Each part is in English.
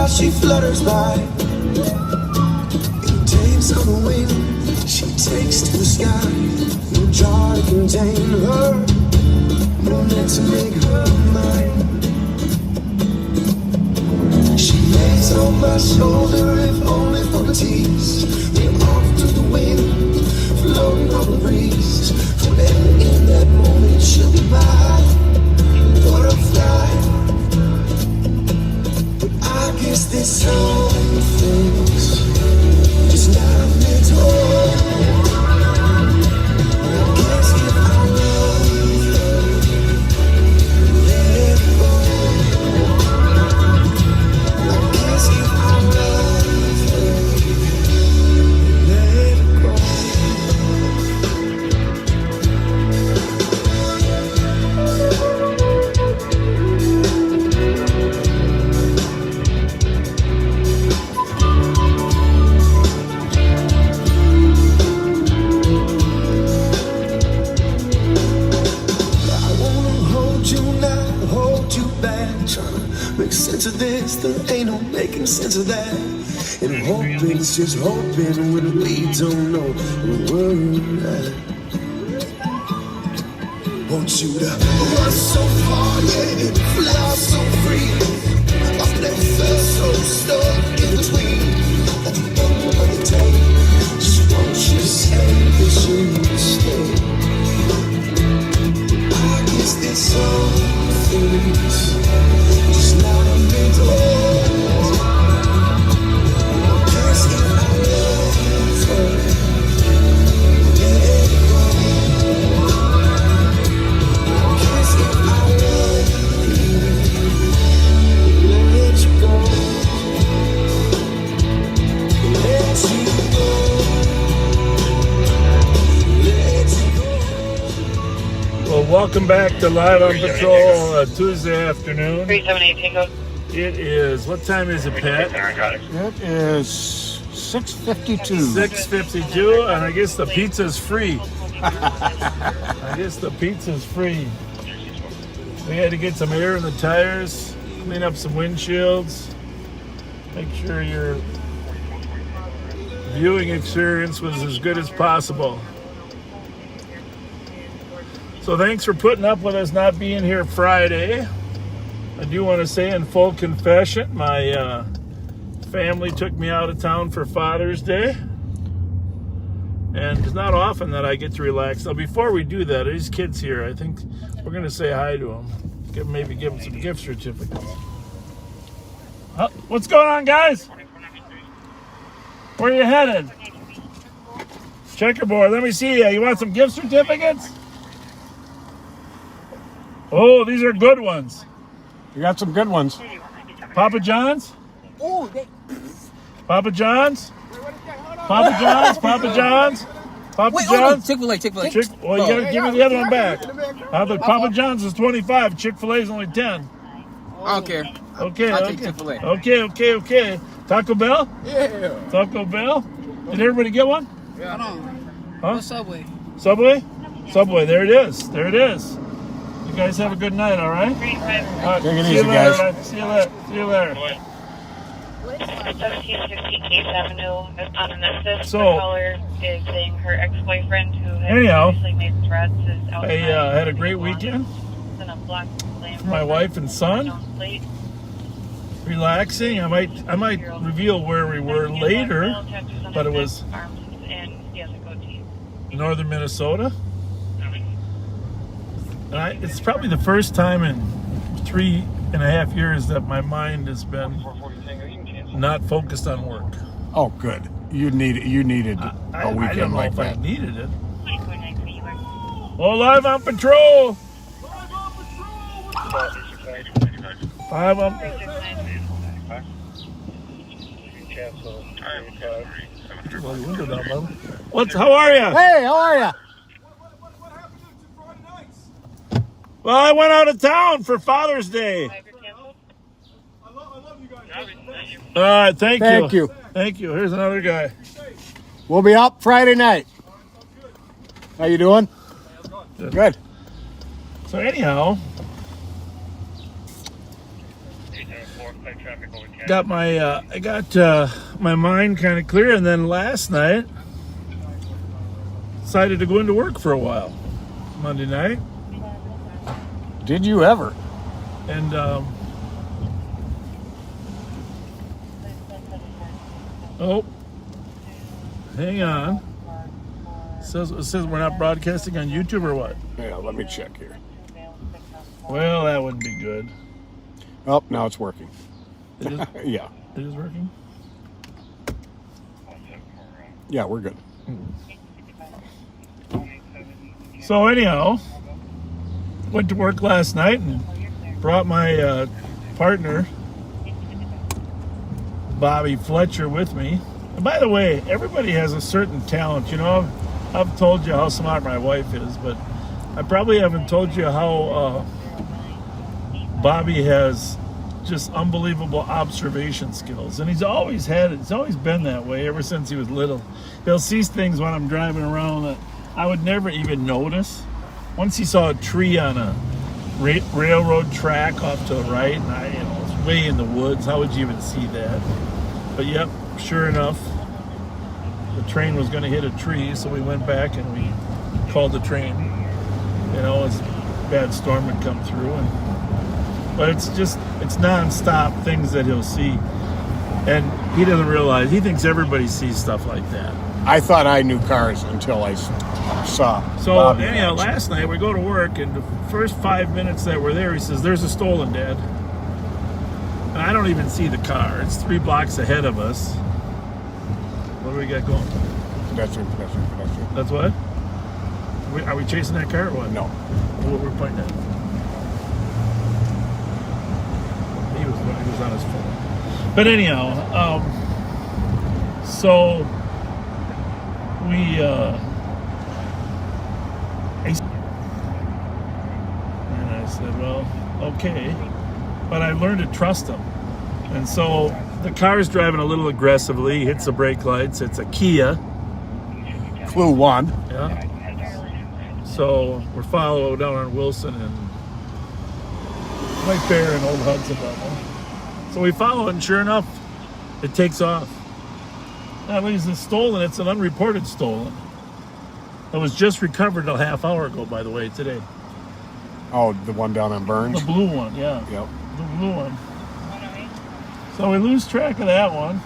as she flutters by. In days on the wind, she takes to the sky. No jar to contain her, no net to make her mine. She lays on my shoulder, if only for a tease. We're off to the wind, floating on the breeze. Forever in that moment, she'll be my butterfly. But I guess there's some things just not meant to hold. I guess if I love her, let it go. I guess if I love her, let it go. Make sense of this, there ain't no making sense of that. And hoping's just hoping when we don't know where we're at. Want you to run so far, yeah, and fly so free. I've never felt so stuck in between. At the end of the day, just want you to say that you stay. I guess there's some things just not meant to hold. Guess if I love her, let it go. Guess if I love you, let you go. Let you go. Let you go. Well, welcome back to Live on Patrol Tuesday afternoon. 378 Tango. It is, what time is it, Pat? It is 6:52. 6:52, and I guess the pizza's free. I guess the pizza's free. We had to get some air in the tires, clean up some windshields, make sure your viewing experience was as good as possible. So thanks for putting up with us not being here Friday. I do want to say in full confession, my family took me out of town for Father's Day. And it's not often that I get to relax. Now, before we do that, these kids here, I think we're going to say hi to them. Maybe give them some gift certificates. What's going on, guys? Where are you headed? Checkerboard. Let me see you. You want some gift certificates? Oh, these are good ones. You got some good ones. Papa John's? Oh, Papa John's? Papa John's? Papa John's? Papa wait, John's? Chick-fil-A. Well, you gotta give me the other one back. The Papa John's is 25. Chick-fil-A is only 10. I don't care. Okay, I'll okay. take Chick-fil-A. Okay. Taco Bell? Yeah. Taco Bell? Did everybody get one? Hold on. Huh? Subway. Subway? There it is. You guys have a good night, all right? All right. Take it See easy, you later, guys. man. See you later. 1750 Case Avenue on an assist. So- The caller is saying her ex-boyfriend who had Anyhow, previously made threats is out. I had a great weekend In a black for my wife and son. Relaxing. I might reveal where we were later, but it was northern Minnesota. And it's probably the first time in 3.5 years that my mind has been not focused on work. Oh, good. You needed a I weekend don't know like if that. I needed it. Well, Live on Patrol. Five on. How are you? Hey, how are you? Well, I went out of town for Father's Day. All right, thank you. Thank you. Here's another guy. We'll be up Friday night. How you doing? Good. So anyhow, got my I got my mind kind of clear, and then last night decided to go into work for a while. Monday night, Did you ever? and oh, hang on. It says we're not broadcasting on YouTube or what? Yeah, let me check here. Well, that wouldn't be good. Oh, now it's working. It is, Yeah. it is working. Yeah, we're good. So anyhow, went to work last night and brought my partner, Bobby Fletcher, with me. And by the way, everybody has a certain talent. You know, I've told you how smart my wife is, but I probably haven't told you how Bobby has just unbelievable observation skills. And he's always been that way ever since he was little. He'll see things when I'm driving around that I would never even notice. Once he saw a tree on a railroad track off to the right, and it's way in the woods. How would you even see that? But yep, sure enough, the train was going to hit a tree, so we went back and we called the train. You know, it's a bad storm had come through, but it's nonstop things that he'll see, and he doesn't realize. He thinks everybody sees stuff like that. I thought I knew cars until I saw. So Bobby anyhow, actually. last night we go to work, and the first 5 minutes that we're there, he says, "There's a stolen, Dad." And I don't even see the car. It's 3 blocks ahead of us. What do we got going? Pedestrian. That's what? Are we chasing that car or what? No. What we're pointing at? He was on his phone. But anyhow, so we and I said, well, okay, but I learned to trust him. And so the car's driving a little aggressively, hits the brake lights. It's a Kia. Clue 1. Yeah. So we're following down on Wilson and White Bear and Old Hudson level. So we follow it, and sure enough, it takes off. Not only is it stolen, it's an unreported stolen. It was just recovered a half hour ago, by the way, today. Oh, the one down on Burns? The blue one, yeah. Yep. The blue one. So we lose track of that one.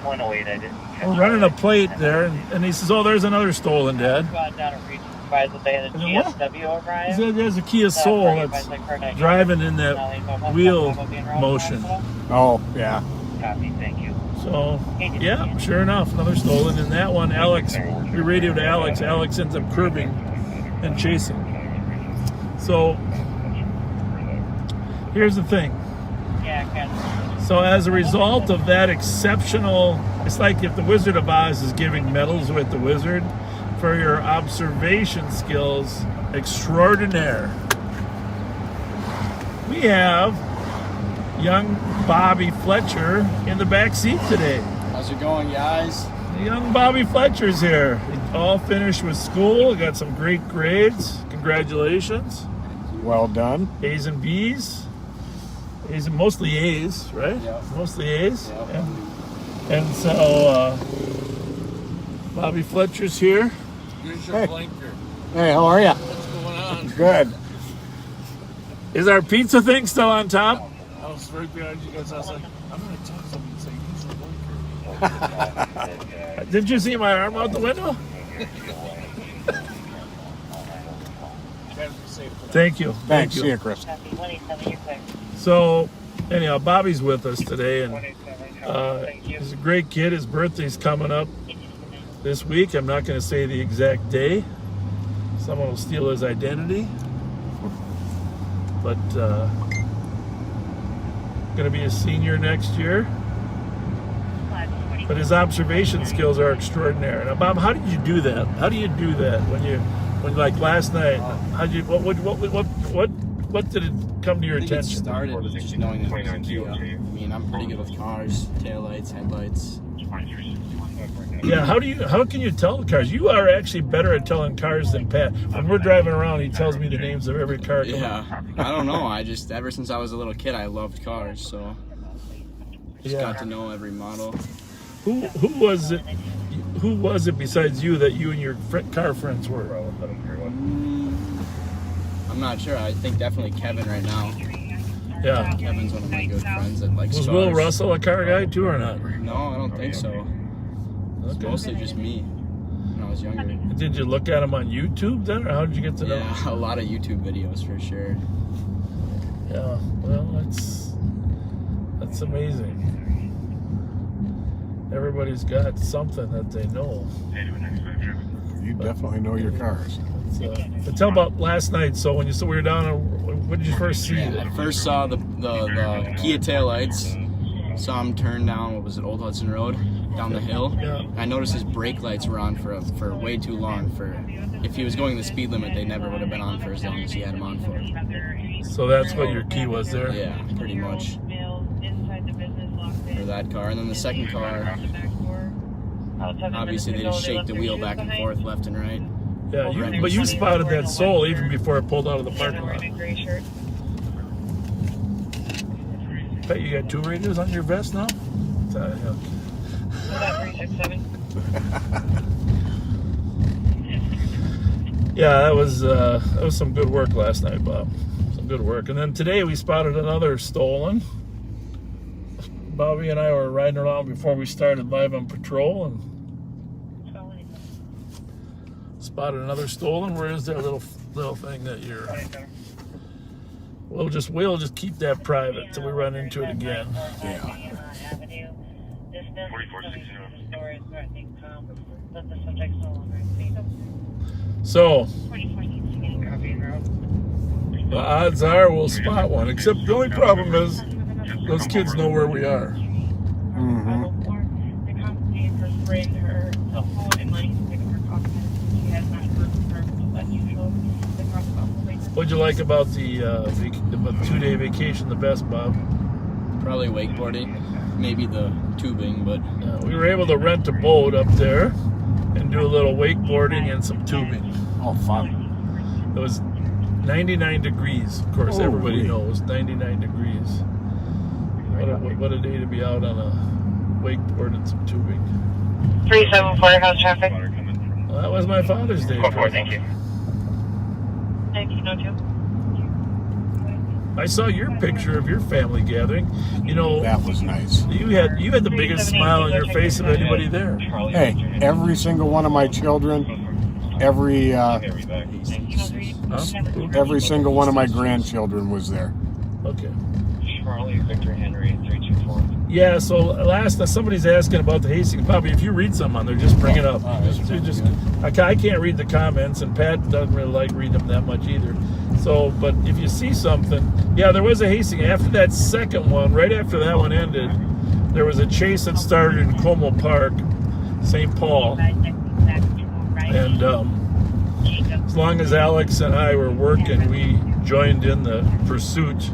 108, I didn't. We're running a plate there, and he says, "Oh, there's another stolen, Dad." By the day of the And what? GSW O'Brien. He said, "There's a Kia Soul that's driving in that wheel motion." Oh, yeah. Copy, thank you. So, yeah, sure enough, another stolen. And that one, Alex, we radioed Alex. Alex ends up curbing and chasing. So, here's the thing. So, as a result of that exceptional, it's like if the Wizard of Oz is giving medals with the wizard for your observation skills extraordinaire. We have young Bobby Fletcher in the back seat today. How's it going, guys? Young Bobby Fletcher's here. He all finished with school, got some great grades. Congratulations. Well done. A's and B's. A's and mostly A's, right? Yep. Mostly A's. Yep. Yeah. And so Bobby Fletcher's here. Here's Hey. blinker. Hey, how are you? What's going on? Good. Is our pizza thing still on top? I was right behind you guys. I was like, I'm going to text him and say, use the blinker. Did you see my arm out the window? You guys be safe. Thank you. Thanks. Thank See you. you, Chris. So, anyhow, Bobby's with us today, and he's a great kid. His birthday's coming up this week. I'm not going to say the exact day. Someone will steal his identity. But going to be a senior next year. But his observation skills are extraordinary. Now, Bob, how did you do that? How do you do that when like last night? How did you what did it come to your I think it attention? started with just knowing that it was a Kia. I mean, I'm pretty good with cars, taillights, headlights. Yeah, how can you tell the cars? You are actually better at telling cars than Pat. When we're driving around, he tells me the names of every car. Yeah, I don't know. Ever since I was a little kid, I loved cars, so just got to know every model. Who was it? Who was it besides you that you and your car friends were? I'm not sure. I think definitely Kevin right now. Yeah. Kevin's one of my good friends that likes Was cars. Will Russell a car guy too or not? No, I don't think so. It's mostly just me when I was younger. Did you look at him on YouTube then, or how did you get to know him? Yeah, a lot of YouTube videos for sure. Yeah, well, that's amazing. Everybody's got something that they know. You definitely know your cars. But tell about last night. So when we were down, what did you first see? I first saw the Kia taillights. Saw him turn down, what was it, Old Hudson Road, down the hill. Yeah. I noticed his brake lights were on for way too long. If he was going the speed limit, they never would have been on for as long as he had them on for. So that's what your key was there? Yeah, pretty much. For that car. And then the second car, obviously they just shake the wheel back and forth, left and right. Yeah, but you spotted that Soul even before it pulled out of the parking lot. Bet you got 2 radios on your vest now? Yeah, that was some good work last night, Bob. Some good work. And then today we spotted another stolen. Bobby and I were riding around before we started live on patrol and spotted another stolen. Where is that little thing that you're? We'll just keep that private till we run into it again. Yeah. 4460. So the odds are we'll spot one. Except the only problem is those kids know where we are. Mm-hmm. What'd you like about the 2-day vacation the best, Bob? Probably wakeboarding, maybe the tubing, but We were able to rent a boat up there and do a little wakeboarding and some tubing. Oh, fun. It was 99 degrees. Of course, Oh, everybody really? knows 99 degrees. What a day to be out on a wakeboard and some tubing. 374, how's traffic? Well, that was my Father's Day. Thank you. 1902. I saw your picture of your family gathering. You know, That was nice. you had the biggest smile on your face of anybody there. Hey, every single one of my children, every single one of my grandchildren was there. Okay. Charlie Victor Henry 324. Yeah, so somebody's asking about the Hastings. Bobby, if you read some on there, just bring it up. I can't read the comments, and Pat doesn't really like reading them that much either. So, but if you see something, yeah, there was a Hastings. After that second one, right after that one ended, there was a chase that started in Como Park, St. Paul. And as long as Alex and I were working, we joined in the pursuit.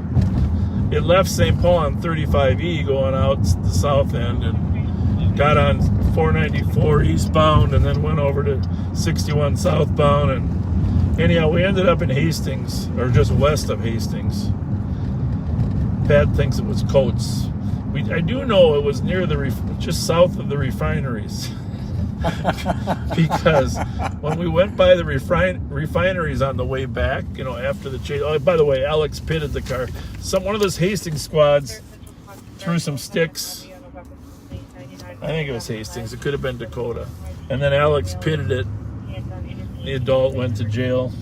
It left St. Paul on 35E going out the south end and got on 494 eastbound and then went over to 61 southbound. And anyhow, we ended up in Hastings, or just west of Hastings. Pat thinks it was Coates. I do know it was near just south of the refineries. Because when we went by the refineries on the way back, after the chase. Oh, by the way, Alex pitted the car. One of those Hastings squads threw some sticks. I think it was Hastings. It could have been Dakota. And then Alex pitted it. The adult went to jail.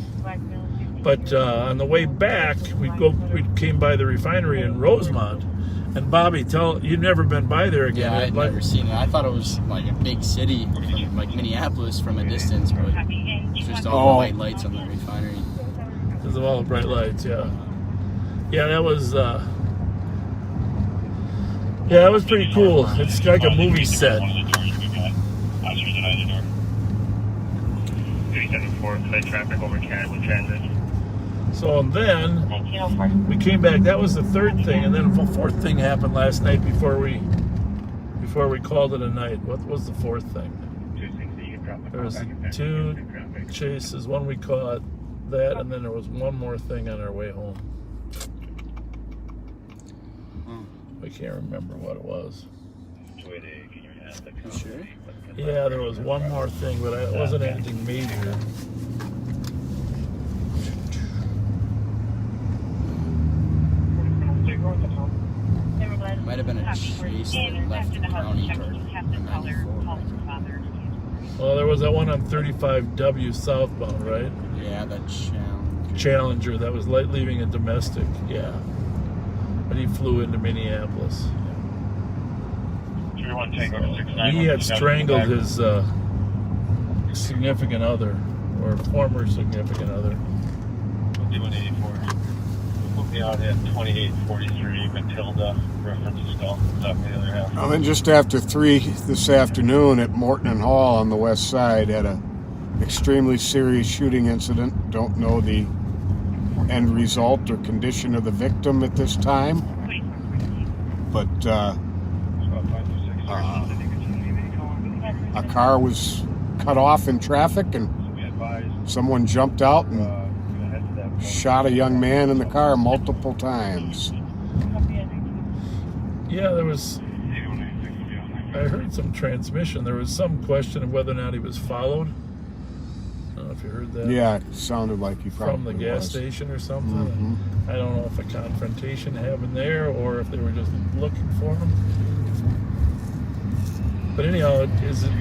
But on the way back, we came by the refinery in Rosemont. And Bobby, you've never been by there again. yeah, I'd never seen it. I thought it was like a big city, like Minneapolis from a distance, but it's just all the white lights on the refinery. Because of all the bright lights, yeah. Yeah, that was pretty cool. It's like a movie set. 374, site traffic over Canada Transit. So then we came back. That was the third thing, and then the fourth thing happened last night before before we called it a night. What was the fourth thing? There was 2 chases. One we caught, that, and then there was one more thing on our way home. I can't remember what it was. You sure? Yeah, there was one more thing, but it wasn't anything major. Might have been a chase that left the county toward 94. Well, there was that one on 35W southbound, right? Yeah, that Challenger that was leaving a domestic, yeah. But he flew into Minneapolis. He had strangled his significant other, or former significant other. We'll be out at 2843 Matilda, reference to Stall. The other half. Well, then just after 3 this afternoon at Morton and Hall on the west side, had a extremely serious shooting incident. Don't know the end result or condition of the victim at this time, but a car was cut off in traffic and someone jumped out and shot a young man in the car multiple times. Yeah, there was, I heard some transmission. There was some question of whether or not he was followed. I don't know if you heard that. Yeah, it sounded like he probably from the gas was. station or something. Mhm. I don't know if a confrontation happened there or if they were just looking for him. But anyhow,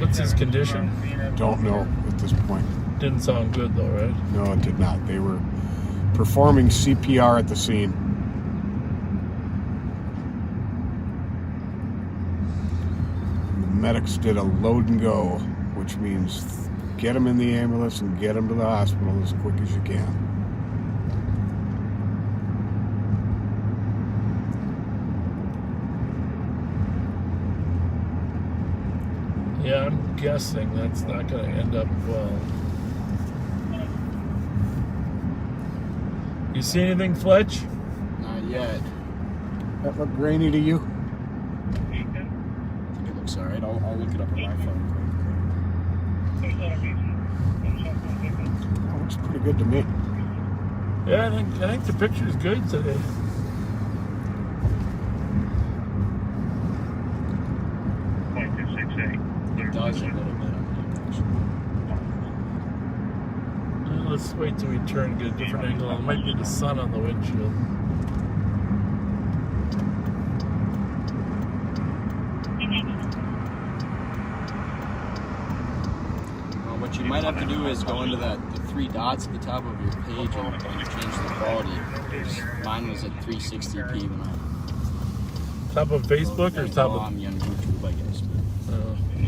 what's his condition? Don't know at this point. Didn't sound good though, right? No, it did not. They were performing CPR at the scene. The medics did a load and go, which means get him in the ambulance and get him to the hospital as quick as you can. Yeah, I'm guessing that's not going to end up well. You see anything, Fletch? Not yet. That look grainy to you? I think it looks alright. I'll look it up on my phone. That looks pretty good to me. Yeah, I think the picture's good today. It does a little bit on the Let's wait till we turn and get a different angle. It might be the sun on the windshield. Well, what you might have to do is go into the 3 dots at the top of your page and change the quality. Mine was at 360p when Top of Facebook or top of... I'm on YouTube, I guess.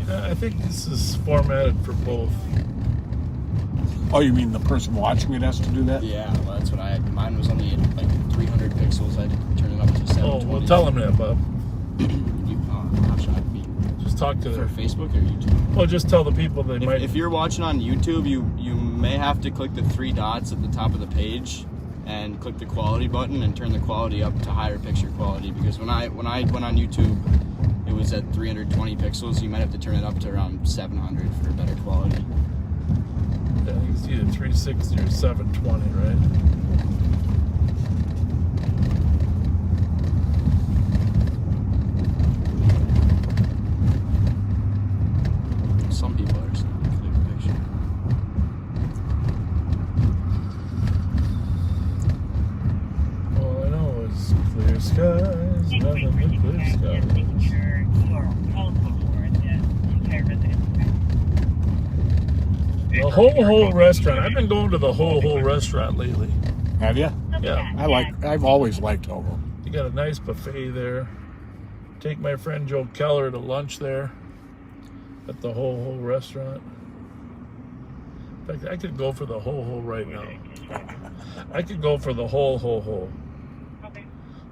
I think this is formatted for both. Oh, you mean the person watching it has to do that? Yeah, well, that's what I had. Mine was only at like 300 pixels. I had to turn it up to 720. Oh, well, tell them that, Bob. How should I be? Just talk to For them. Facebook or YouTube? Well, just tell the people they might... If you're watching on YouTube, you may have to click the 3 dots at the top of the page and click the quality button and turn the quality up to higher picture quality. Because when I went on YouTube, it was at 320 pixels. You might have to turn it up to around 700 for better quality. Yeah, I think it's either 360 or 720, right? Some people are saying clear picture. All I know is clear skies, nothing but clear skies. The Whole restaurant. I've been going to the Whole restaurant lately. Have you? Yeah. I've always liked Hobo. You got a nice buffet there. Take my friend Joe Keller to lunch there at the Whole restaurant. In fact, I could go for the Whole right now. I could go for the whole. Okay.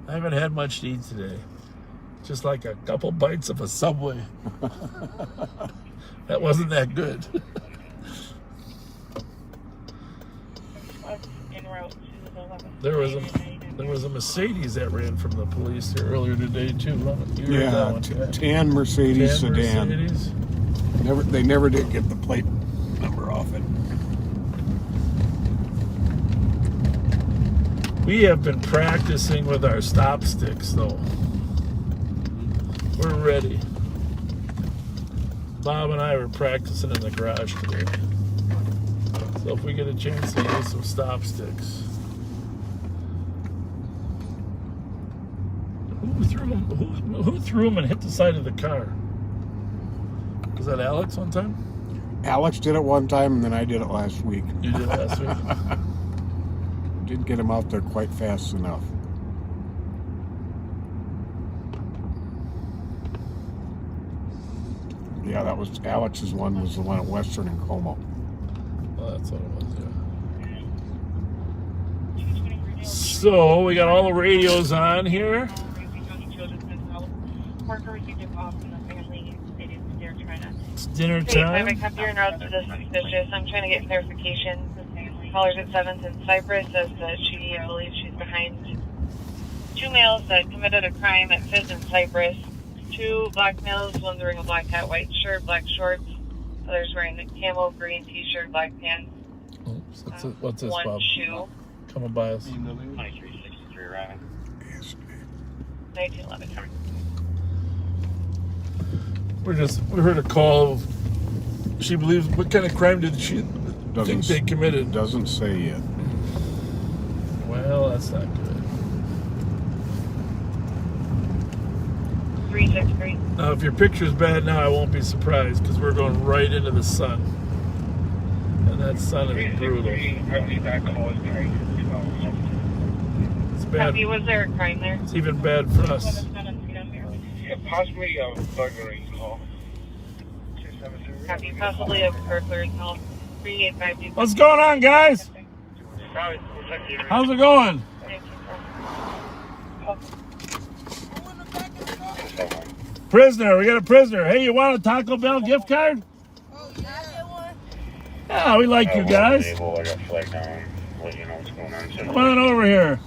I haven't had much to eat today. Just like a couple bites of a Subway. That wasn't that good. En route to the 11th. There was There was a Mercedes that ran from the police here earlier today too. Huh? You heard that Yeah, one, yeah. tan Mercedes Tan sedan. Mercedes. They never did get the plate number off it. We have been practicing with our stop sticks though. We're ready. Bob and I were practicing in the garage today. So if we get a chance to use some stop sticks. Who threw them and hit the side of the car? Was that Alex one time? Alex did it one time, and then I did it last week. You did last week. Didn't get him out there quite fast enough. Yeah, that was Alex's one. Was the one at Western and Como. Well, that's what it was, yeah. So we got all the radios on here. It's dinner time. I come here en route to the suspicious. I'm trying to get clarification. Callers at 7th and Cypress says that she believes she's behind 2 males that committed a crime at 5th and Cypress. 2 black males, one's wearing a black hat, white shirt, black shorts. Others wearing a camo green t-shirt, black pants. Oops, what's this, one Bob? shoe. Coming by us. 2363 right. 1911. We heard a call. She believes. What kind of crime did she think they committed? Doesn't say yet. Well, that's not good. 363. Now, if your picture's bad now, I won't be surprised because we're going right into the sun, and that sun is brutal. It's bad. Copy, was there a crime there? It's even bad for us. Possibly a burglary call. Copy, possibly a burglary call. 3852. What's going on, guys? How's it going? Prisoner, we got a prisoner. Hey, you want a Taco Bell gift card? Oh, yeah, I get one. Yeah, we like you guys. I got flagged down. Let you know what's going on. Come on over here.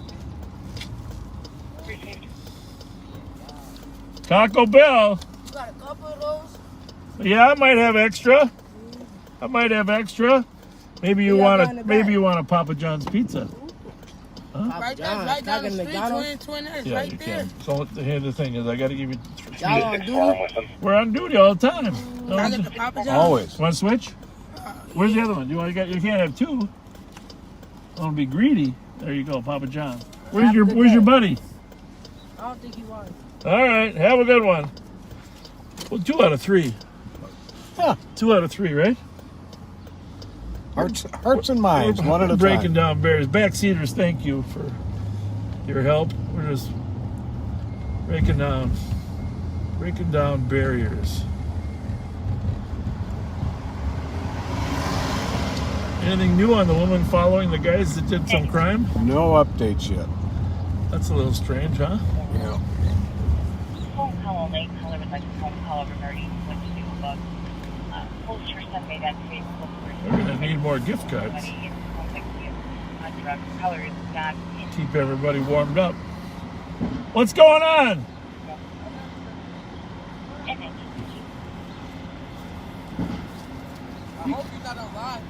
Taco Bell. You got a couple of those? Yeah, I might have extra. Maybe you want a Papa John's pizza. Right there, right down the street, twin, Yeah, right you there. can. So the thing is, I got to give you. Y'all on duty? We're on duty all the time. Can I get the Papa John's? Always. Want to switch? Where's the other one? You can't have 2. Don't be greedy. There you go, Papa John. Where's your buddy? I don't think he was. All right, have a good one. Well, 2 out of 3. Huh. 2 out of 3, right? Hearts and minds, one at a Breaking time. down barriers. Backseaters, thank you for your help. We're just breaking down barriers. Anything new on the woman following the guys that did some crime? No updates yet. That's a little strange, huh? Yeah. Phone call only. Caller would like a phone call regarding what to do about post for Sunday that day. We're going to need more gift cards. Keep everybody warmed up. What's going on? I hope you're not alive.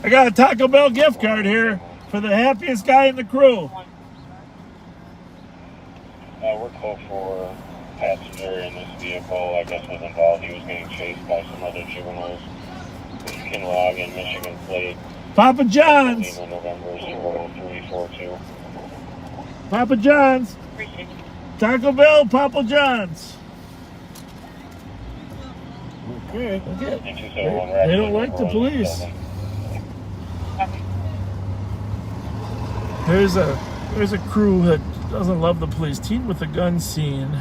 I got a Taco Bell gift card here for the happiest guy in the crew. We're called for a passenger in this vehicle. I guess was involved. He was getting chased by some other juveniles. Michigan log in Michigan plate. Papa John's. November 0342. Papa John's. Taco Bell, Papa John's. Okay. They don't like the police. There's a crew that doesn't love the police. Teen with a gun scene.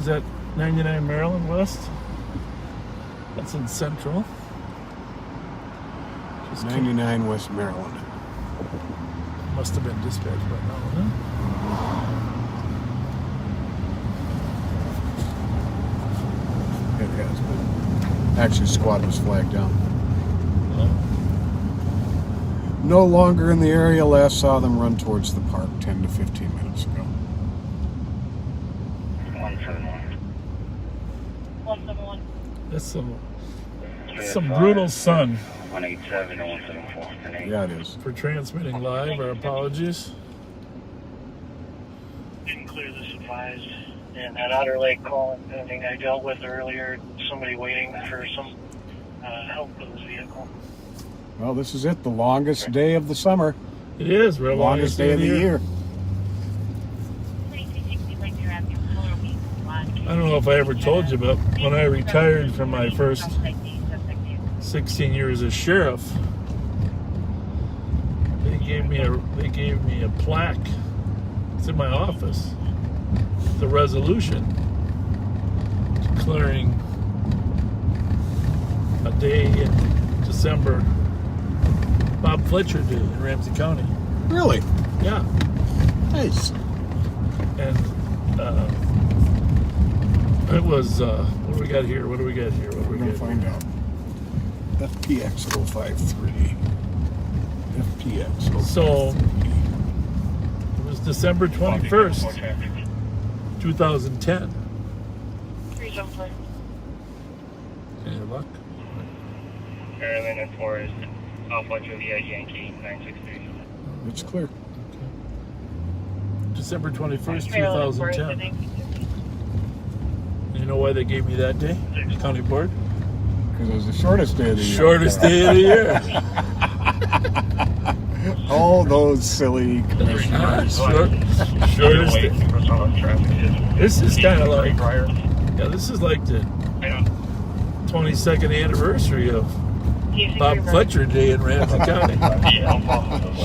Is that 99 Maryland West? That's in Central. 99 West Maryland. Must have been dispatched by now, huh? It has been. Actually, squad was flagged down. No longer in the area. Last saw them run towards the park 10 to 15 minutes ago. 171. 171. That's some brutal sun 187 to 174. Yeah, it is. for transmitting live. Our apologies. Didn't clear the supplies. And that Otter Lake call pending I dealt with earlier, somebody waiting for some help with his vehicle. Well, this is it. The longest day of the summer. It is. We're The longest day of the year. I don't know if I ever told you, but when I retired from my first 16 years as sheriff, they gave me a plaque. It's in my office. The resolution declaring a day in December, Bob Fletcher Day in Ramsey County. Really? Yeah, Nice. and it was. What do we got here? What do we got here? What do We're we going to got? find out. FPX 053. FPX 053. So it was December 21st, 2010. 374. Any luck? Maryland and Forest, Alpha Juliet Yankee 963. It's clear. December 21st, Maryland Forest, I 2010. think. You know why they gave me that day? County Board? Because it was the shortest day of the year. Shortest day of the year. Oh, those silly commissioners. Shortest day. This is kind of like, yeah, this is like the 22nd anniversary of Bob Fletcher Day in Ramsey County.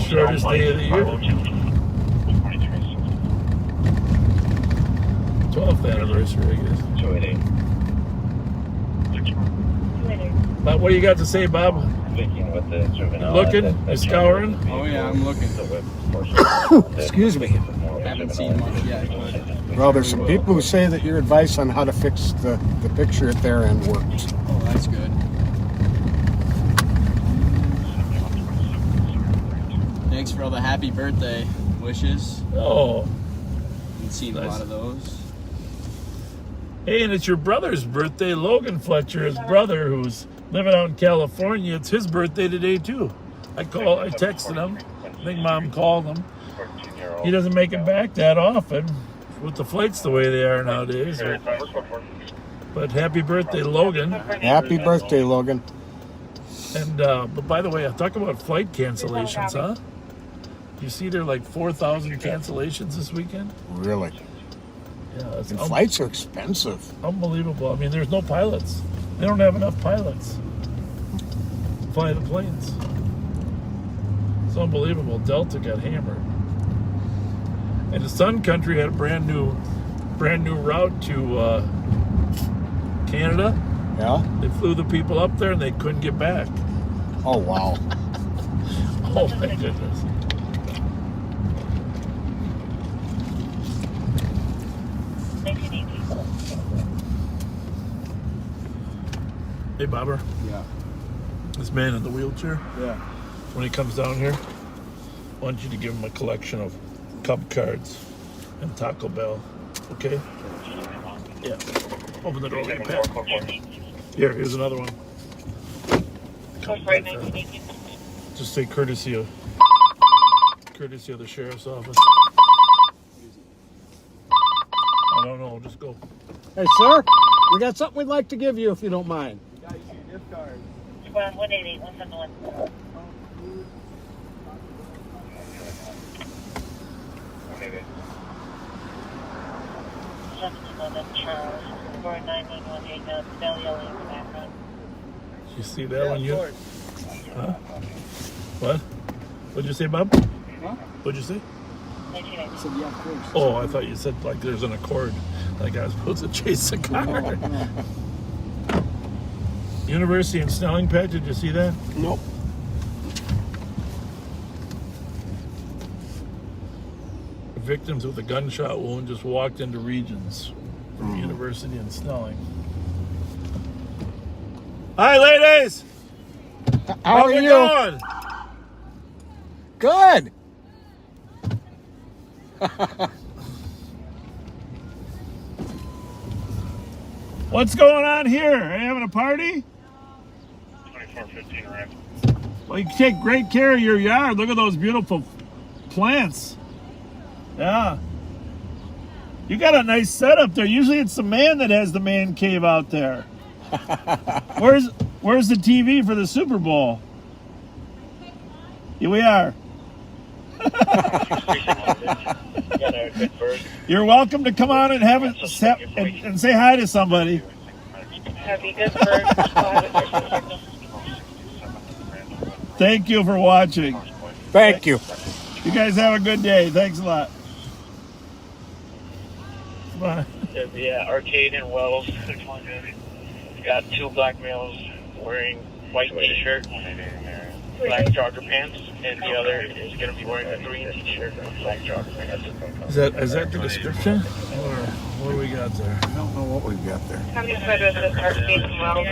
Shortest day of the year. 12th anniversary, I guess. 288. Bob, what do you got to say, Bob? Speaking with the juvenile. Looking? You scouring? Oh yeah, I'm looking. Excuse me. Haven't seen much yet, but Well, there's some people who say that your advice on how to fix the picture at their end works. oh, that's good. Thanks for all the happy birthday wishes. Oh. I've seen a lot of those. Hey, and it's your brother's birthday, Logan Fletcher, his brother, who's living out in California. It's his birthday today, too. I texted him. I think Mom called him. He doesn't make it back that often with the flights the way they are nowadays. But happy birthday, Logan. Happy birthday, Logan. And but by the way, I talk about flight cancellations, huh? You see there are like 4,000 cancellations this weekend? Really? Yeah, it's And flights are expensive. unbelievable. I mean, there's no pilots. They don't have enough pilots to fly the planes. It's unbelievable. Delta got hammered. And the Sun Country had a brand new route to Canada. Yeah? They flew the people up there and they couldn't get back. Oh, wow. Oh my goodness. Hey, Bobber. Yeah. This man in the wheelchair, Yeah. when he comes down here, I want you to give him a collection of Cub cards and Taco Bell. Okay? Yeah. Open the door. Right, Pat. Here's another one. Right, 1918. Just say courtesy of the sheriff's office. I don't know. Just go. Hey, sir, we got something we'd like to give you if you don't mind. 188, 171. Charles, 49118, Bell yelling in the background. You see that one? You? Huh? What? What'd you say, Bob? Huh? What'd you say? 1980. So yeah, of course. Oh, I thought you said like there's an accord, like I was supposed to chase a car. No, no. University in Snelling, Pat, did you see that? Nope. Victims with a gunshot wound just walked into Regions from University in Snelling. Hi, ladies! How are How's it you? going? Good. What's going on here? Are you having a party? 2415 arrived. Well, you take great care of your yard. Look at those beautiful plants. Yeah. You got a nice setup there. Usually it's the man that has the man cave out there. Where's the TV for the Super Bowl? Here we are. You're welcome to come on and have it and say hi to somebody. Have you good bird? Thank you for watching. Thank you. You guys have a good day. Thanks a lot. Bye. The arcade in Wells. Got two black males wearing white t-shirt, black jogger pants, and the other is going to be wearing a green t-shirt and black jogger pants. Is that the description? Or what do we got there? I don't know what we've got there. How many foot is this arcade in Wells?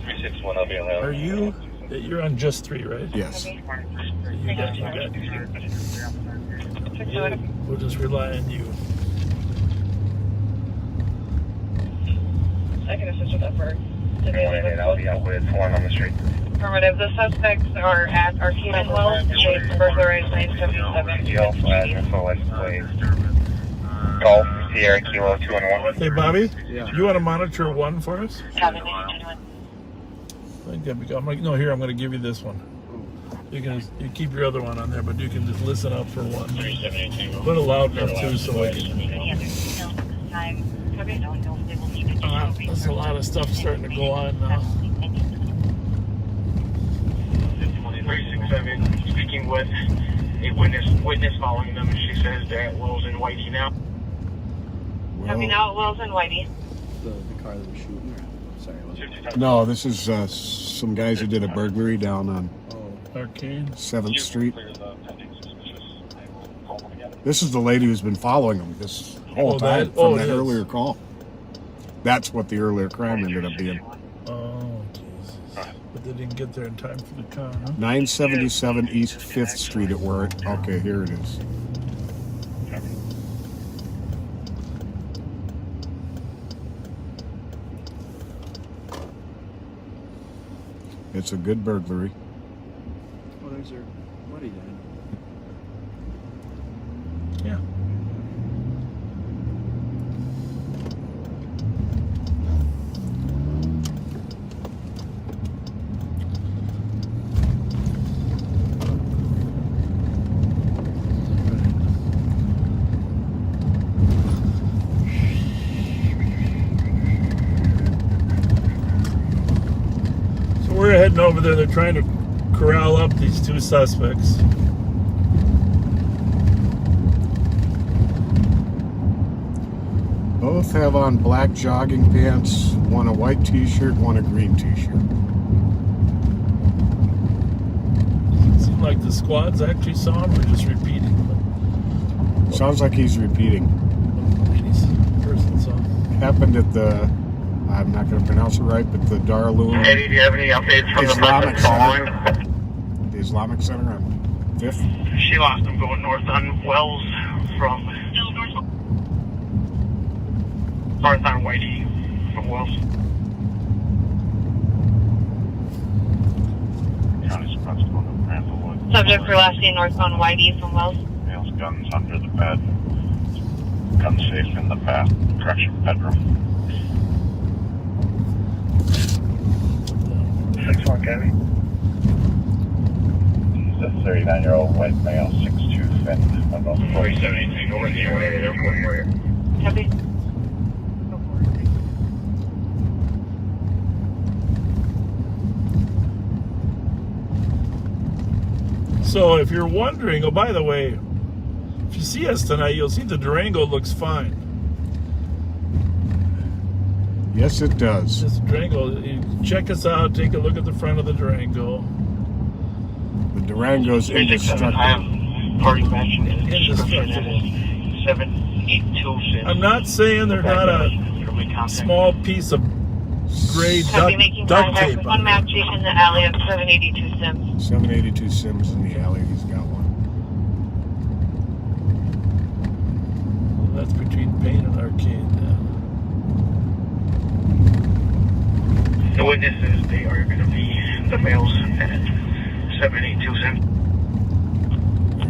361, I'll be on that. Are you're on just 3, right? Yes. You got. We'll just rely on you. I can assist with that bird. I'll be out with one on the street. Affirmative. The suspects are at Arcade and Wells. Chase burglarized 977. Alpha license plate. Golf Sierra Kilo 2-1. Hey, Bobby. Yeah. You want to monitor 1 for us? Copy. I'm going to give you this one. You keep your other one on there, but you can just listen up for 1. Put it loud enough too, so we can. There's a lot of stuff starting to go on now. 367, speaking with a witness following them. She says they're at Wells and Whitey now. Coming out Wells and Whitey. The car that was shooting. Sorry, was it? No, this is some guys who did a burglary down on Arcade. 7th Street. This is the lady who's been following them this whole time from that earlier call. That's what the earlier crime ended up being. Oh, Jesus. But they didn't get there in time for the car, huh? 977 East 5th Street at where it... Okay, here it is. It's a good burglary. Oh, there's her buddy then. Yeah. We're heading over there. They're trying to corral up these 2 suspects. Both have on black jogging pants, one a white t-shirt, one a green t-shirt. It seemed like the squads actually saw him or just repeating. Sounds like he's repeating. Person saw him. Happened at the, I'm not going to pronounce it right, but the Darloon Eddie, do you have any updates from Islamic the following? Center. The Islamic Center on 5th. She lost him going north on Wells from north on Whitey from Wells. Subject for last seen northbound Whitey from Wells. Male's guns under the bed. Gun safe in the correction bedroom. 6-1, Kevin. He's a 39-year-old white male, 6'2", thin, about 4718 over the airport. Copy. So if you're wondering, oh, by the way, if you see us tonight, you'll see the Durango looks fine. Yes, it does. This Durango, you check us out, take a look at the front of the Durango. The Durango's 367, I indestructible. have party mentioned in the Indestructible. 782. I'm not saying they're not a small piece of gray Copy, making duct contact tape with on one it. map chief in the alley of 782 Sims. 782 Sims in the alley. He's got one. Well, that's between Payne and Arcade now. The witnesses, they are going to be the males at 782 Sims.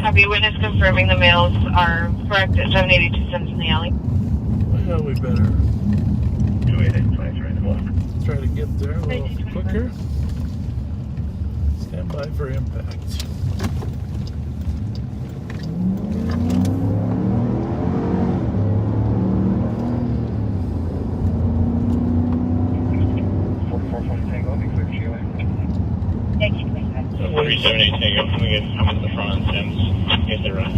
Copy, witness confirming the males are correct at 782 Sims in the alley. Well, we better 288, try to get there a little quicker. Stand by for impact. That way- 378 Tango, I'm at the front on Sims. In case they run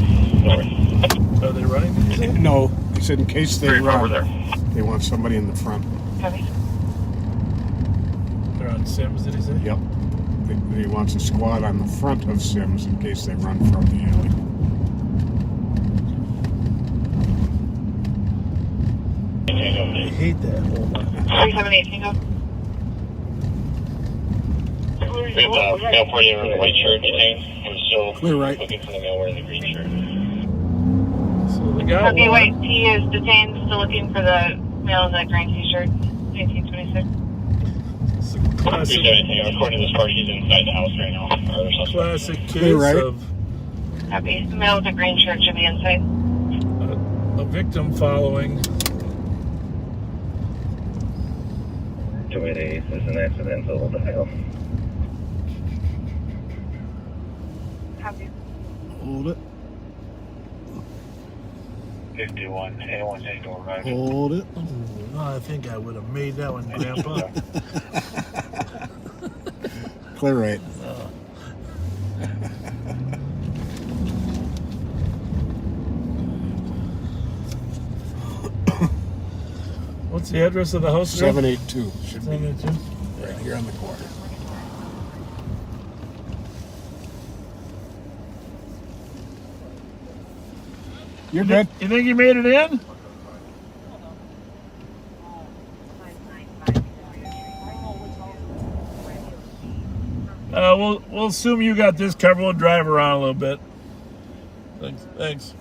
north. Are they running? Did you say? No, he said in case they Very far run, over there. they want somebody in the front. Copy. They're on Sims, did he say? Yep. He wants a squad on the front of Sims in case they run from the alley. I hate that whole lot. 378 Tango. We have the male party in the white shirt detained. We're still Clear right. looking for the male wearing the green shirt. So they got Copy, one. white T is detained, still looking for the male in the green t-shirt. 1926. It's a classic, 378 Tango, according to this party, he's inside the house right now. Our other suspect. classic Clear case right. of Copy. The male with the green shirt should be inside. a victim following. 288 is an accidental dial. Copy. Hold it. 51, A1 Tango arriving. Hold it. Oh, I think I would have made that one, Grandpa. Clear right. What's the address of the house? 782 should be 782. right here on the corner. You're good. You think you made it in? We'll assume you got this covered. We'll drive around a little bit. Thanks.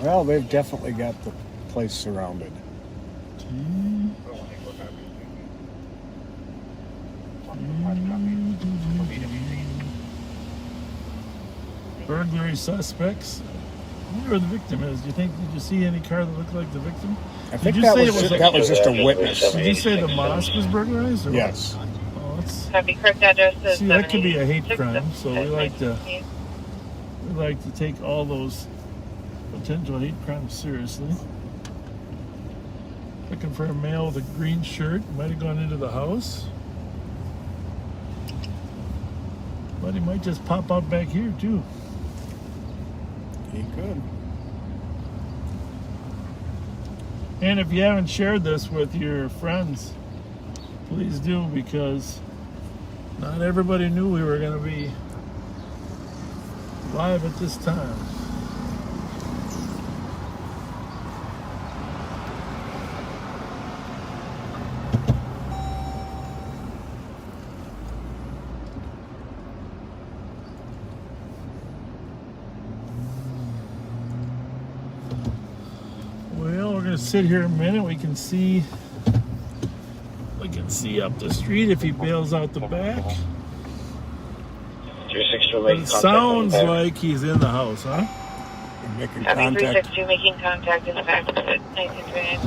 Well, they've definitely got the place surrounded. Burglary suspects. I wonder where the victim is. Did you see any car that looked like the victim? I think you that say was, it was that was just a witness. Did you say the mosque was burglarized? Or what? Yes. Oh, that's, Copy. Correct address is see, that could be a hate 786 crime. So we like to 1916. we like to take all those potential hate crimes seriously. Looking for a male with a green shirt. Might have gone into the house. But he might just pop out back here too. He could. And if you haven't shared this with your friends, please do, because not everybody knew we were going to be live at this time. Well, we're going to sit here a minute. We can see up the street if he bails out the back. 362 But making it contact. sounds like he's in the house, huh? Making Copy. contact. 362 making contact in the back of 1928.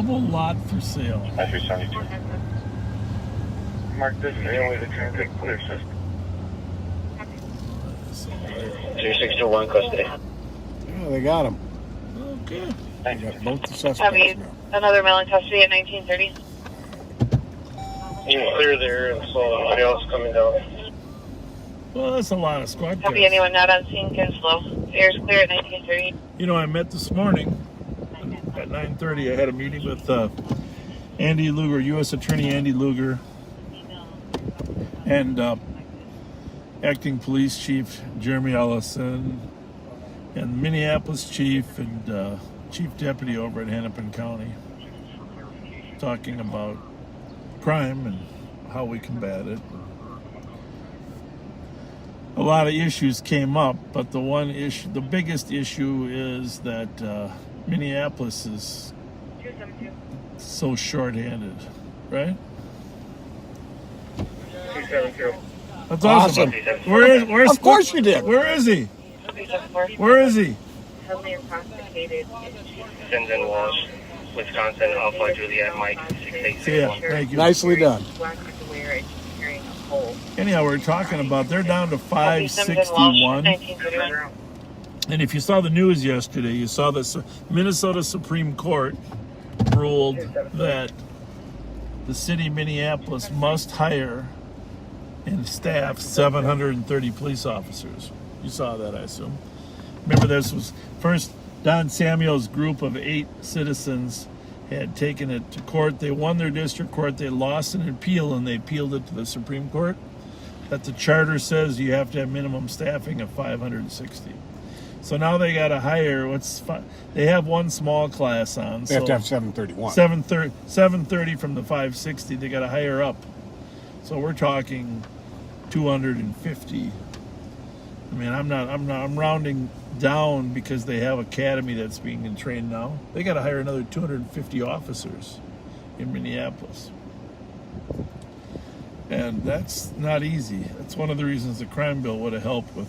Double lot for sale. 372. Mark this mail with the transit clear system. 3621 custody. Yeah, they got him. Okay. They got both the suspects Copy. now. Another male in custody at 1930. You're clear there, and so nobody else coming down. Well, that's a lot of squad Copy. cars. Anyone not on scene can slow. Air's clear at 1930. You know, I met this morning at 9:30. I had a meeting with Andy Luger, U.S. Attorney Andy Luger, and Acting Police Chief Jeremy Ellison, and Minneapolis Chief and Chief Deputy over at Hennepin County, talking about crime and how we combat it. A lot of issues came up, but the biggest issue is that Minneapolis is so short-handed, right? 270. That's awesome. Where's Of course you did. Where is he? Where is he? Heavily intoxicated. Denton Walsh, Wisconsin, Alpha Juliet Mike 686. Yeah, thank you. Nicely done. Black underwear and carrying a pole. Anyhow, we're talking about they're down to Copy. Simmons and Walsh, 561. 1931. And if you saw the news yesterday, you saw the Minnesota Supreme Court ruled that the city of Minneapolis must hire and staff 730 police officers. You saw that, I assume. Remember, this was first Don Samuel's group of 8 citizens had taken it to court. They won their district court. They lost an appeal, and they appealed it to the Supreme Court. That the charter says you have to have minimum staffing of 560. So now they got to hire, they have one small class on. They have to have 731. 730 from the 560. They got to hire up. So we're talking 250. I mean, I'm rounding down because they have academy that's being trained now. They got to hire another 250 officers in Minneapolis. And that's not easy. That's one of the reasons the crime bill would have helped with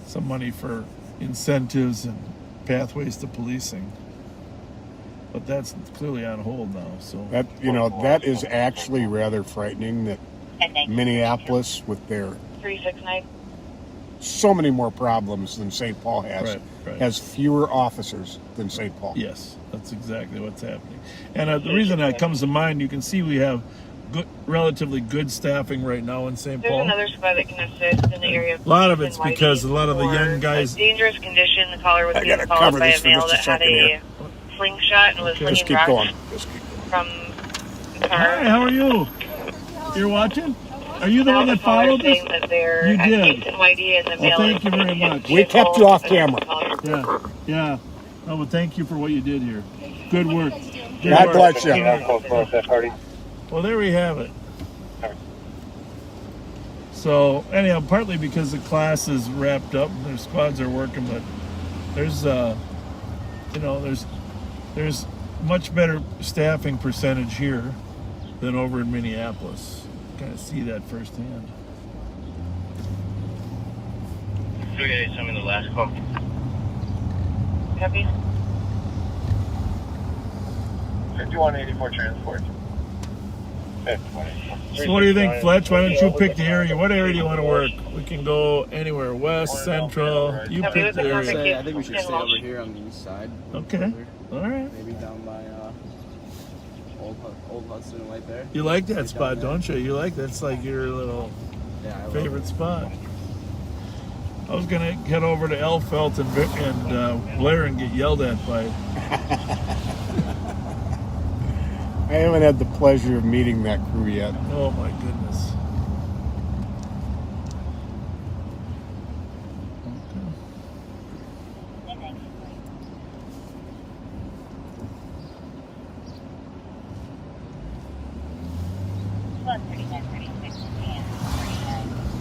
some money for incentives and pathways to policing. But that's clearly on hold now. So that is actually rather frightening that Minneapolis, with their 369. so many more problems than St. Paul has, Right. has fewer officers than St. Paul. Yes, that's exactly what's happening. And the reason that comes to mind, you can see we have relatively good staffing right now in St. There's Paul. another squad that can assist in the area. A lot of it's because a lot of the young guys. Dangerous condition. The caller was I being gotta followed cover by this a for male just a that had second here. a slingshot and was Just slinging keep rocks going. Just keep going. from the car. Hi, how are you? You're watching? Are you the Now one the that caller followed this? saying that they're You at did. East and Whitey and the Well, male thank you is very in the much. We kept you off camera. Yeah. Oh, well, thank you for what you did here. Good work. Good God work. bless you. Well, there we have it. So, anyhow, partly because the class is wrapped up and their squads are working, but there's, there's much better staffing percentage here than over in Minneapolis. Kind of see that firsthand. 387 in the last call. Copy. 5184 transport. So what do you think, Fletch? Why don't you pick the area? What area do you want to work? We can go anywhere, west, central. You pick the area. I think we should stay over here on the east side. Okay. All right. Maybe down by Old Hudson right there. You like that spot, don't you? You like that's like your little Yeah, I love favorite spot. I was gonna head over to Elfelt and Blair and get yelled at by. I haven't had the pleasure of meeting that crew yet. Oh my goodness.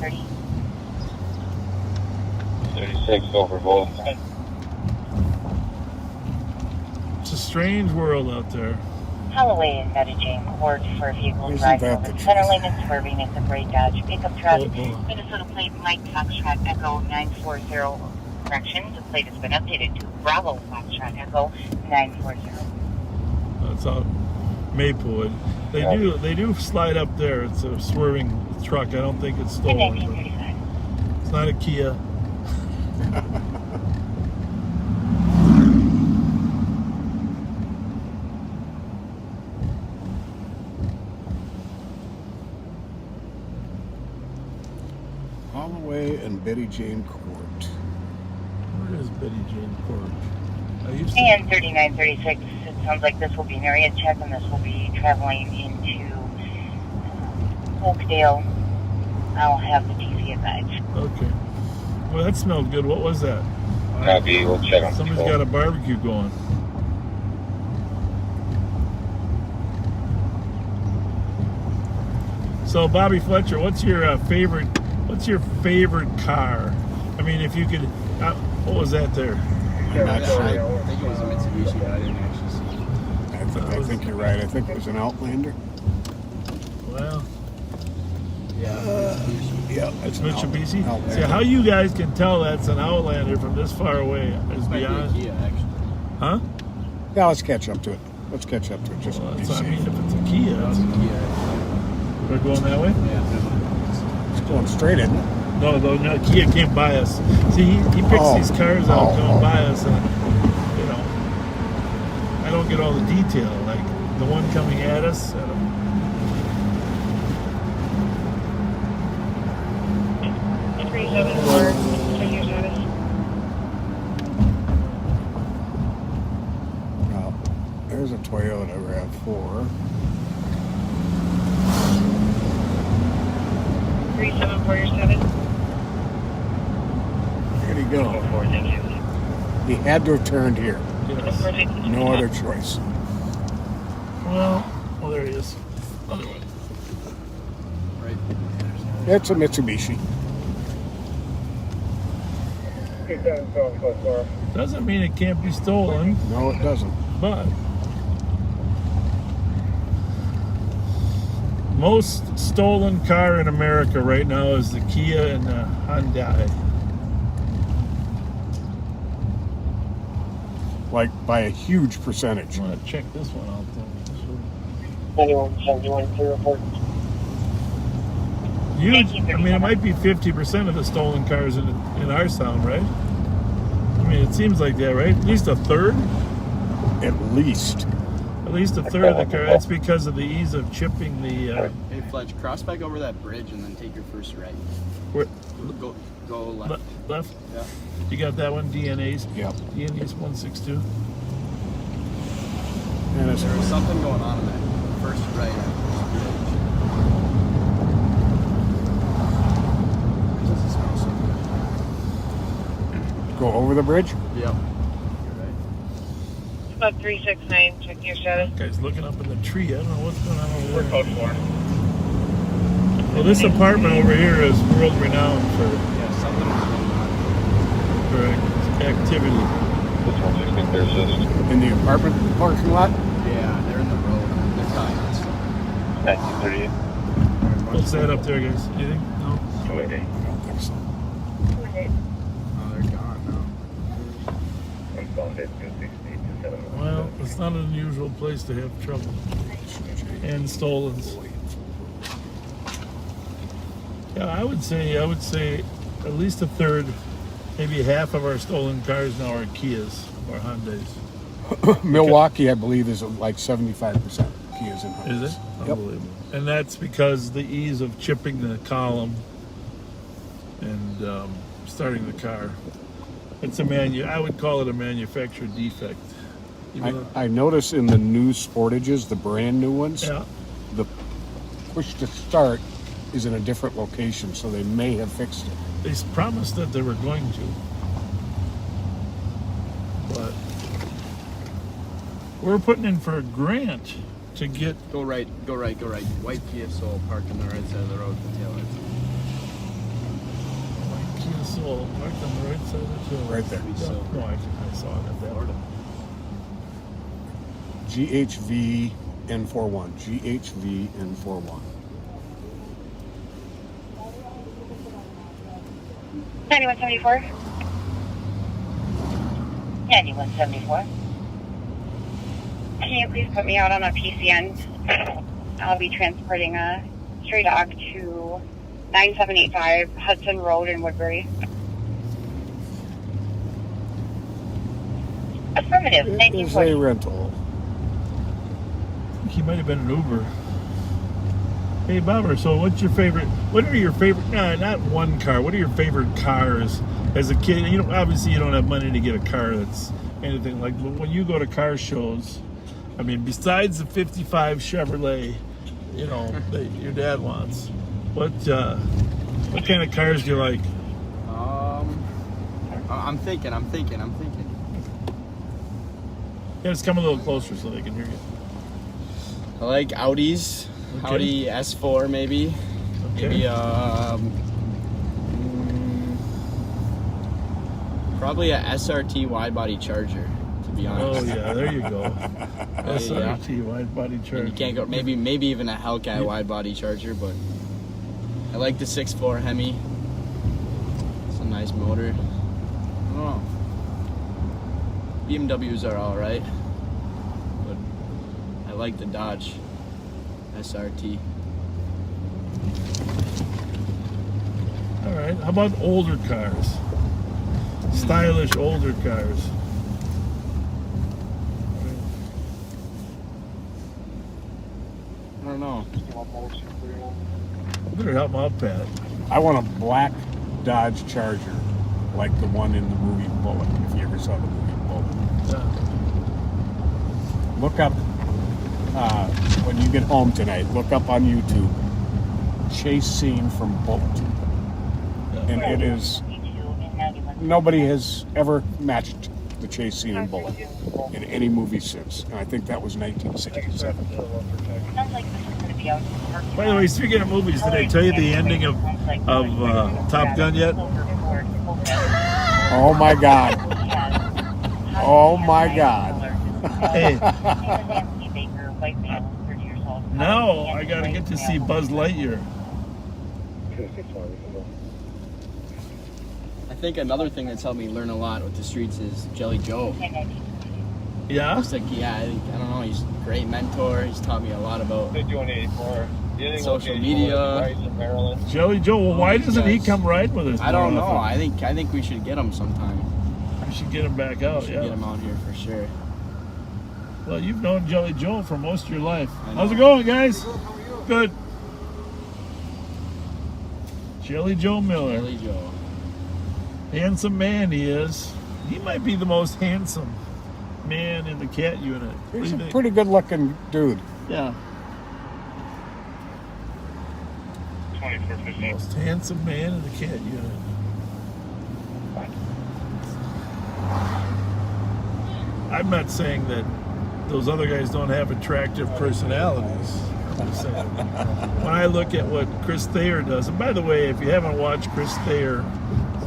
Okay. 36 over both. It's a strange world out there. Holloway is messaging court for a vehicle Isn't driving that over the the center truth? lane and swerving into Gray Dodge pickup truck. Oh. Minnesota plate Mike Foxtrot Echo 940. Correction, the plate has been updated to Bravo Foxtrot Echo 940. That's It's out Maplewood. They do slide up there. It's a swerving truck. I don't think it's stolen. But it's not a Kia. Holloway and Betty Jane Court. Where is Betty Jane Court? I used to. And 3936, it sounds like this will be an area check, and this will be traveling into Oakdale. I'll have the DC advised. Okay. Well, that smelled good. What was that? Copy, we'll check on Somebody's got a barbecue going. So, Bobby Fletcher, what's your favorite car? I mean, if you could, what was that there? I'm not sure. I think it was a Mitsubishi, but I didn't actually see it. I think you're right. I think it was an Outlander. Well, Yeah, it's Mitsubishi. Outlander. See, how you guys can tell that's an Outlander from this far away is Might be a beyond. Kia, actually. Huh? Yeah, let's catch up to it. Just Well, to be that's what I mean. safe. If it's a Kia, That was a Kia. we're going that way. Yeah. It's going straight, isn't it? No, Kia came by us. See, he picks Oh. these cars out Oh, coming oh. by us, and I don't get all the detail. Like the one coming at us. 374, check your status. Well, there's a Toyota RAV4. 374, your status. Where'd he go? Thank you. He had to have turned here. Yes. No other choice. Well, there he is. Other way. Right. It's a Mitsubishi. Doesn't mean it can't be stolen, No, it doesn't. but most stolen car in America right now is the Kia and the Hyundai. Like by a huge percentage. I'm gonna check this one out though. 71, Huge. I mean, it might be 50% of the stolen cars in our sound, right? I mean, it seems like that, right? At least a third. At least. At least a third of the car. That's because of the ease of chipping the. Hey, Fletch, cross back over that bridge and then take your first right. Where, Go left. left. Yeah. You got that one? DNA's. Yep. DNA's 162. And it's There was something going on in that first right after this bridge. Why does it smell so good? go over the bridge. Yep. You're right. About 369, check your status. Guy's looking up in the tree. I don't know what's going on over We're there. code 4. Well, this apartment over here is world renowned for Yeah, something was going on. activity. This one's just been persist. In the apartment parking lot. Yeah, they're in the road. They're probably not stopped. 1938. What's that up there, guys? You think? No. I don't think so. Oh, they're gone now. Well, it's not an unusual place to have trouble and stolens. Yeah, I would say at least a third, maybe half of our stolen cars now are Kias or Hyundais. Milwaukee, I believe, is like 75% Kias and Hyundais. Is it? Yep. Unbelievable. And that's because the ease of chipping the column and starting the car. It's I would call it a manufacturer defect. I notice in the new Sportages, the brand new ones, Yeah. the push to start is in a different location, so they may have fixed it. They promised that they were going to. But we're putting in for a grant to get. Go right. White Kia Soul parked on the right side of the road with the taillights. Kia Soul parked on the right side of the hill. Right there. Yeah. No, I saw it at that. GHV N41. GHV N41. 9174. 9174. Can you please put me out on a PCN? I'll be transporting a stray dog to 9785 Hudson Road in Woodbury. Affirmative. Thank It you is for a rental. He might have been an Uber. Hey, Bobber, so what are your favorite, not one car, what are your favorite cars as a kid? You know, obviously you don't have money to get a car that's anything like, but when you go to car shows, I mean, besides the 55 Chevrolet, you know, that your dad wants, what kind of cars do you like? I'm thinking. Yeah, just come a little closer so they can hear you. I like Audis. Okay. Audi S4 maybe. Okay. Maybe probably a SRT wide body Charger, to be honest. Oh yeah, there you go. SRT wide body And Charger. you can't go maybe even a Hellcat wide body Charger, but I like the 6.4 Hemi. It's a nice motor. I don't know. BMWs are alright, but I like the Dodge SRT. All right. How about older cars? Stylish older cars. I don't know. Better help them out, Pat. I want a black Dodge Charger, like the one in the movie Bullet, if you ever saw the movie Bullet. Look up, when you get home tonight, look up on YouTube, chase scene from Bullet. And it is, nobody has ever matched the chase scene in Bullet in any movie since. And I think that was 1967. Sounds like this is going to be out in the parking By the way, speaking of movies, did I tell you the ending of Top Gun yet? Oh my God. Oh my God. Hey. Now I gotta get to see Buzz Lightyear. I think another thing that's helped me learn a lot with the streets is Jelly Joe. Yeah? It's like, I don't know, he's a great mentor. He's taught me a lot about social media. Jelly Joe, well, why doesn't he come ride with us? I don't more know. often? I think we should get him sometime. We should get him back out, We should yeah. get him out here for sure. Well, you've known Jelly Joe for most of your life. I know. How's it going, guys? Good. Jelly Joe Miller. Jelly Joe. Handsome man he is. He might be the most handsome man in the cat unit. What do He's you a think? pretty good looking dude. Yeah. 2415. Most handsome man in the cat unit. I'm not saying that those other guys don't have attractive personalities. I'm just saying. When I look at what Chris Thayer does, and by the way, if you haven't watched Chris Thayer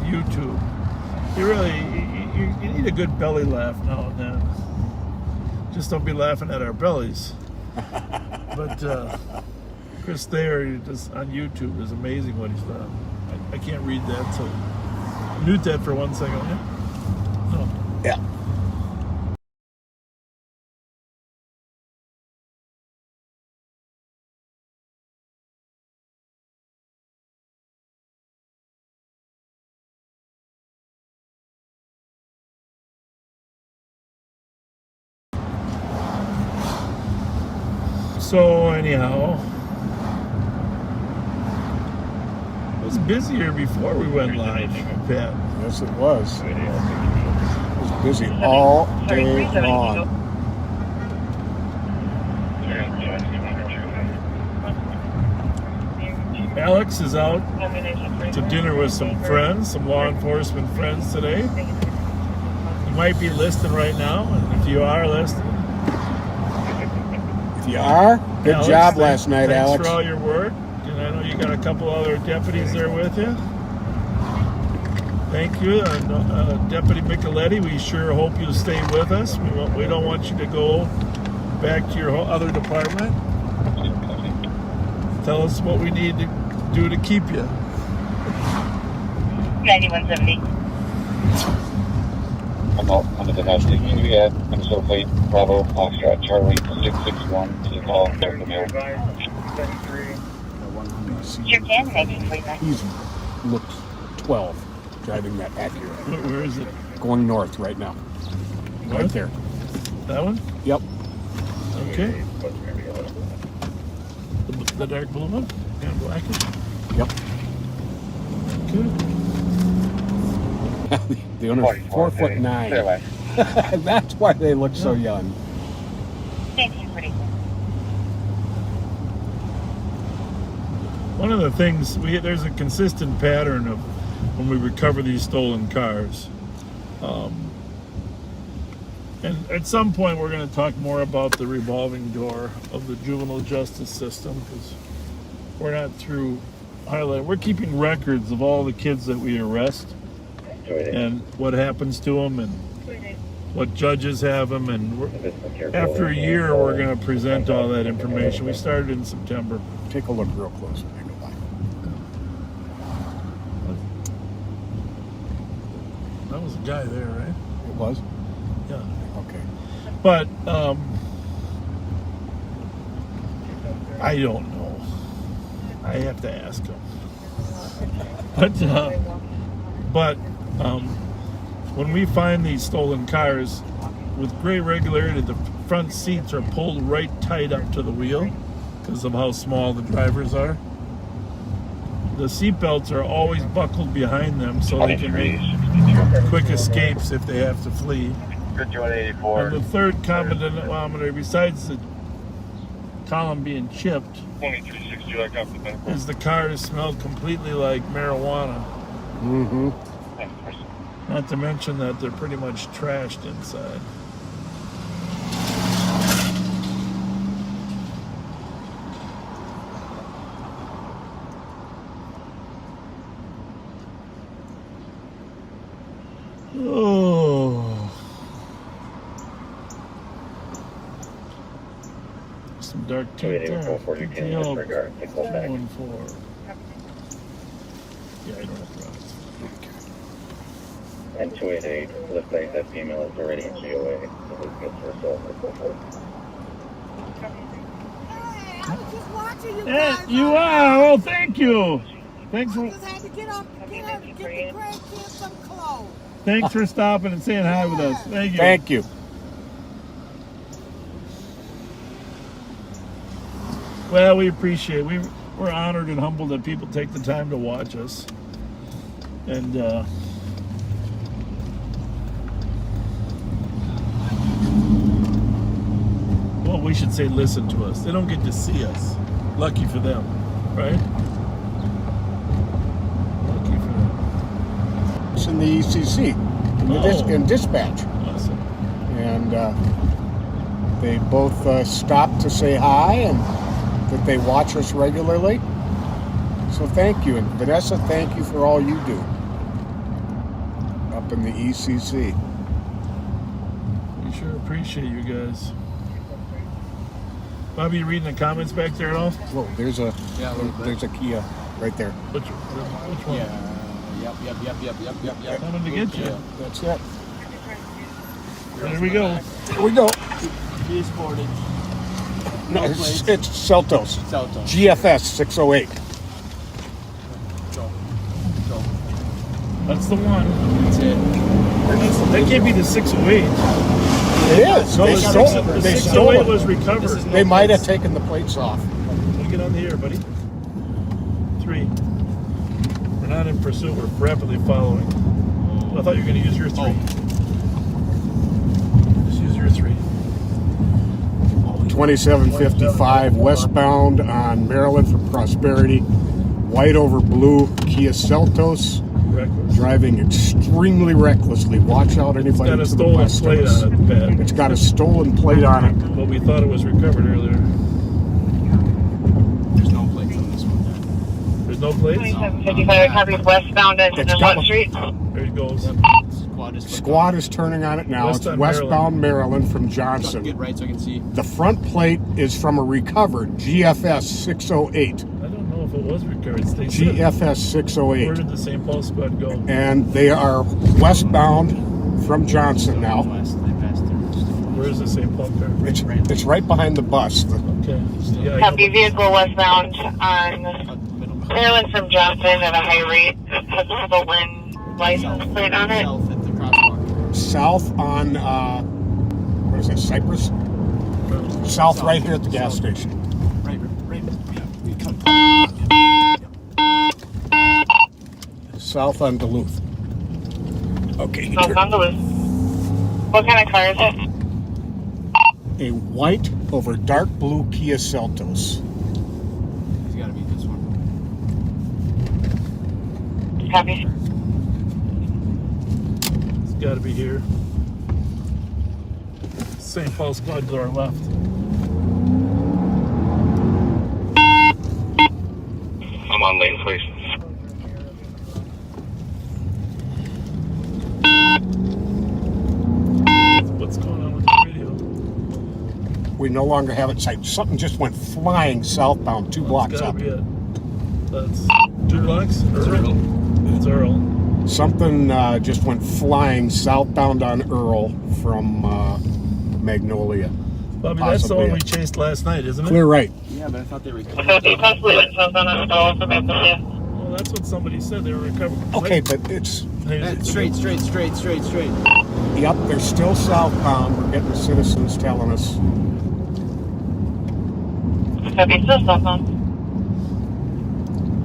YouTube, you need a good belly laugh now and then. Just don't be laughing at our bellies. But Chris Thayer just on YouTube is amazing what he's done. I can't read that, so mute that for 1 second. Yeah? No. Yeah. So anyhow, it was busier before we went live, Pat. Yes, it was. It was busy all day long. Alex is out to dinner with some friends, some law enforcement friends today. You might be listening right now, and if you are listening, If you are, good Alex, job last night, thanks Alex. for all your work. And I know you got a couple other deputies there with you. Thank you, Deputy Micheletti. We sure hope you'll stay with us. We don't want you to go back to your other department. Tell us what we need to do to keep you. 9170. I'm out on the domestic. Can we add Minnesota plate Bravo Foxtrot Charlie 661 to the call for the mail? Sure can, thank you for that. He's looked 12 driving that Acura. Where is it? Going north right now. Right North? there. That one? Yep. Okay. The dark blue one? And black one? Yep. The owner's 4'9". That's why they look so young. Thank you, pretty. One of the things, there's a consistent pattern of when we recover these stolen cars. And at some point we're going to talk more about the revolving door of the juvenile justice system, because we're not through highlighting. We're keeping records of all the kids that we arrest and what happens to them and what judges have them. And after a year we're going to present all that information. We started in September. Take a look real close when I go by. That was a guy there, right? It was? Yeah. Okay. But I don't know. I have to ask him. But when we find these stolen cars, with great regularity, the front seats are pulled right tight up to the wheel because of how small the drivers are. The seat belts are always buckled behind them so they can make quick escapes if they have to flee. And the third common denominator, besides the column being chipped, is the cars smelled completely like marijuana. Mm-hmm. Not to mention that they're pretty much trashed inside. Oh. Some dark tint there. DTL 414. Yeah, I don't have to run it. And 288, looks like that female is already in COA. You are. Oh, thank you. Thanks for. Just had to get up, get the grandkids some clothes. Thanks for stopping and saying hi with us. Thank you. Thank you. Well, we appreciate it. We're honored and humbled that people take the time to watch us. And well, we should say listen to us. They don't get to see us. Lucky for them, right? Lucky for them. It's in the ECC, in dispatch. Awesome. And they both stopped to say hi and that they watch us regularly. So thank you. And Vanessa, thank you for all you do up in the ECC. We sure appreciate you guys. Bobby, you reading the comments back there at all? Whoa, there's a Kia right there. Which one? Yeah. Yep. Coming to get you. That's it. There we go. Here we go. Kia Sportage. No, it's Celtos. Celtos. GFS 608. That's the one. That's it. That can't be the 608. It is. No, They the stole 608 it. was recovered. They might have taken the plates off. Get on the air, buddy. 3. We're not in pursuit. We're rapidly following. I thought you were going to use your 3. Just use your 3. 2755 westbound on Maryland for Prosperity. White over blue Kia Celtos. Reckless. Driving extremely recklessly. Watch out, anybody It's to got a the stolen west of plate us. on it, bad. It's got a stolen plate on it. But we thought it was recovered earlier. There's no plates on this one. There's no plates? 2755 copies westbound at It's what got- street? There it goes. Squad is turning on it now. It's westbound Maryland from Johnson. Get right so I can see. The front plate is from a recovered GFS 608. I don't know if it was recovered. They said- GFS Where 608. did the St. Paul squad go? And they are westbound from Johnson now. West, they passed through. Where's the St. Paul car? It's right behind the bus. Okay. Yeah, Copy vehicle westbound on Maryland from Johnson at a high rate. Has a stolen license plate on it. South at the crosswalk. South on, what is that, Cypress? South right here at the gas station. Right, yeah. We cut. South on Duluth. Okay. No, it's on the loose. What kind of car is it? A white over dark blue Kia Seltos. It's got to be this one. Copy. It's got to be here. St. Paul squad to our left. I'm on lane, please. What's going on with the radio? We no longer have it sight. Something just went flying southbound 2 blocks That's up. gotta be it. That's 2 blocks? Earl? It's Earl. Something just went flying southbound on Earl from Magnolia. Bobby, that's the Possibly one we it. chased last night, isn't it? Clear right. Yeah, but I thought they were. Copy. Possibly it says on a stall for Magnolia. Well, that's what somebody said. They were recovering. Okay, but it's, Straight. yep, they're still southbound. We're getting the citizens telling us. Copy. Still southbound.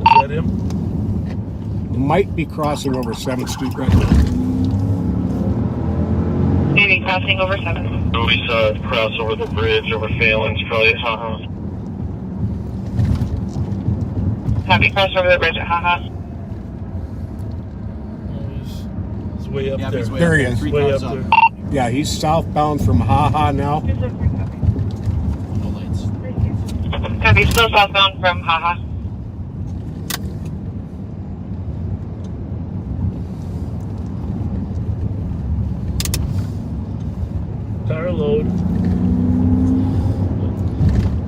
Is that him? Might be crossing over 7th Street right now. Maybe crossing over 7. We saw it cross over the bridge over Phelan's, probably. Copy. Cross over the bridge at Haha. Oh, he's way up Yeah, there. he's way There up he there. is. 3 Way cars up up. there. Yeah, he's southbound from Haha now. No lights. Copy. Still southbound from Haha. Tire load.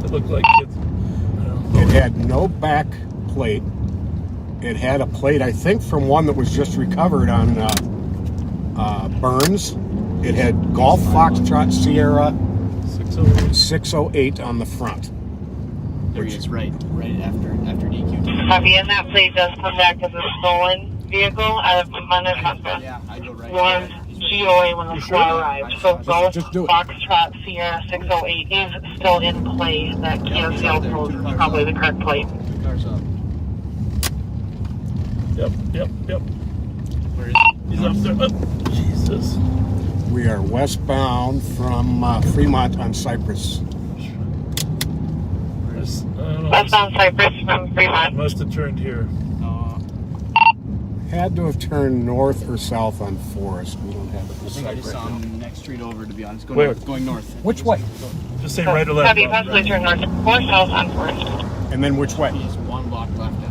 They look like kids. It had no back plate. It had a plate, I think, from one that was just recovered on Burns. It had Golf Foxtrot Sierra 608. 608 on the front. There he is, right after DQ. Copy. And that plate does come back as a stolen vehicle out of Manifesta. Yeah, I go right. One GOA when the squad arrived. So Golf Just do it. Foxtrot Sierra 608 is still in play. That Kia Seltos is probably the correct plate. 2 cars up. Yep. Where is he? He's up there. Oh, Jesus. We are westbound from Fremont on Cypress. There's, I don't know. Westbound Cypress from Fremont. Must have turned here. Had to have turned north or south on Forest. We don't have it I in think I sight just right saw now. him next street over, to be honest. Where? Going north. Which way? Just say right or left. Copy. Bob. Possibly turn north or south on Forest. And then which way? He's 1 block left, I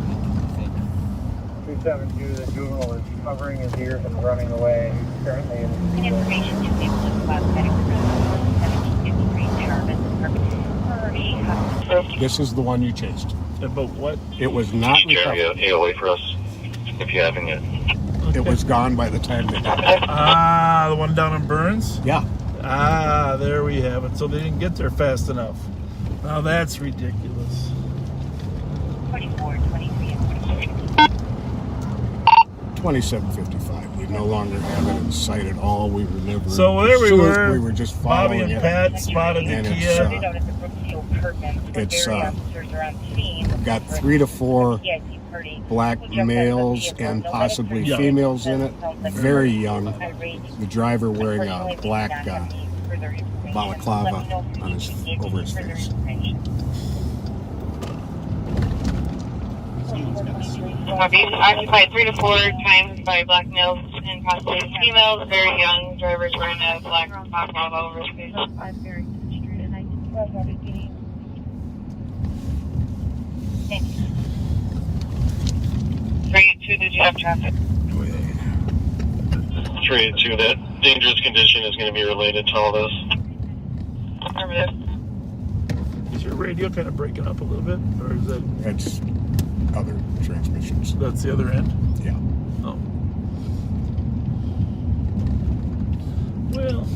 think. 272, the juvenile is covering his ears and running away. He's currently in the Information to be able to provide medical This is the one you chased. About what? It was not recovered. AOA for us, if you haven't yet. It was gone by the time they got it. Ah, the one down in Burns? Yeah. Ah, there we have it. So they didn't get there fast enough. Now that's ridiculous. 24, 23, and 2755. We no longer have it in sight at all. We were never. So there we as soon as were. We were just Bobby following and it. Pat spotted the And it's, Kia. It's got 3 to 4 black males and possibly Yeah. females in it. Very young. The driver wearing a black balaclava on over his face. Occupied 3 to 4 times by black males and possibly females. Very young drivers wearing a black balaclava over his face. 382, did you have traffic? 382, that dangerous condition is going to be related to all this. Over there. Is your radio kind of breaking up a little bit? Or is that That's other transmissions. that's the other end? Yeah. Oh. Well,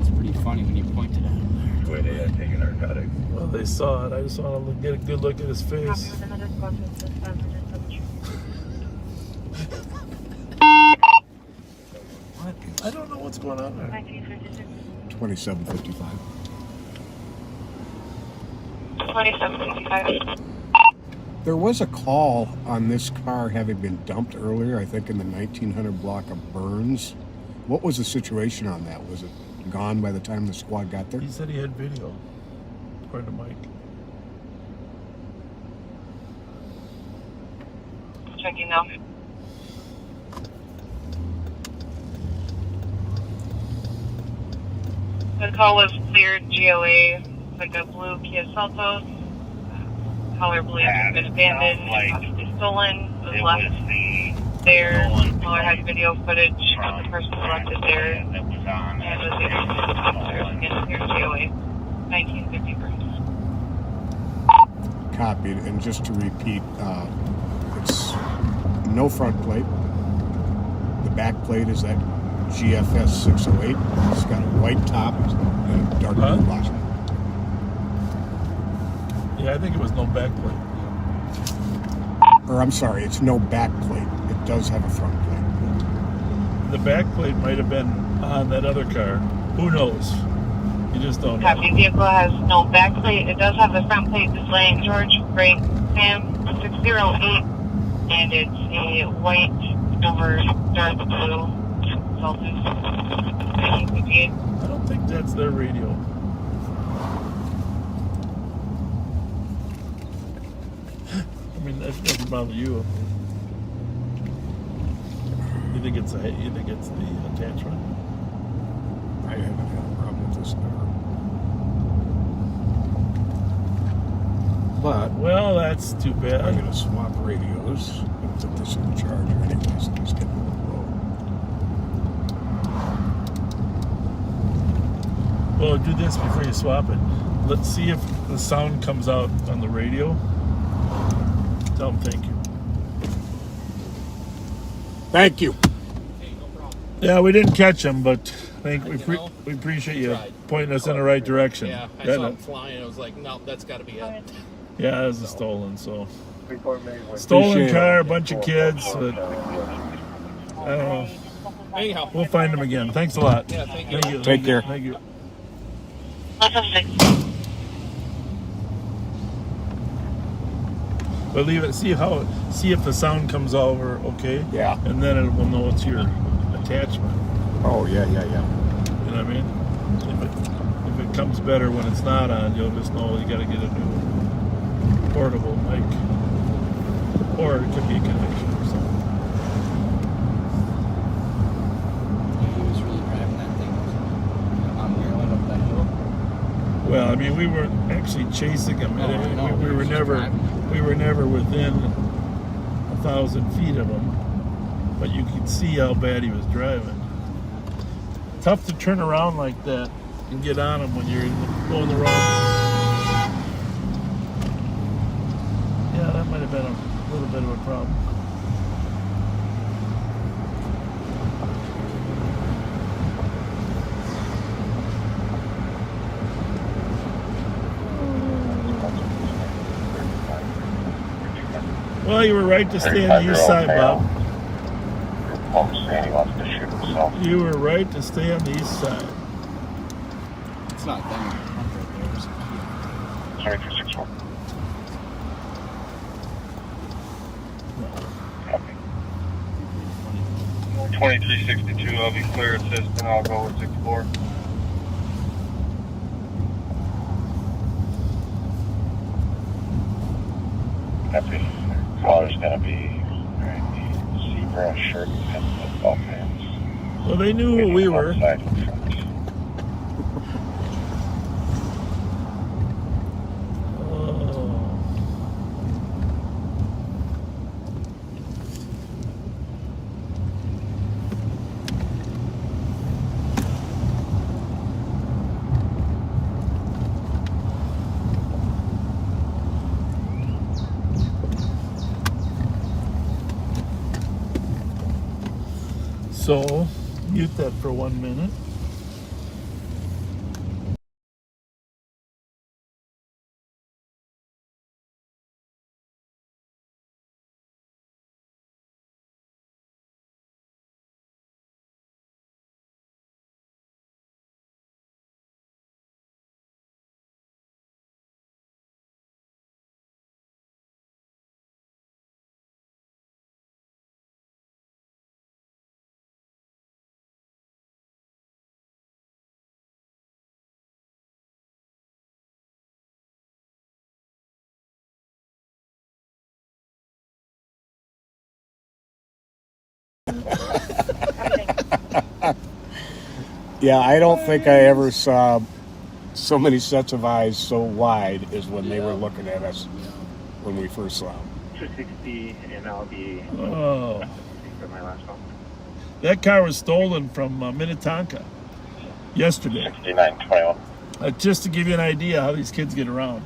It's pretty funny when you point it at him Where they had taken narcotics. well, they saw it. I just want to get a good look at his face. What? I don't know what's going on there. 2755. 2755. There was a call on this car having been dumped earlier, I think in the 1900 block of Burns. What was the situation on that? Was it gone by the time the squad got there? He said he had video, according to Mike. Checking now. The call was cleared GOA, like a blue Kia Seltos. Color blue has been abandoned, possibly stolen, was left there. Caller had video footage of the person who left it there and was interested in cleared GOA, 1950 Burns. Copied. And just to repeat, it's no front plate. The back plate is that GFS 608. It's got a white top and a dark blue bottom. Yeah, I think it was no back plate. Or I'm sorry, it's no back plate. It does have a front plate. The back plate might have been on that other car. Who knows? You just don't know. Copy. Vehicle has no back plate. It does have the front plate displaying George Break Sam 608, and it's a white over dark blue Celtics 1958. I don't think that's their radio. I mean, that doesn't bother you. You think it's the attachment? I haven't had a problem with this car. But Well, that's too I'm bad. going to swap radios and put this in the charger anyway, so let's get on the road. Well, do this before you swap it. Let's see if the sound comes out on the radio. Tell them thank you. Thank you. Yeah, we didn't catch him, but we appreciate you pointing us in the right direction. Yeah, I Yeah, saw no- him flying. I was like, no, that's got to be it. Yeah, it was a stolen. So Report made with stolen Appreciate car, a it. bunch of kids. But I don't know. Anyhow, We'll find them again. Thanks a lot. Yeah, thank you. Take care. Thank you. But leave it. See if the sound comes over okay. Yeah. And then it will know it's your attachment. Oh, yeah. You know what I mean? If it comes better when it's not on, you'll just know you got to get a new portable mic, or it could be a connection or something. He was really driving that thing on Maryland up that hill. Well, I mean, we weren't actually chasing him. No, I know. We He were was just never driving. within 1,000 feet of him, but you could see how bad he was driving. Tough to turn around like that and get on him when you're going the wrong. Yeah, that might have been a little bit of a problem. Well, you were right to stay on the east side, Bob. Saying he wants to shoot himself. You were right to stay on the east side. It's not them. There's a Kia. 2361. Copy. 2362, I'll be clear assist and I'll go with 64. Copy. Caller's gonna be wearing the zebra shirt and football pants. Well, they knew who we were. Side in front. So, mute that for 1 minute. Yeah, I don't think I ever saw so many sets of eyes so wide as when they were looking at us when we first saw them. 260, and I'll be Oh. for my last call. That car was stolen from Minnetonka yesterday. 6921. Just to give you an idea how these kids get around.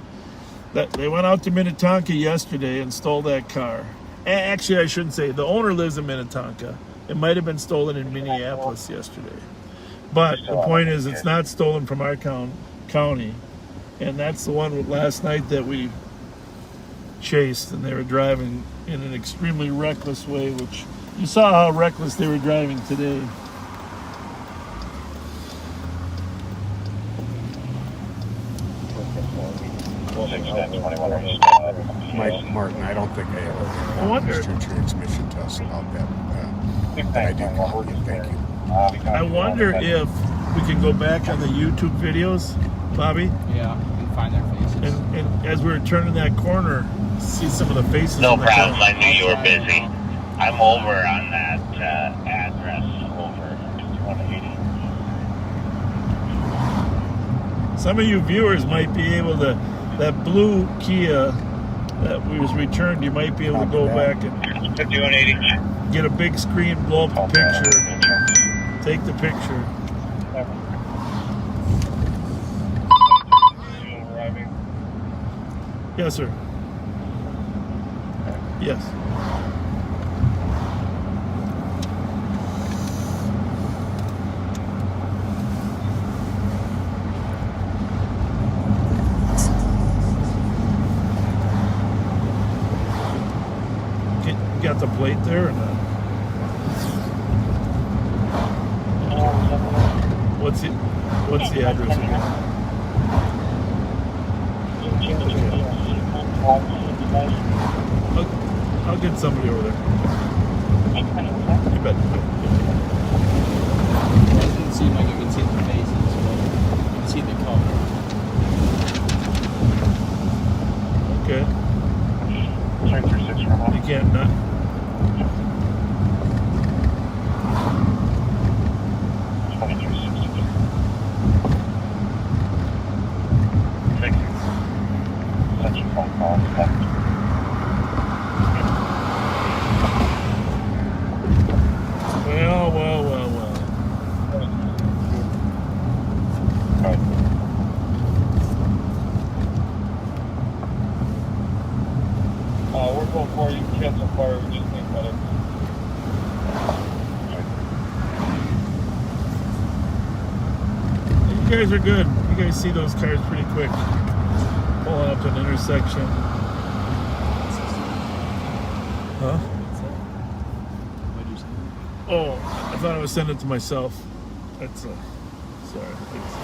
They went out to Minnetonka yesterday and stole that car. Actually, I shouldn't say. The owner lives in Minnetonka. It might have been stolen in Minneapolis yesterday. But the point is, it's not stolen from our county. And that's the one last night that we chased. And they were driving in an extremely reckless way, which you saw how reckless they were driving today. Mike Martin, I don't think I ever wonder- your transmission to us about that. I do call you. Thank you. I wonder if we can go back on the YouTube videos, Bobby, Yeah, and find their faces. and as we were turning that corner, see some of the faces. No in the problem. car. I knew you were busy. I'm over on that address over 5180. Some of you viewers might be able to, that blue Kia that was returned, you might be able to go back and 5180. get a big screen, blow up a picture, take the picture. Arriving. Yes, sir. Yes. You got the plate there or not? What's the address again? I'll get somebody over there. You bet. It doesn't seem like you can see the faces, but you can see the color. Okay. Turn through 6 from You can't not. Well. We're going for you. Cancel fire. We just think about it. You guys are good. You guys see those cars pretty quick. Pulling up to an intersection. Huh? What'd you say? Oh, I thought I was sending it to myself. That's sorry. Thanks.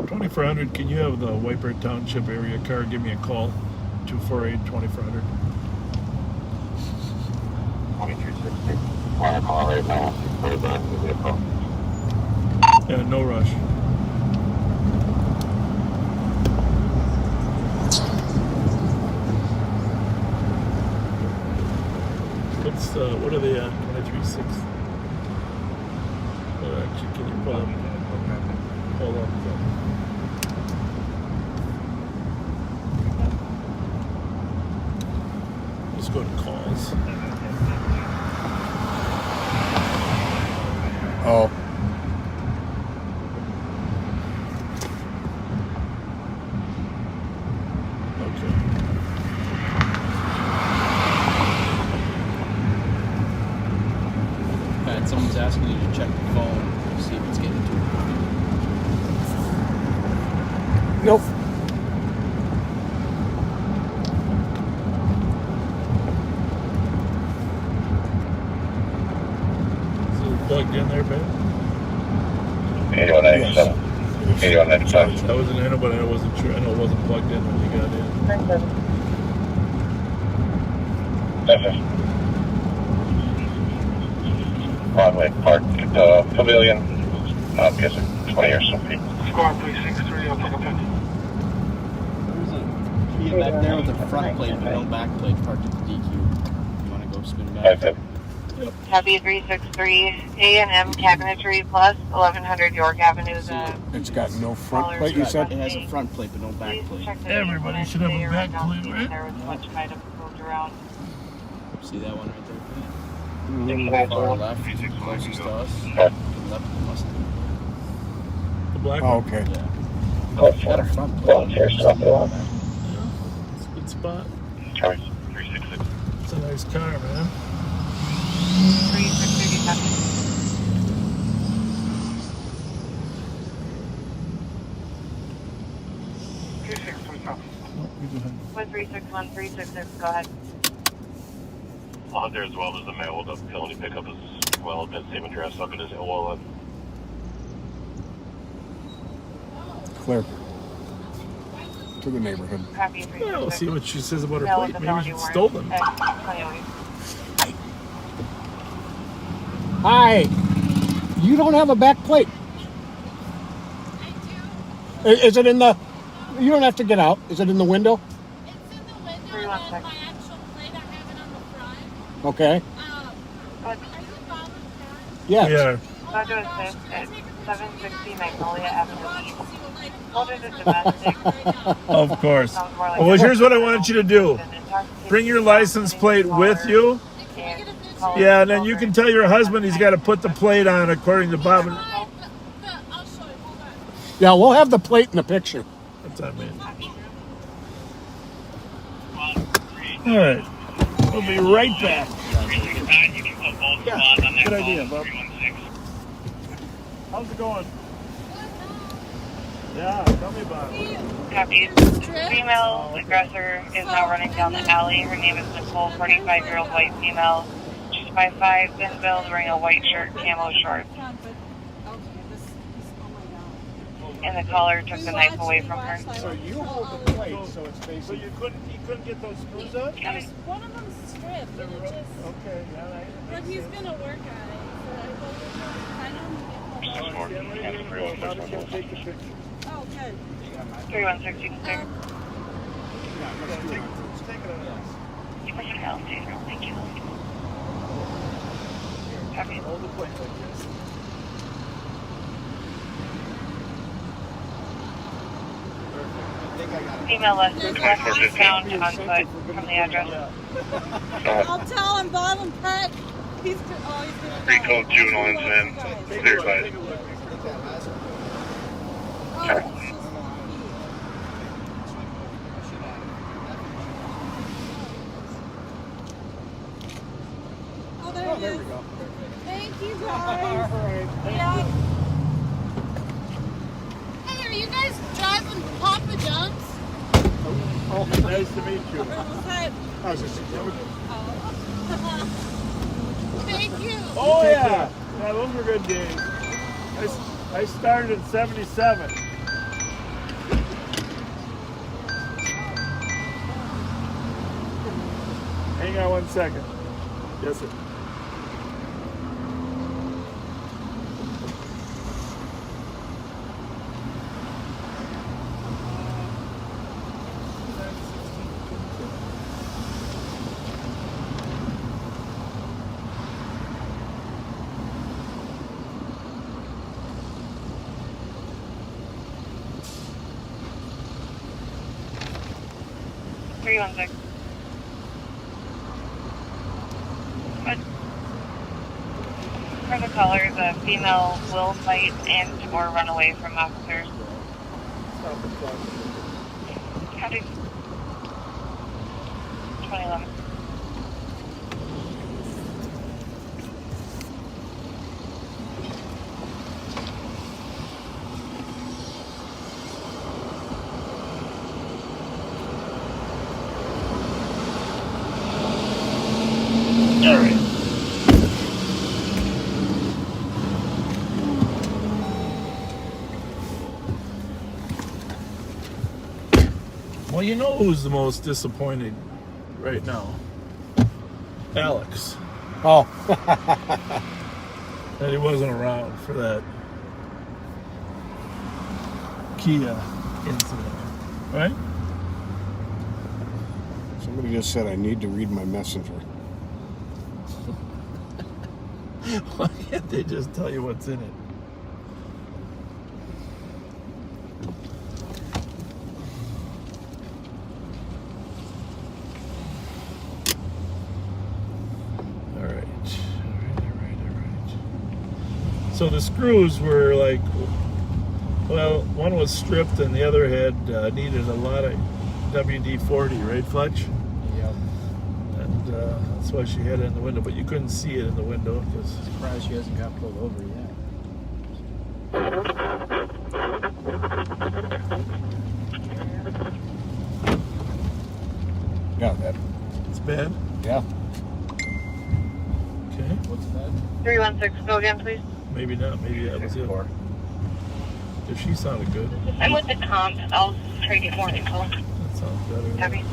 $2,400. Can you have the Wiper Township area car give me a call? 248-2400. 2360. On a call right now. Put it back. Give me a call. Yeah, no rush. What are they at? 23.6. Actually, can you pull up? Hold on. Let's go to calls. Oh, asking you to check the phone to see if it's getting to it. Nope. So it's plugged in there, babe? 8197. 8195. I wasn't in it, but I wasn't sure. I know it wasn't plugged in when you got in. Broadway Park Pavilion. I'm guessing 20 or so feet. Squad 363, I'll take a picture. There's a Kia back there with a front plate but no back plate parked at the DQ. You want to go spin back? Copy 363, A&M Cabinetry Plus, 1100 York Avenue. It's got no front plate, you said? It has a front plate but no back plate. Everybody should have a back plate, right? There was a bunch of items moved around. See that one right there? Mm-hmm. Far left, closest to us. Left of the Mustang. The black Oh, one? okay. Yeah. Code Got a 4. front plate. Volunteer stop the line. It's a good spot. Copy. 366. It's a nice car, man. 3637. With 361, 366, go ahead. On there as well, there's a mail with a penalty pickup as well at that same address up in his OLF. Clear. To the neighborhood. Copy Yeah, we'll see 366. what she says about her Mail plate. with the Maybe penalty she's warrant stolen. at 2008. Hi. You don't have a back plate. Is it in the... You don't have to get out. Is it in the window? It's in the window, 316. and my actual plate, I have it on the front. Okay. But Are you Bob and Pat? Yes. We are. Roger with this at 760 Magnolia Avenue East. See what, like, Hold it as domestic. Of course. Sounds more like Well, here's what I want you to do. an intoxication. Bring your license plate with you. And Yeah, and then you can tell your husband he's got to put the plate on according to Bob. But I'll show you. Hold on. Yeah, we'll have the plate in the picture. What's that mean? All right. We'll be right back. Yeah, Good idea, Bob. How's it going? Yeah, tell me about it. Copies. Female aggressor is now running down the alley. Her name is Nicole, 45-year-old white female. She's 5'5", thin build, wearing a white shirt, camo shorts. And the caller took the knife away from her. So you hold the plate, so it's So basically... you couldn't get those screws up? Copies. One of them's stripped, and it just, Okay, all right. but he's gonna work on it. So I told him to find him and get home. Bobby can take the picture. Oh, good. 3166. Take it on us. Thank you. Copies. Hold the plate like this. Female left is found on foot from the address. I'll tell him, Bob and Pat. He's gonna Recall juvenile incident. Clear by. Oh, there he is. Thank you, guys. All right. Yeah. Hey, are you guys driving Papa John's? Nice to meet you. Or was that? How's this? Oh. Thank you. Oh, yeah. Yeah, those were good days. I started in 77. Hang on 1 second. Yes, sir. For the caller, the female will fight and or run away from officers. County 2011. All right. Well, you know who's the most disappointed right now? Alex. Oh. That he wasn't around for that Kia incident, right? Somebody just said I need to read my messenger. Why can't they just tell you what's in it? All right. So the screws were like, well, one was stripped and the other had needed a lot of WD-40, right, Fletch? Yep. And that's why she had it in the window, but you couldn't see it in the window because. Surprised she hasn't got pulled over yet. Yeah, that. It's bad. Yeah. Okay. What's that? 316, go again, please. Maybe not. Maybe that was it. If she sounded good. I'm with the comp. I'll try to get more info. That sounds better. Copy.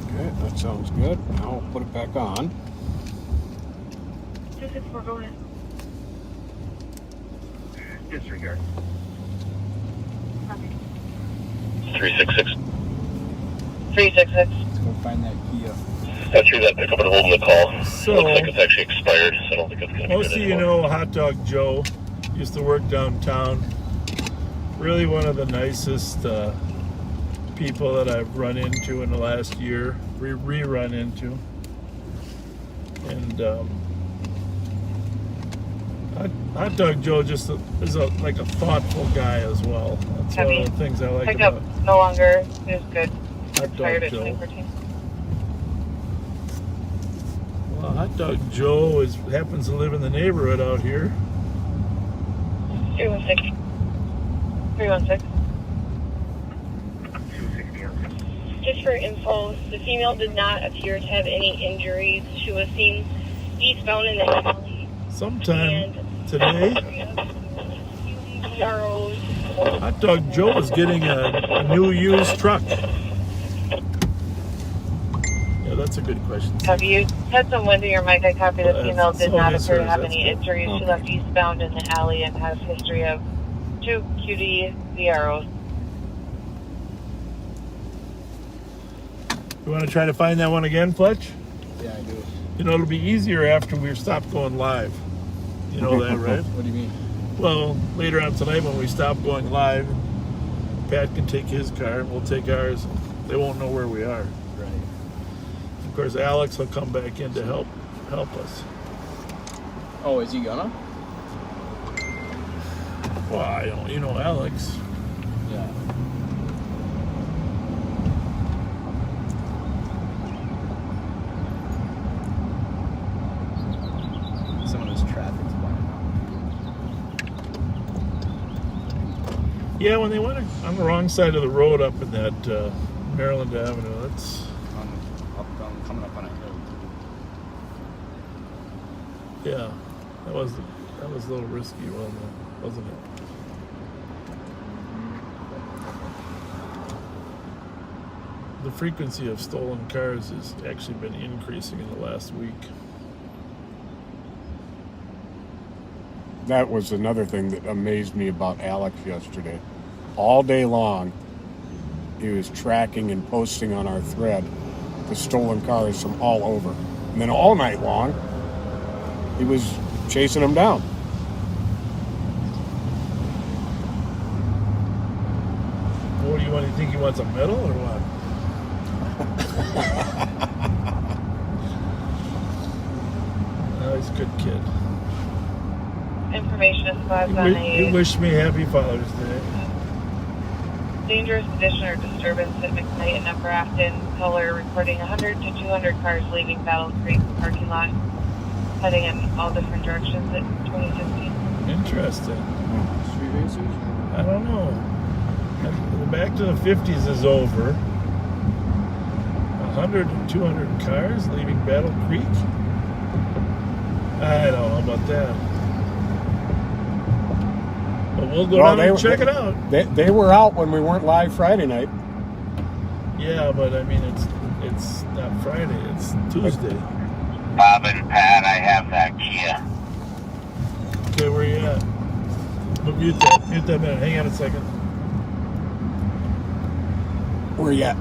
Okay, that sounds good. Now I'll put it back on. 264, go ahead. Disregard. Copy. 366. 366. Let's go find that Kia. Got through that pickup and holding the call. So- Looks like it's actually expired, so I don't think it's going to be Most good of you anymore. know Hot Dog Joe. Used to work downtown. Really one of the nicest people that I've run into in the last year. Rerun into. And Hot Dog Joe just is like a thoughtful guy as well. That's one of the things I like Pickup about no longer is good. Hot Expired Dog at Joe. 2014. Well, Hot Dog Joe happens to live in the neighborhood out here. 316. 316. Just for info, the female did not appear to have any injuries. She was seen eastbound in the alley. Sometime today, Arrows. Hot Dog Joe is getting a new used truck. Yeah, that's a good question. Have you had some wind in your mic? I copy the female did so not it is appear to hers, have that's any good. injuries. She Okay. left eastbound in the alley and has history of 2 QD Arrows. You want to try to find that one again, Fletch? Yeah, I do. You know, it'll be easier after we stop going live. You know that, right? What do you mean? Well, later on tonight when we stop going live, Pat can take his car and we'll take ours. They won't know where we are. Right. Of course, Alex will come back in to help us. Oh, is he gonna? Well, I don't, you know Alex. Yeah. Some of this traffic's blocking Yeah, when they went on the wrong side of the road up in that Maryland Avenue, that's coming up on a hill. yeah, that was a little risky, wasn't it? The frequency of stolen cars has actually been increasing in the last week. That was another thing that amazed me about Alex yesterday. All day long, he was tracking and posting on our thread the stolen cars from all over. And then all night long, he was chasing them down. What do you want? Do you think he wants a medal or what? Oh, he's a good kid. Information is passed on He a wished me happy Father's Day. dangerous condition or disturbance at McKnight and Upper Afton. Caller reporting 100 to 200 cars leaving Battle Creek parking lot, heading in all different directions at 2015. Interesting. Street racers? I don't know. Back to the 50s is over. 100 and 200 cars leaving Battle Creek. I don't know about that. But we'll go down and check it out. They were out when we weren't live Friday night. Yeah, but I mean, it's not Friday, it's Tuesday. Bob and Pat, I have that Kia. Okay, where you at? Mute that minute. Hang on a second. Where you at?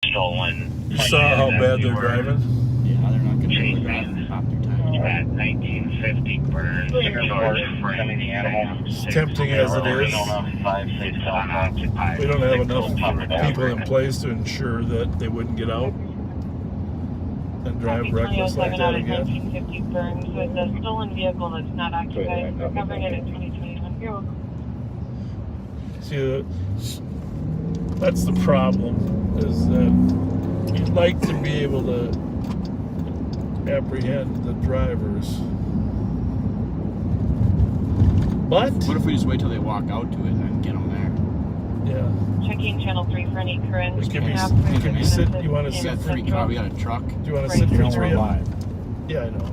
Stolen. You saw how bad they're driving? Yeah, they're not going to Chase really pop their tires. At 1950 Burns, George framing the animal. As tempting as it is, we don't have enough people in place to ensure that they wouldn't get out and drive reckless like that again. 1950 Burns with a stolen vehicle that's not occupied. We're covering it in 2021. You're welcome. See, that's the problem, is that you'd like to be able to apprehend the drivers. But what if we just wait till they walk out to it and then get them there? Yeah. Checking channel 3 for any current. You can be sit. You want to sit for 3 hours? We got a truck. Do you want to sit for 3 hours? Yeah, I know.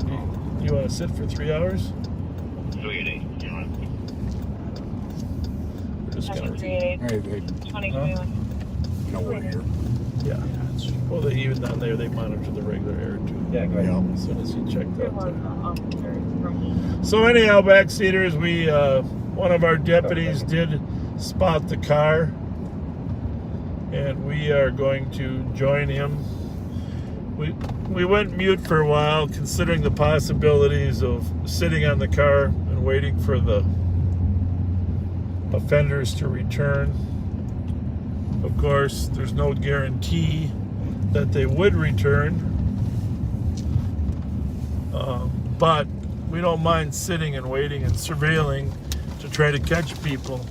Do you want to sit for 3 hours? 3 We're just gonna. 22. No wonder. Yeah. Well, they even down there, they monitor the regular air too. Yeah, go Yeah. ahead. As soon as he checked out there. So anyhow, backseaters, we one of our deputies did spot the car, and we are going to join him. We went mute for a while, considering the possibilities of sitting on the car and waiting for the offenders to return. Of course, there's no guarantee that they would return, but we don't mind sitting and waiting and surveilling to try to catch people.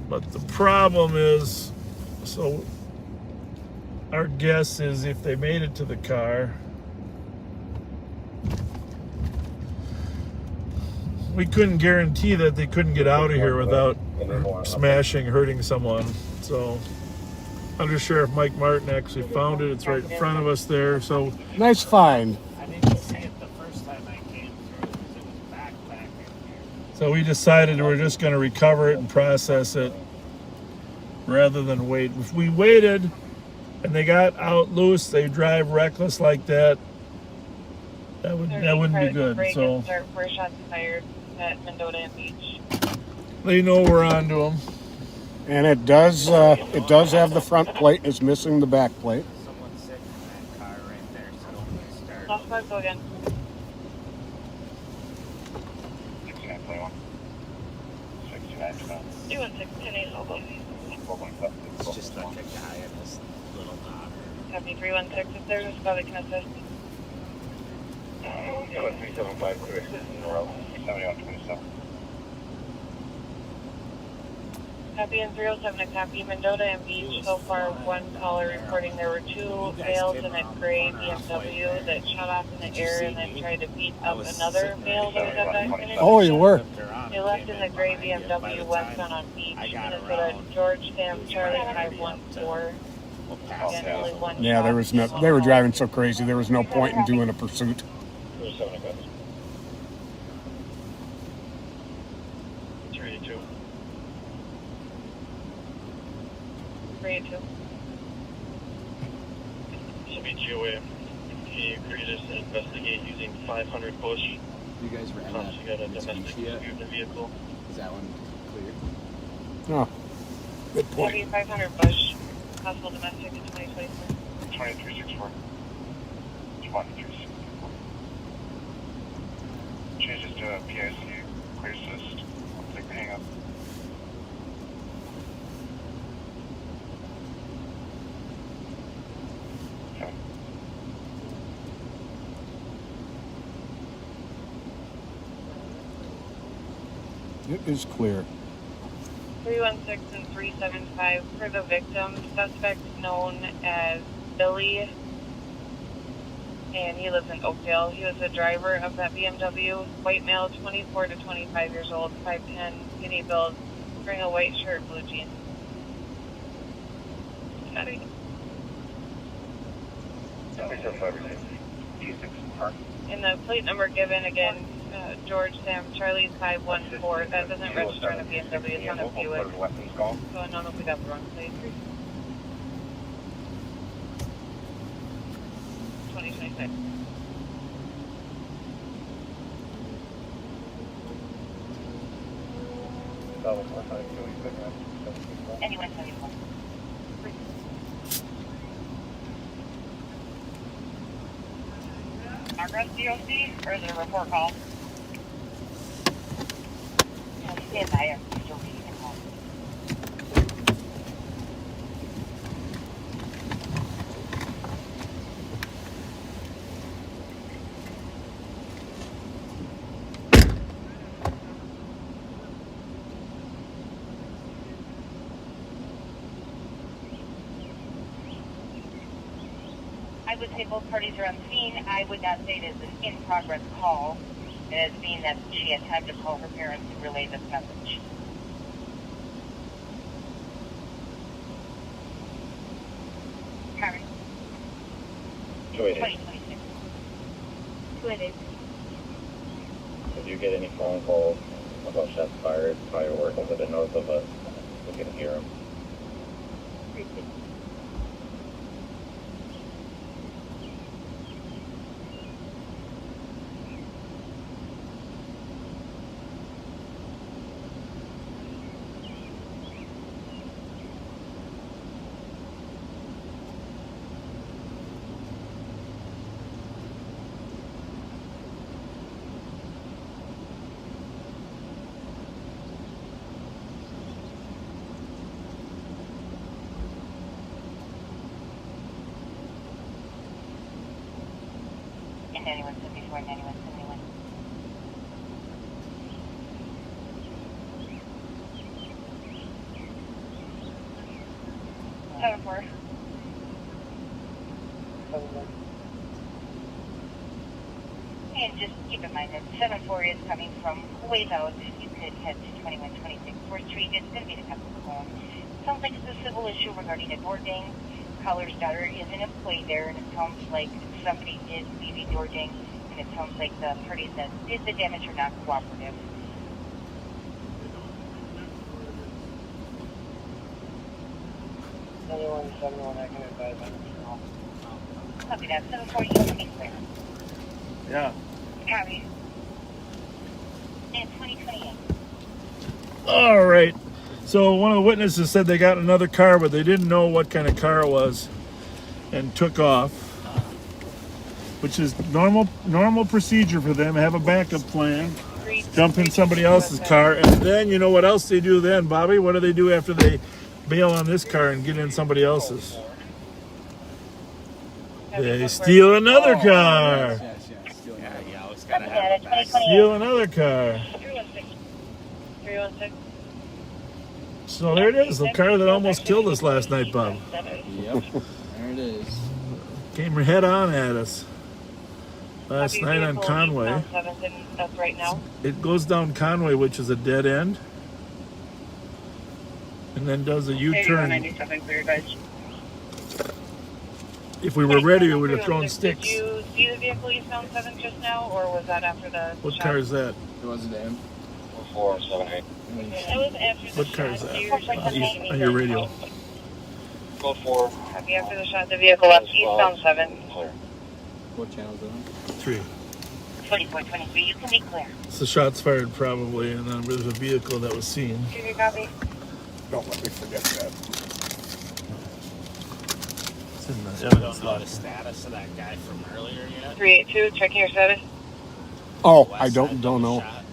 But the problem is, so our guess is if they made it to the car, we couldn't guarantee that they couldn't get out of here without smashing, hurting someone. So Under Sheriff Mike Martin actually found it. It's right in front of us there. So Nice find. I didn't see it the first time I came through because it was back in here. So we decided we're just going to recover it and process it rather than wait. If we waited and they got out loose, they drive reckless like that, that wouldn't be good. So Where shots fired at Mendota and Beach. they know we're on to them. And it does have the front plate. It's missing the back plate. Someone's sitting in that car right there, so don't start. Last bug, go again. 69, play one. 69, 216, 10-8, Lobo. It's just like a guy in this little dot. Copy 316, if there's a spot that can assist. 375, clear in a row. 7127. Copy in 307 to copy Mendota and Beach. So far, one caller reporting there were two males in a gray BMW that shot off in the air and then tried to beat up another male that was at that intersection. Oh, you were. They left in the gray BMW westbound on Beach. Minnesota, George Sam Charlie 514. Again, only one Yeah, there was no. They were driving so crazy. There was no point in doing a pursuit. 382. 382. Should be GOA. He agreed to investigate using 500 Bush. You guys ran that She got a domestic yet? vehicle. Is that one clear? Oh, good point. Copy 500 Bush. Possible domestic in 2024. 2364. 2364. Changes to a PIC clear assist. I'll take the hang up. Okay. It is clear. 316 and 375 for the victim. Suspect known as Billy, and he lives in Oakdale. He was the driver of that BMW. White male, 24 to 25 years old, 5'10", skinny build, wearing a white shirt, blue jeans. Copy. And the plate number given again, George Sam Charlie 514. That doesn't register on a BMW. It's on a Buick. So I don't know if we got the wrong plate. 2026. Anyone, 71. Progress DOC, or is it a report call? Stand by, DOC can call. I would say both parties are on scene. I would not say it is an in-progress call, as being that she had time to call her parents and relay this message. Karen. 2026. 288. If you get any phone calls about shots fired, fireworks to the north of us, we can hear them. 9174, 9171. 74. And just keep in mind that 74 is coming from ways out. You could head to 2126 4th Street. It's going to be the couple of home. Sounds like it's a civil issue regarding a door ding. Caller's daughter is an employee there, and it sounds like somebody did leave a door ding, and it sounds like the parties that did the damage are not cooperative. I can advise on it. Copy that. 74, you can be clear. Yeah. Copy. And 2028. All right. So one of the witnesses said they got another car, but they didn't know what kind of car it was, and took off, which is normal procedure for them. Have a backup plan. Jump in somebody else's car, and then you know what else they do then, Bobby? What do they do after they bail on this car and get in somebody else's? They steal another car. Steal another car. 316. So there it is, the car that almost killed us last night, Bob. Yep. There it is. Came head on at us last night on Conway. That's right now. It goes down Conway, which is a dead end, and then does a U-turn. 97, clear, guys. If we were ready, we would have thrown sticks. Did you see the vehicle eastbound 7 just now, or was that after the What shot? car is that? It was a damn. 478. It was after the What car is shot. that? On your radio. Go 4. Copy after the shot. The vehicle left eastbound 7. Clear. What channel is it on? 3. 2423, you can be clear. So shots fired probably, and then there's a vehicle that was seen. Junior copy. Don't let me forget that. It's in the Don't evidence know log. the status of that guy from earlier yet. 382, checking your status. Oh, West I side don't know. shot.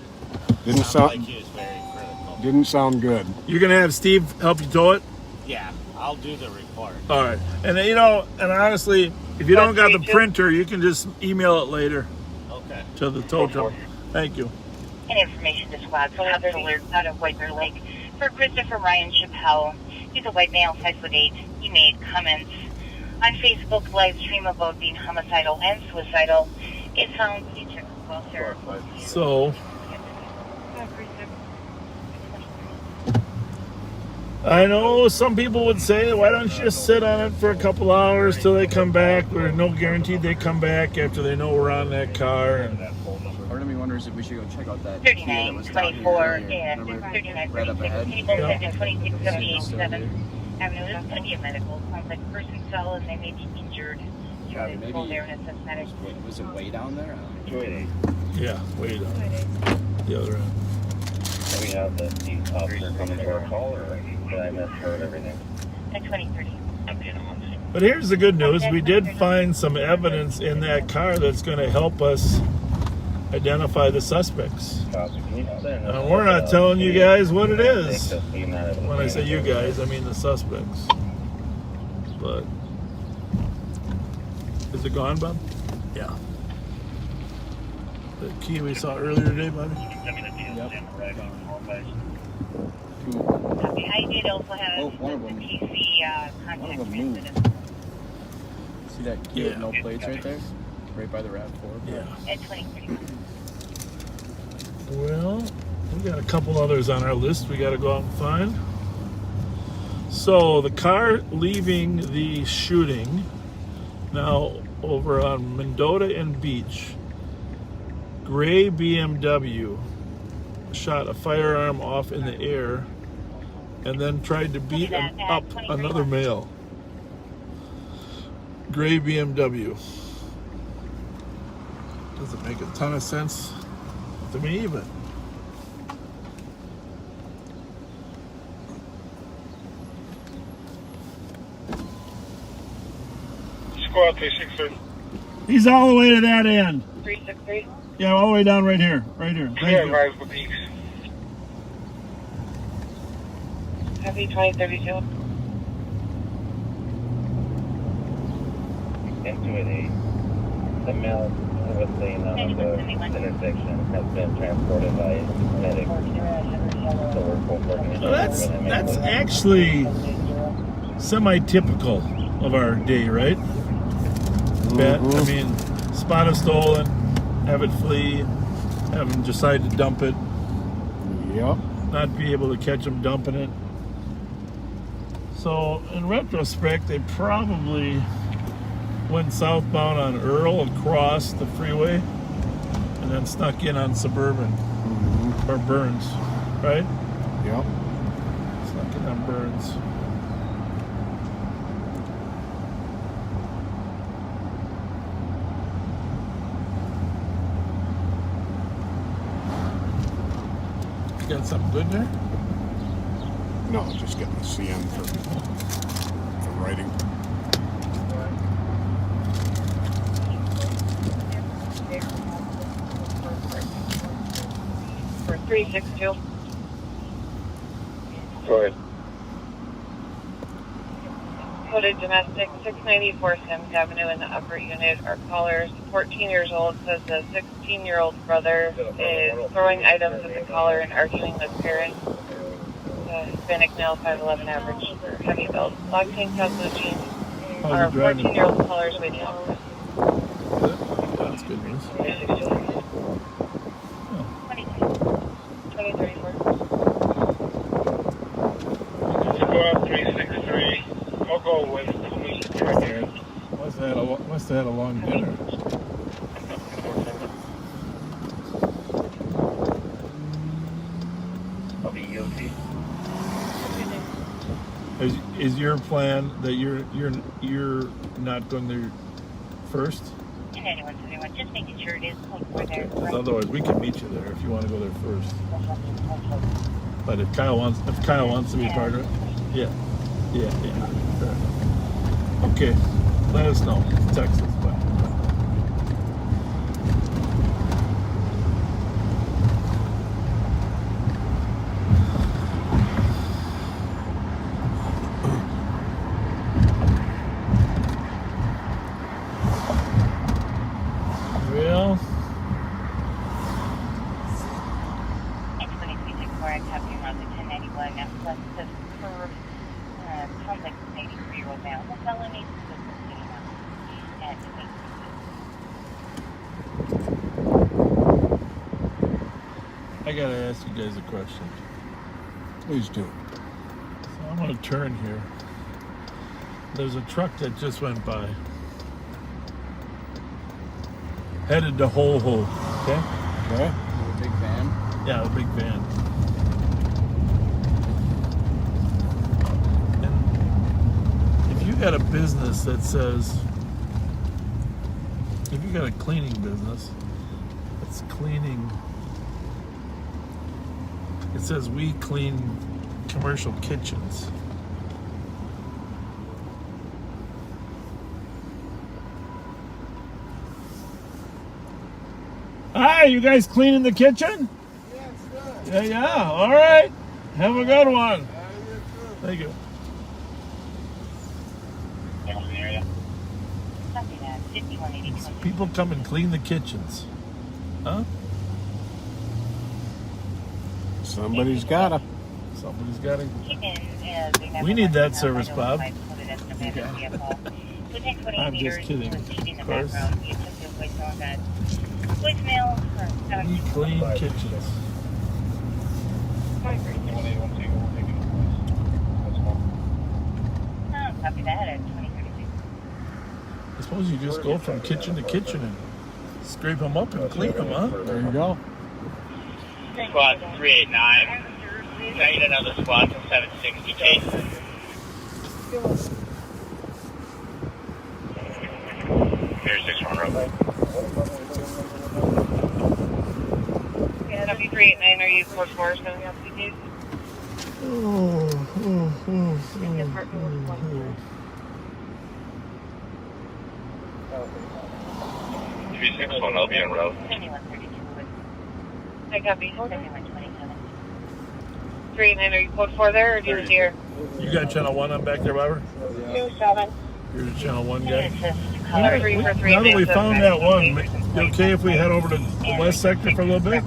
Didn't Sounded like sound he was very critical. didn't sound good. You're gonna have Steve help you tow it? Yeah, I'll do the report. All right. And you know, and honestly, if you don't got the 132. printer, you can just email it later Okay. to the tow truck. Thank you. And information to squad for Heather alert out of White Bear Lake. For Christopher Ryan Chappelle, he's a white male, 5'8". He made comments on Facebook live stream about being homicidal and suicidal. It sounds well, sir. So I know some people would say, why don't you just sit on it for a couple hours till they come back? There's no guarantee they come back after they know we're on that car. And Part of me wonders if we should go check out that Kia that 39, was down here 24, earlier. and Remember? 39, Right up 36, ahead. people Yeah. said 26, 78, Still 7 here. Avenue. There's plenty of medical. Sounds like a person fell and they may be injured. Yeah, They maybe- pulled there and it's medic. Was it way down there? I don't know. 288. yeah, way down the other end. We have the officer coming to our call, or did I misheard everything? At 2030. But here's the good news. We did find some evidence in that car that's going to help us identify the suspects. And we're not telling you guys what it is. When I say you guys, I mean the suspects. But is it gone, Bob? Yeah. The key we saw earlier today, Bobby? Copy. I did also have Oh, one of the them. TC One contact of them moved. incident See that Kia with Yeah. no plates right there? Right by the RAV4. Yeah. at 2030. Well, we got a couple others on our list we got to go out and find. So the car leaving the shooting now over on Mendota and Beach, gray BMW shot a firearm off in the air and then tried to beat up another male. Gray BMW. Doesn't make a ton of sense to me, but Squad 363. he's all the way to that end. 363. Yeah, all the way down right here. Right here. Thank you. Rise Boutiques. Copy 2032. Into it, the male with the intersection has been transported by medics. So we're working. Well, that's actually semi-typical of our day, right? I mean, spot a stolen, have it flee, have them decide to dump it. Yep. Not be able to catch them dumping it. So, in retrospect, they probably went southbound on Earl across the freeway and then snuck in on Suburban or Burns, right? Yep. Snuck in on Burns. You got something good there? No, just getting the CN for writing. For 362. Go ahead. Coded domestic, 694 Sims Avenue in the upper unit. Our caller is 14 years old, says the 16-year-old brother is throwing items at the caller and arguing with parents. Hispanic male, 5'11" average, heavy build. Log tank top blue jeans. Our 14-year-old caller is waiting out. That's good news. 2034. To go up 363, I'll go with police. Must have had a long dinner. I'll be guilty. Is your plan that you're not going there first? 9171, just making sure it is over there. Because otherwise, we can meet you there if you want to go there first. But if Kyle wants to be part of it, yeah. Fair. Okay, let us know. Text us. Bye. Well, X2364, I'm tapping around the 1091. Now, plus the curve, complex 83-year-old male. The felony is sitting out at 8. I gotta ask you guys a question. Please do. So I'm gonna turn here. There's a truck that just went by. Headed to Ho Ho. Okay? Okay. A big van. Yeah, a big van. And if you got a business that says, if you got a cleaning business that's cleaning, it says we clean commercial kitchens. Hi, you guys cleaning the kitchen? Yes, yeah. All right. Have a good one. Thank you. People come and clean the kitchens. Huh? Somebody's gotta. Somebody's gotta. We need that service, Bob. I'm just kidding. Of course. We clean kitchens. Copy that at 2036. I suppose you just go from kitchen to kitchen and scrape them up and clean them, huh? There you go. Squad 389. Can I need another squad to 760K? Here's 61 road. Yeah, W389, are you 44 showing up CTs? 361, I'll be en route. 7132. I copy. 7127. 389, are you code 4 there, or do you see her? You got channel 1 on back there, Barbara? 27. You're the channel 1 guy. Now that we found that one, you okay if we head over to the west sector for a little bit?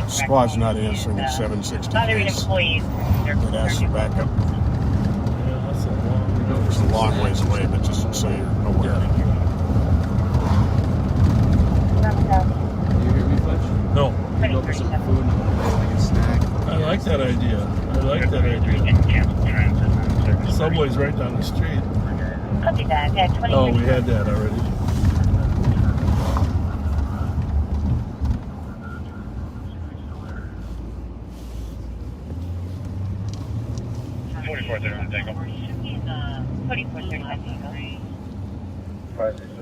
Squad's not answering at 760. It asks for backup. Yeah, that's a long. It's a long ways away, but just so you're aware. You hear me, Fletch? No. You go for some food and like a snack. I like that idea. I like that idea. Subway's right down the street. Copy that. At 20. Oh, we had that already.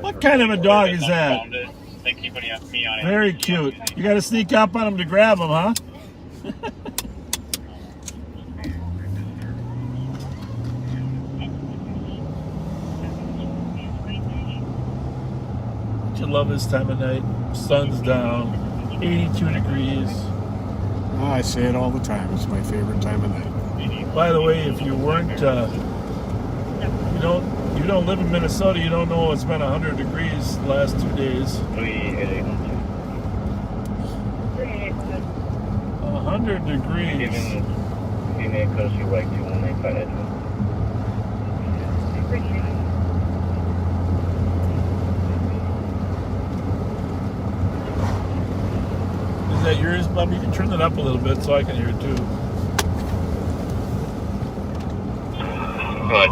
What kind of a dog is that? Very cute. You got to sneak up on him to grab him, huh? You love this time of night. Sun's down, 82 degrees. Oh, I say it all the time. It's my favorite time of night. By the way, if you weren't, you don't live in Minnesota, you don't know it's been 100 degrees the last 2 days. 100 degrees. Is that yours, Bob? You can turn it up a little bit so I can hear it too.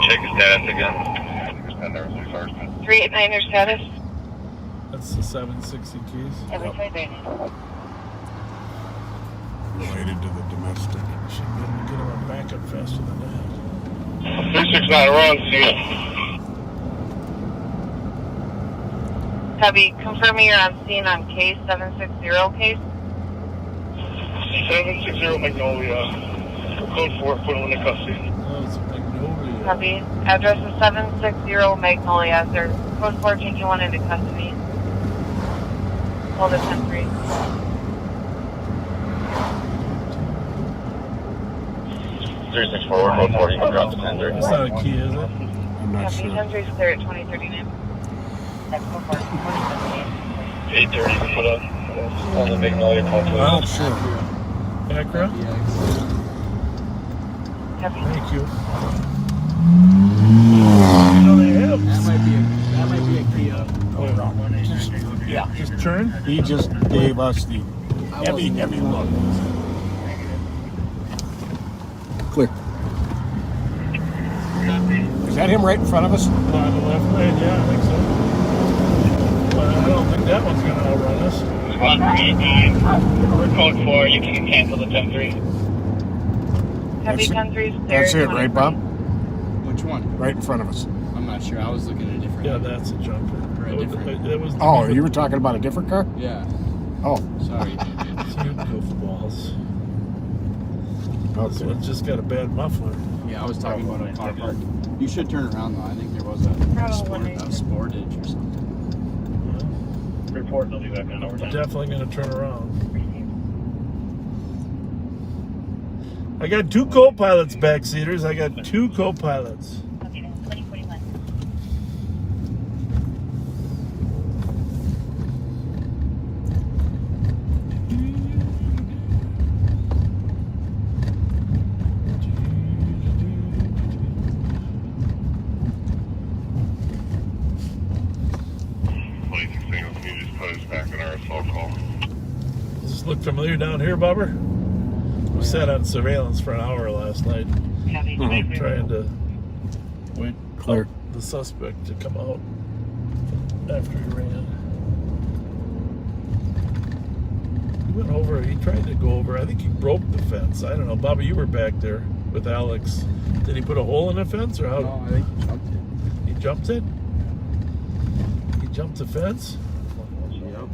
Check the status again. 389 your status. That's the 760 keys. Related to the domestic. Should be able to get him a backup faster than that. 369 around, see ya. Copy. Confirming you're on scene on case 760 case. 760 Magnolia. Code 4, put him in custody. Oh, it's Magnolia. Copy. Address is 760 Magnolia. Sir. Code 4 taking one into custody. Hold it 10-3. 364, code 4, you can drop the 10-3. That's not a key, is it? I'm not Copy. sure. 10-3 is clear at 2039. 830, you can put up on the Magnolia call 2. Wow. Sure. Acura? Copy. Thank you. That might be a Kia. Just turn. He just gave us the heavy look. Clear. Is that him right in front of us? On the left lane, yeah, I think so. But I don't think that one's going to outrun us. Squad 389. We're code 4. You can cancel the 10-3. Heavy That's 10-3 is clear. That's it, right, Bob? Which one? Right in front of us. I'm not sure. I was looking at a different. Yeah, that's a jumper. That was Oh, you were talking about a different car? Yeah. Oh, Sorry. You goofballs. This okay. one's just got a bad muffler. Yeah, I was talking about a car park. You should turn around though. I think there was a Sportage or something. Report, they'll be back on overtime. Definitely going to turn around. I got 2 co-pilots, backseaters. I got 2 co-pilots. Does this look familiar down here, Bubber? We sat on surveillance for an hour last night, trying to wait Clear. the suspect to come out after he ran. He went over, he tried to go over, I think he broke the fence. I don't know. Bobby, you were back there with Alex. Did he put a hole in the fence or how? No, I think he jumped it. He jumped it? He jumped the fence? Yep.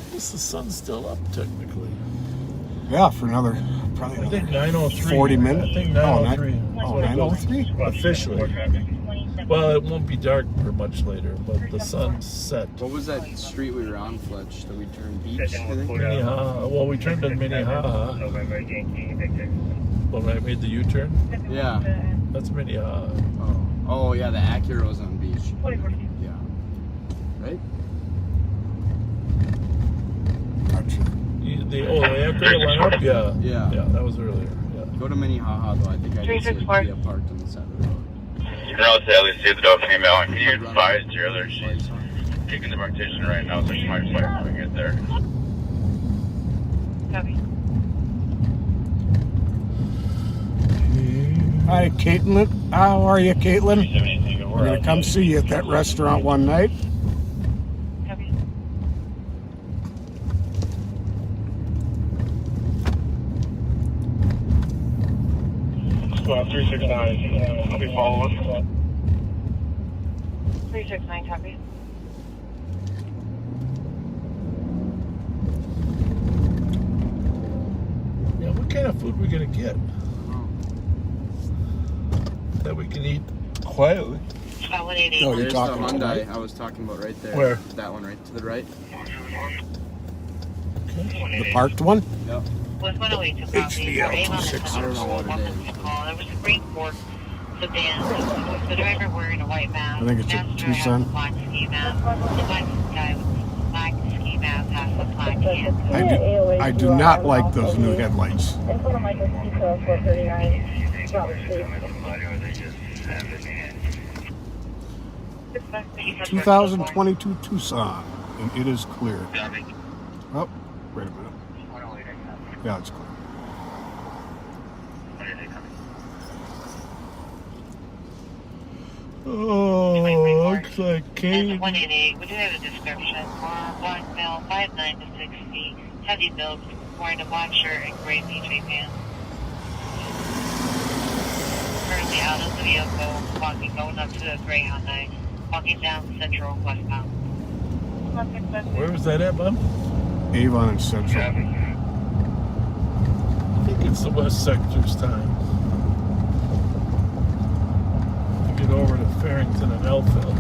I guess the sun's still up technically. Yeah, for another, probably I think 9:03. 40 minutes. I think Oh, 9:03. Oh, 9:03? Officially. Well, it won't be dark for much later, but the sun's set. What was that street we were on, Fletch, that we turned beach, I think? Minnehaha. Well, we turned in Minnehaha when I made the U-turn. Yeah. That's Minnehaha. Oh, yeah, the Acuro's on beach. Yeah. Right? Gotcha. The Acura went up? Yeah. Yeah. Yeah, that was earlier. Yeah. Go to Minnehaha, though. I think I did see a Kia parked on the side of the road. You can also at least see the dog came out. Can you advise your other? She's taking the rotation right now, so she might fight when we get there. Copy. Hi, Caitlin. How are you, Caitlin? We're going to come see you at that restaurant one night. Copy. Squad 369. I'll be following. 369, copy. Yeah, what kind of food are we going to get? That we can eat quietly. Oh, you're There's talking the tonight? Hyundai I was talking about right there. Where? That one right to the right. The parked one? Yep. With 108 to copy. HDL Name on the 26. I don't know what it is. call. There was a green Ford sedan. The driver wearing a white mask. I think it's a Passenger Tucson. has a black ski mask. The black guy with black ski mask has a black hand. I do not like those new headlights. 2022 Tucson, and it is clear. Oh, wait a minute. Yeah, it's clear. Oh, looks like And Kane. 188, we do have a description. Black male, 5'9" to 6 feet, heavy build, wearing a black shirt and gray PJ pants. Currently out of the vehicle, walking, going up to the gray Hyundai, walking down Central westbound. Where was that at, Bob? Avon and Central. I think it's the West Sector's time. Get over to Farrington and Elfeld.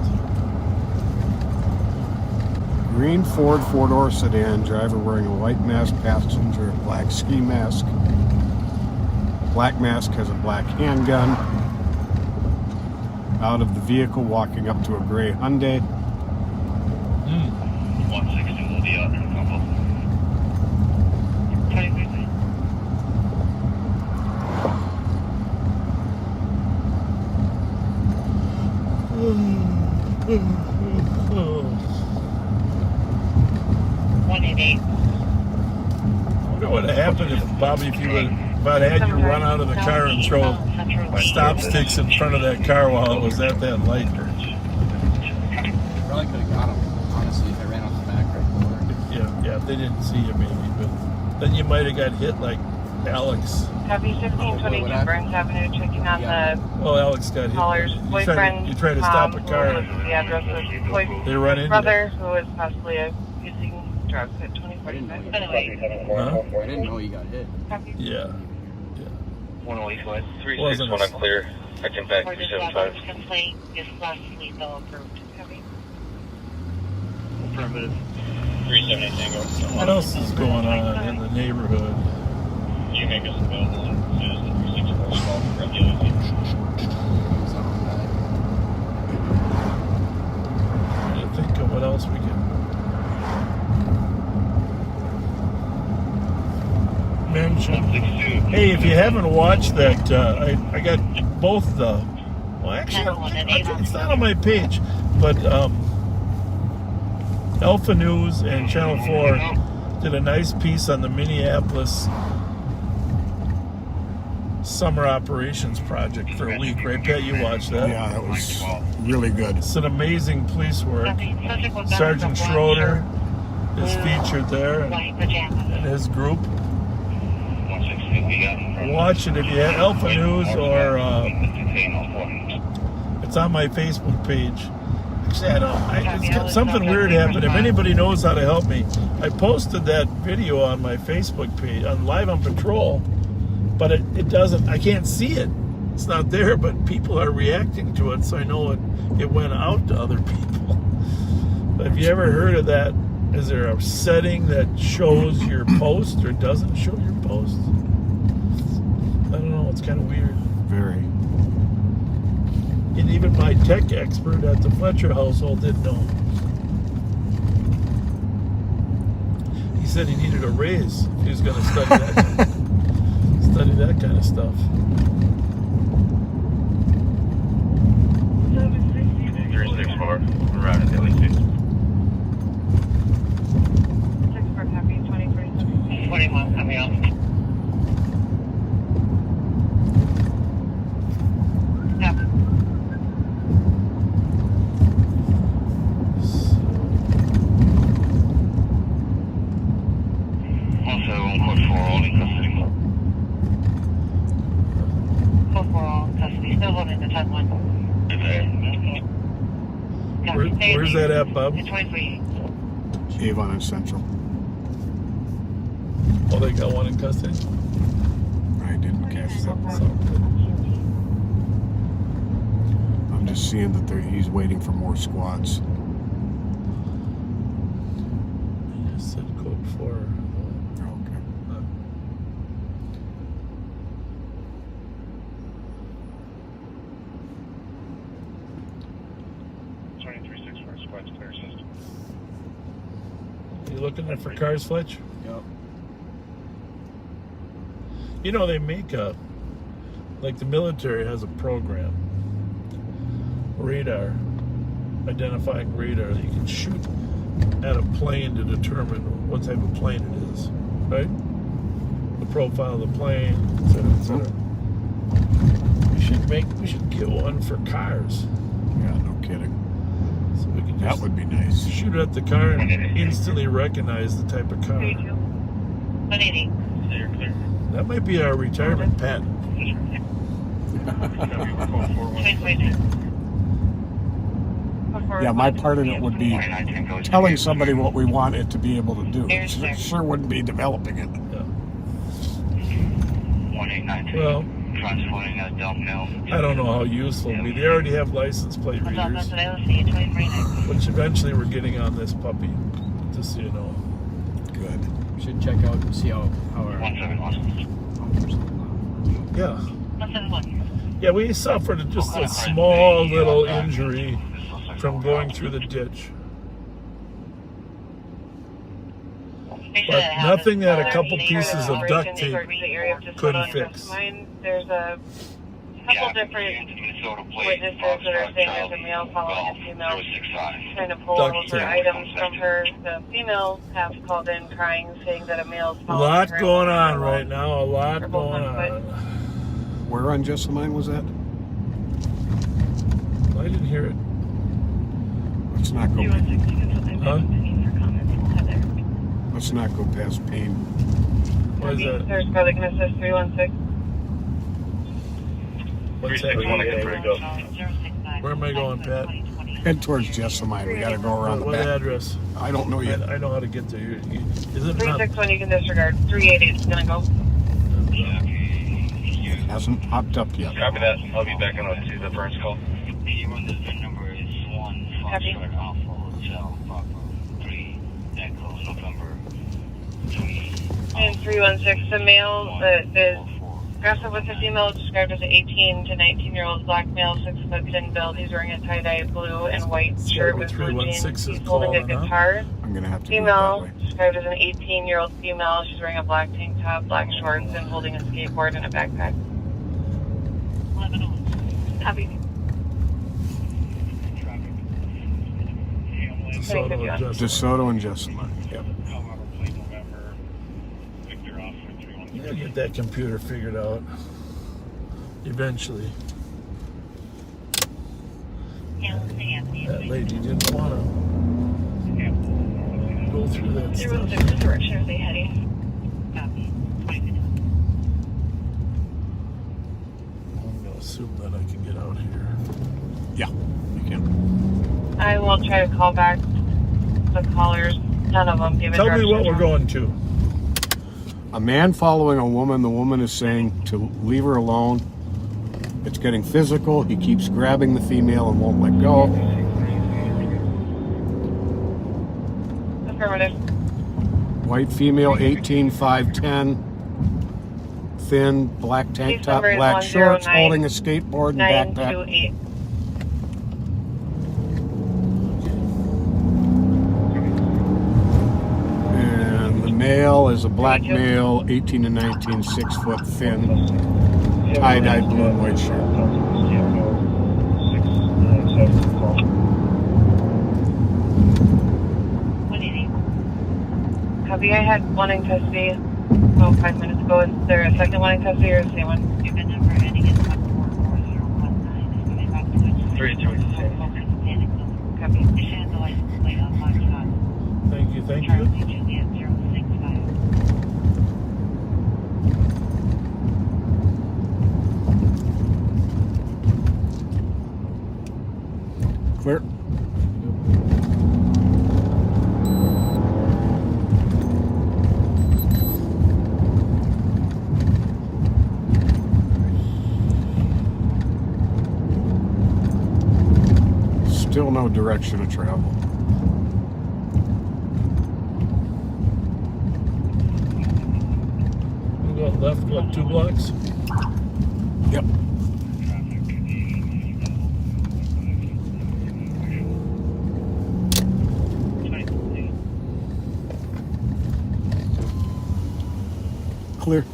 Green Ford four-door sedan, driver wearing a white mask, passenger a black ski mask. Black mask has a black handgun. Out of the vehicle, walking up to a gray Hyundai. 160 will be out in a couple. I wonder what would have happened if, Bobby, if you would about had you run out of the car and throw stop sticks in front of that car while it was at that light. Probably could have got him, honestly, if I ran out the back right door. Yeah, if they didn't see you maybe, but then you might have got hit like Alex. Copy 1522 Burns Avenue, checking on the Well, Alex got hit. caller's boyfriend. You tried to stop a car. The address of his They run into brother, who was possibly using drugs at 2045. Anyway. Huh? I didn't know you got hit. Copy. Yeah. 108 West, 361 unclear. I can back For this 375. complaint is less lethal approved. Copy. Affirmative. 370 Tango. What else is going on in the neighborhood? You make us available as soon as the 364 call for regulation. I think of what else we can mention. Hey, if you haven't watched that, I got both the. Well, actually, it's not on my page, but Alpha News and Channel 4 did a nice piece on the Minneapolis Summer Operations Project for a week, right, Pat? You watched that? Yeah, that was really good. It's an amazing police work. Sergeant Schroeder is featured there, and his group. Watch it if you have Alpha News or it's on my Facebook page. Actually, something weird happened. If anybody knows how to help me, I posted that video on my Facebook page on Live on Patrol, but it doesn't. I can't see it. it's not there, but people are reacting to it, so I know it went out to other people. But have you ever heard of that? Is there a setting that shows your post or doesn't show your post? I don't know. It's kind of weird. Very. And even my tech expert at the Fletcher household didn't know. He said he needed a raise if he was going to study that kind of stuff. 364, we're out at Daily 6. 64 copy, 2047. 21 coming out. Also, 144 holding custody. 4-4 all custody. Still holding the top one. Where's that at, Bob? It's 23. Avon and Central. Oh, they got one in custody? I didn't catch that. I'm just seeing that he's waiting for more squads. You just said code 4. Okay. 2364, squad's clear system. You looking for cars, Fletch? Yep. You know, they make like the military has a program, radar, identifying radar, that you can shoot at a plane to determine what type of plane it is, right? The profile of the plane, et cetera, et cetera. We should get one for cars. Yeah, no kidding. So we can That just would be nice. shoot at the car and instantly recognize the type of car. 180. Clear, clear. That might be our retirement patent. Yeah, my part of it would be telling somebody what we want it to be able to do. It sure wouldn't be developing it. Yeah. 1892. Well, Transporting a dump mill. I don't know how useful it'll be. They already have license plate That's readers, what I was saying. 23. which eventually we're getting on this puppy, just so you know. Good. We should check out and see how our 171. Yeah. 171. Yeah, we suffered just a small little injury from going through the ditch. But nothing that a couple pieces of duct tape couldn't fix. There's a couple different witnesses that are saying there's a male following a female trying to pull over items from her. The females have called in crying, saying that a male is A following lot her. going on right now, a lot going on. Where on Jessamine was that? I didn't hear it. Let's not go. Huh? Let's not go past Payne. What is that? There's probably going to assist 316. What's that? Where am I going, Pat? Head towards Jessamine. We got to go around the What back. address? I don't know yet. I know how to get there. Is it not? 361 you can disregard. 388 is going to go. Hasn't popped up yet. Copy that. I'll be back on to the first call. Copy. And 316, the male that is aggressive with the female described as an 18 to 19-year-old black male, 6'10" build. He's wearing a tie-dye blue and white shirt with blue jeans. He's holding a guitar. I'm going to have to do it that Female way. described as an 18-year-old female. She's wearing a black tank top, black shorts, and holding a skateboard and a backpack. Copy. DeSoto and Jessamine. Yep. You gotta get that computer figured out. Eventually. That lady didn't want to go through that stuff. What direction are they heading? I'm going to assume that I can get out here. Yeah, you can. I will try to call back the callers. None of them give Tell me what we're going to. A man following a woman. The woman is saying to leave her alone. It's getting physical. He keeps grabbing the female and won't let go. Affirmative. White female, 18, 5'10", thin, black tank Case top, number is black shorts, 109 holding a skateboard and backpack. 928. And the male is a black male, 18 to 19, 6 foot, thin, tie-dyed blue and white shirt. 180. Copy. I had one in custody about 5 minutes ago. Is there a second one in custody or the same one? You've been number ending in 1444019. 336. Copy. Share the license plate on Foxtrot. Thank you, thank you. Charlie Juliet 065. Clear. Still no direction of travel. We go left, what, 2 blocks? Yep. Clear.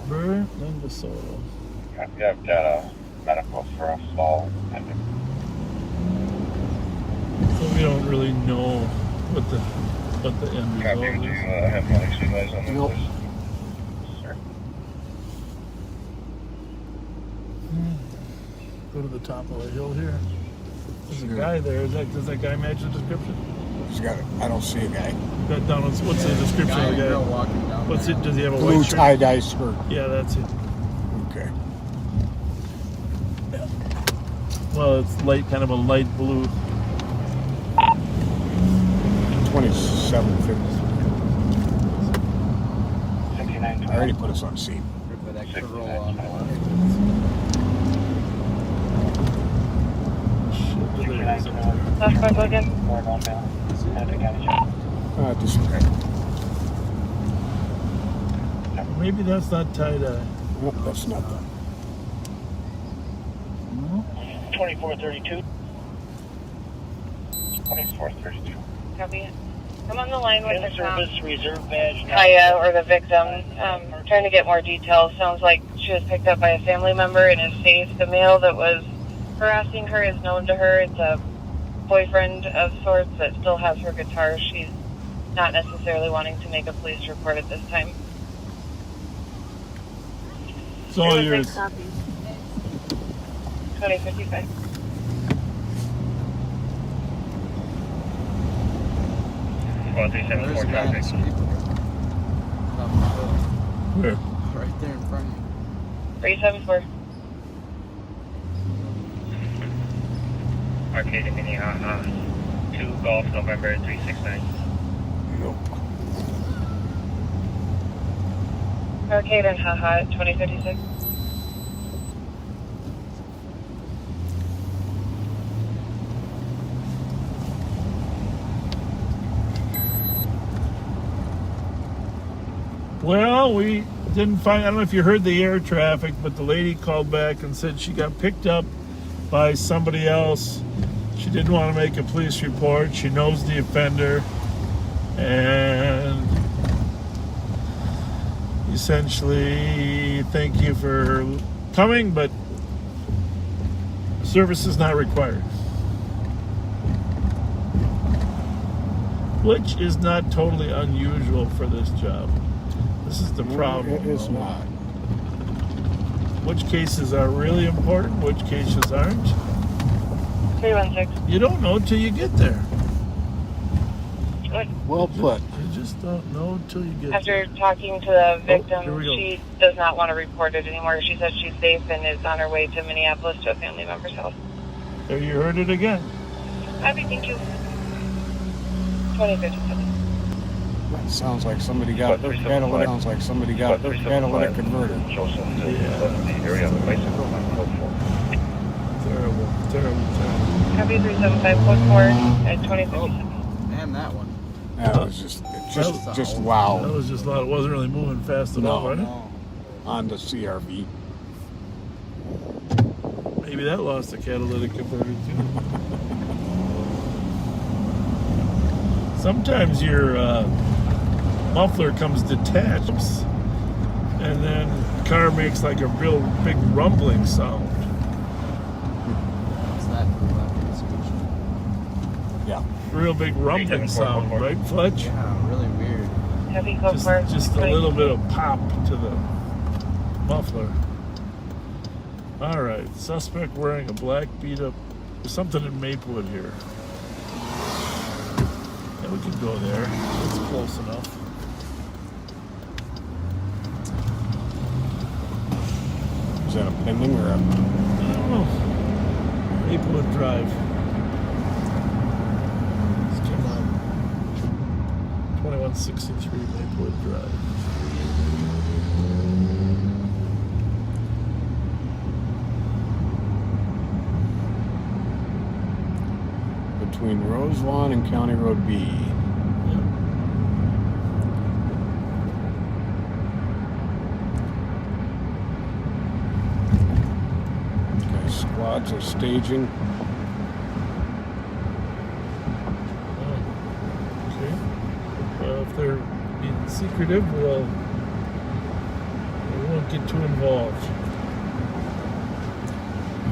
Burr, then the soil. Yeah, I've got a medical for a fall. So we don't really know what the end result Would you is. have my extra guys on this? Nope. Sir. Go to the top of the hill here. There's a Sure. guy there. Does that guy match the description? He's got it. I don't see a guy. Got down. What's the description Guy of and the girl guy? walking down What's there. it? Does he have a Blue white shirt? tie-dye skirt. Yeah, that's it. Okay. Well, it's light, kind of a light blue. 2750. 69. I already put us on scene. With extra roll on the left. Shit, there it is. Left front again. Just okay. Maybe that's not tie-dye. Nope, that's not that. 2432. 2432. Copy. I'm on the line with the cop. In-service reserve badge. Kaya, or the victim, trying to get more details. Sounds like she was picked up by a family member and is safe. The male that was harassing her is known to her. It's a boyfriend of sorts that still has her guitar. She's not necessarily wanting to make a police report at this time. It's all yours. 2055. There's a guy on the skateboard. Up the hill. Where? Right there in front of you. 374. Arcade and Minnehaha. 2 Golf November 369. Nope. Arcade and Haha, 2056. Well, we didn't find. I don't know if you heard the air traffic, but the lady called back and said she got picked up by somebody else. She didn't want to make a police report. She knows the offender, and essentially, thank you for coming, but service is not required. Which is not totally unusual for this job. This is the problem. It is not. Which cases are really important, which cases aren't. 316. You don't know till you get there. Well put. You just don't know until you get After there. talking to the Here victim, we go. she does not want to report it anymore. She says she's safe and is on her way to Minneapolis to a family member's house. There, you heard it again. Happy, thank you. 2057. That sounds like somebody got a catalytic. Sounds like somebody got a catalytic converter. Area bicycle on code 4. Terrible. Happy 375 code 4 at 2057. Man, that one. That was just wow. That was just loud. It wasn't really moving fast enough, No. right? On the CRV. Maybe that lost a catalytic converter too. Sometimes your muffler comes detached, and then the car makes like a real big rumbling sound. What's that? Yeah. Real big rumbling sound, right, Fletch? Yeah, really weird. Happy code 4. Just a little bit of pop to the muffler. All right, suspect wearing a black beat up. There's something in Maplewood here. Yeah, we can go there. It's close enough. Is that a pending or a? I don't know. Maplewood Drive. This came on 2163 Maplewood Drive. Between Rose Lawn and County Road B. Okay, squads are staging. Okay. If they're being secretive, we won't get too involved.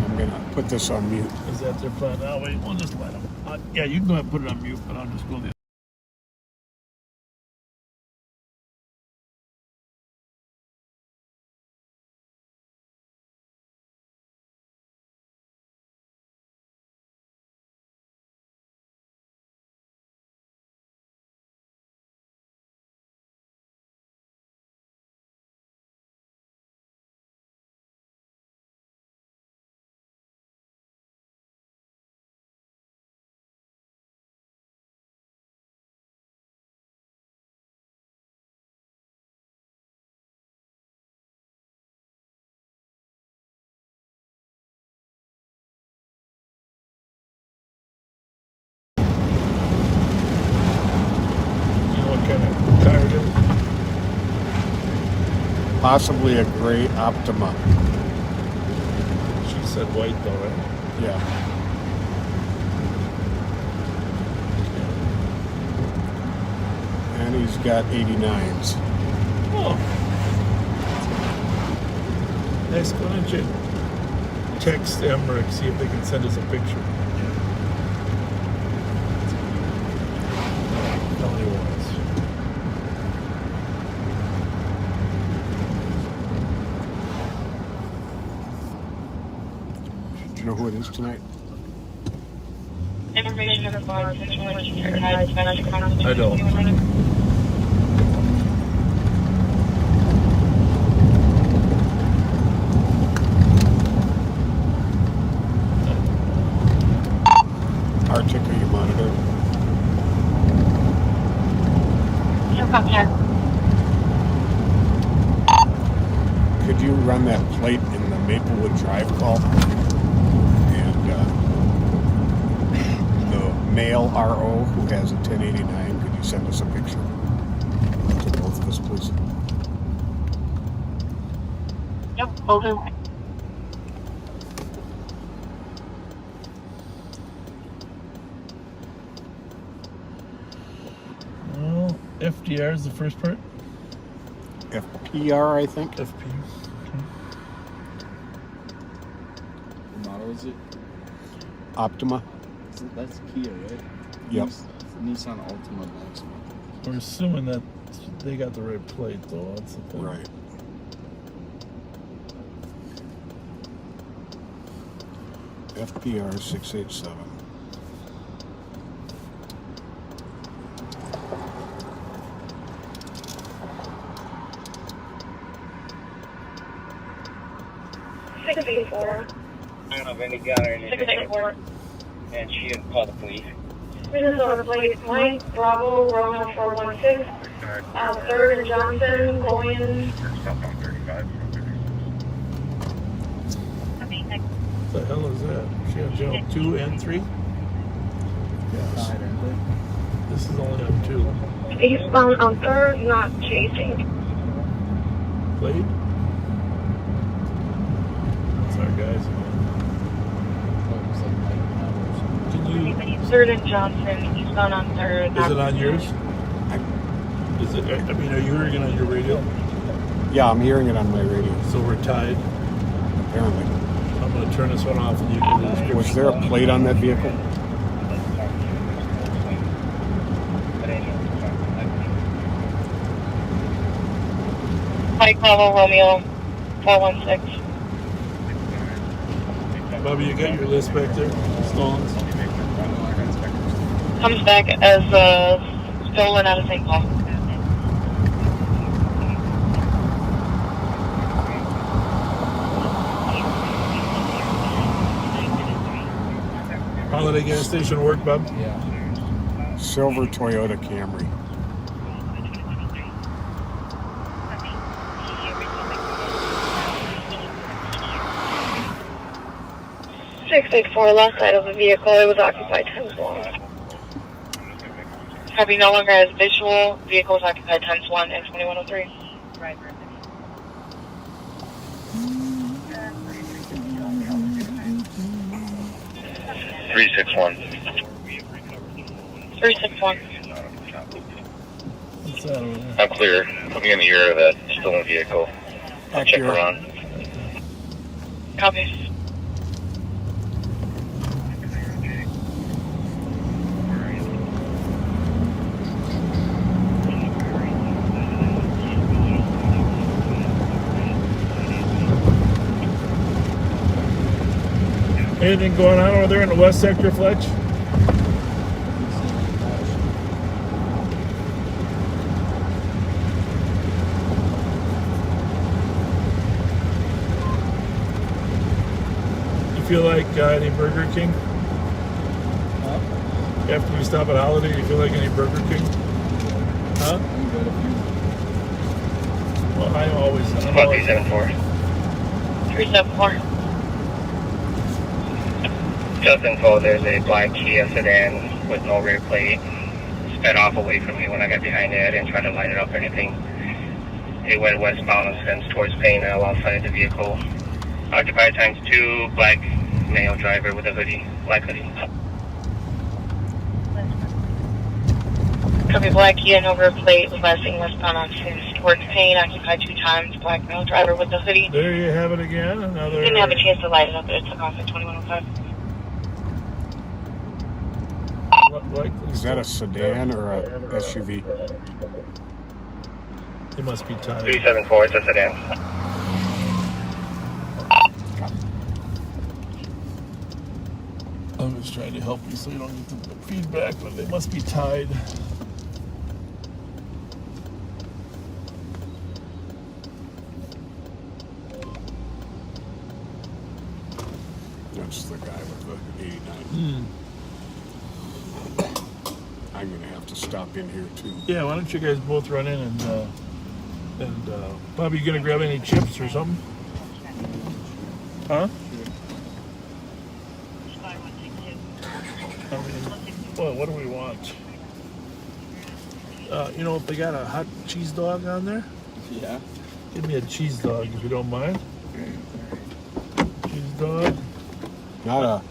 I'm gonna put this on mute. Is that their plan? No, wait, we'll just let them. Yeah, you can go ahead and put it on mute, but I'll just go the Possibly a gray Optima. She said white though, right? Yeah. And he's got 89s. Oh. Next, why don't you text Emmerich, see if they can send us a picture. Only once. Do you know who it is tonight? Information about situation. I don't. Arctic, are you monitoring? Could you run that plate in the Maplewood Drive call? And the male RO who has a 1089, could you send us a picture? To both of us, please. Yep, will do. Well, FDR is the first part. FPR, I think. FP. Okay. What model is it? Optima. That's Kia, right? Yep. Nissan Altima Maxima. We're assuming that they got the right plate, though. That's the thing. Right. FPR 687. 684. I don't know if any gun or anything. 684. And she didn't call the police. Minnesota plate, Mike, Bravo, Romeo 416. 3rd and Johnson, going. What the hell is that? She on channel 2 and 3? Yes. This is only on 2. Eastbound on 3rd, not chasing. Played? That's our guys again. Can you... 3rd and Johnson, eastbound on 3rd. Is it on yours? Is it? I mean, are you hearing it on your radio? Yeah, I'm hearing it on my radio. So we're tied. Apparently. I'm going to turn this one off and you can do the description. Was there a plate on that vehicle? Mike, Bravo, Romeo 416. Bobby, you got your list back there? Stolen? Comes back as stolen out of St. Paul. Holiday gas station work, Bob? Yeah. Silver Toyota Camry. .684, left side of the vehicle. It was occupied 10-1. Copy, no longer has visual. Vehicle was occupied 10-1 and 2103. Right. 361. 361. What's that over there? I'm clear. Put me in the ear of that stolen vehicle. I'll check around. Copy. Anything going on over there in the west sector, Fletch? You feel like any Burger King? After we stop at Holiday, you feel like any Burger King? Huh? Well, I'm always 374. 374. Just info, there's a black Kia sedan with no rear plate. Sped off away from me when I got behind it. I didn't try to light it up or anything. It went westbound and sends towards Payne outside the vehicle. Occupied ×2, black male driver with a hoodie, black hoodie. Copy, black Kia, no rear plate, was last seen westbound on Sims towards Payne, occupied 2 times, black male driver with the hoodie. There you have it again. Another. Didn't have a chance to light it up, but it took off at 2105. Is that a sedan or a SUV? It must be tied. 374, it's a sedan. I'm just trying to help you so you don't get the feedback, but they must be tied. That's the guy with the 89. I'm going to have to stop in here too. Yeah, why don't you guys both run in and Bobby, you gonna grab any chips or something? Huh? I mean, what do we want? You know, if they got a hot cheese dog on there? Yeah. Give me a cheese dog if you don't mind. Cheese dog. Not a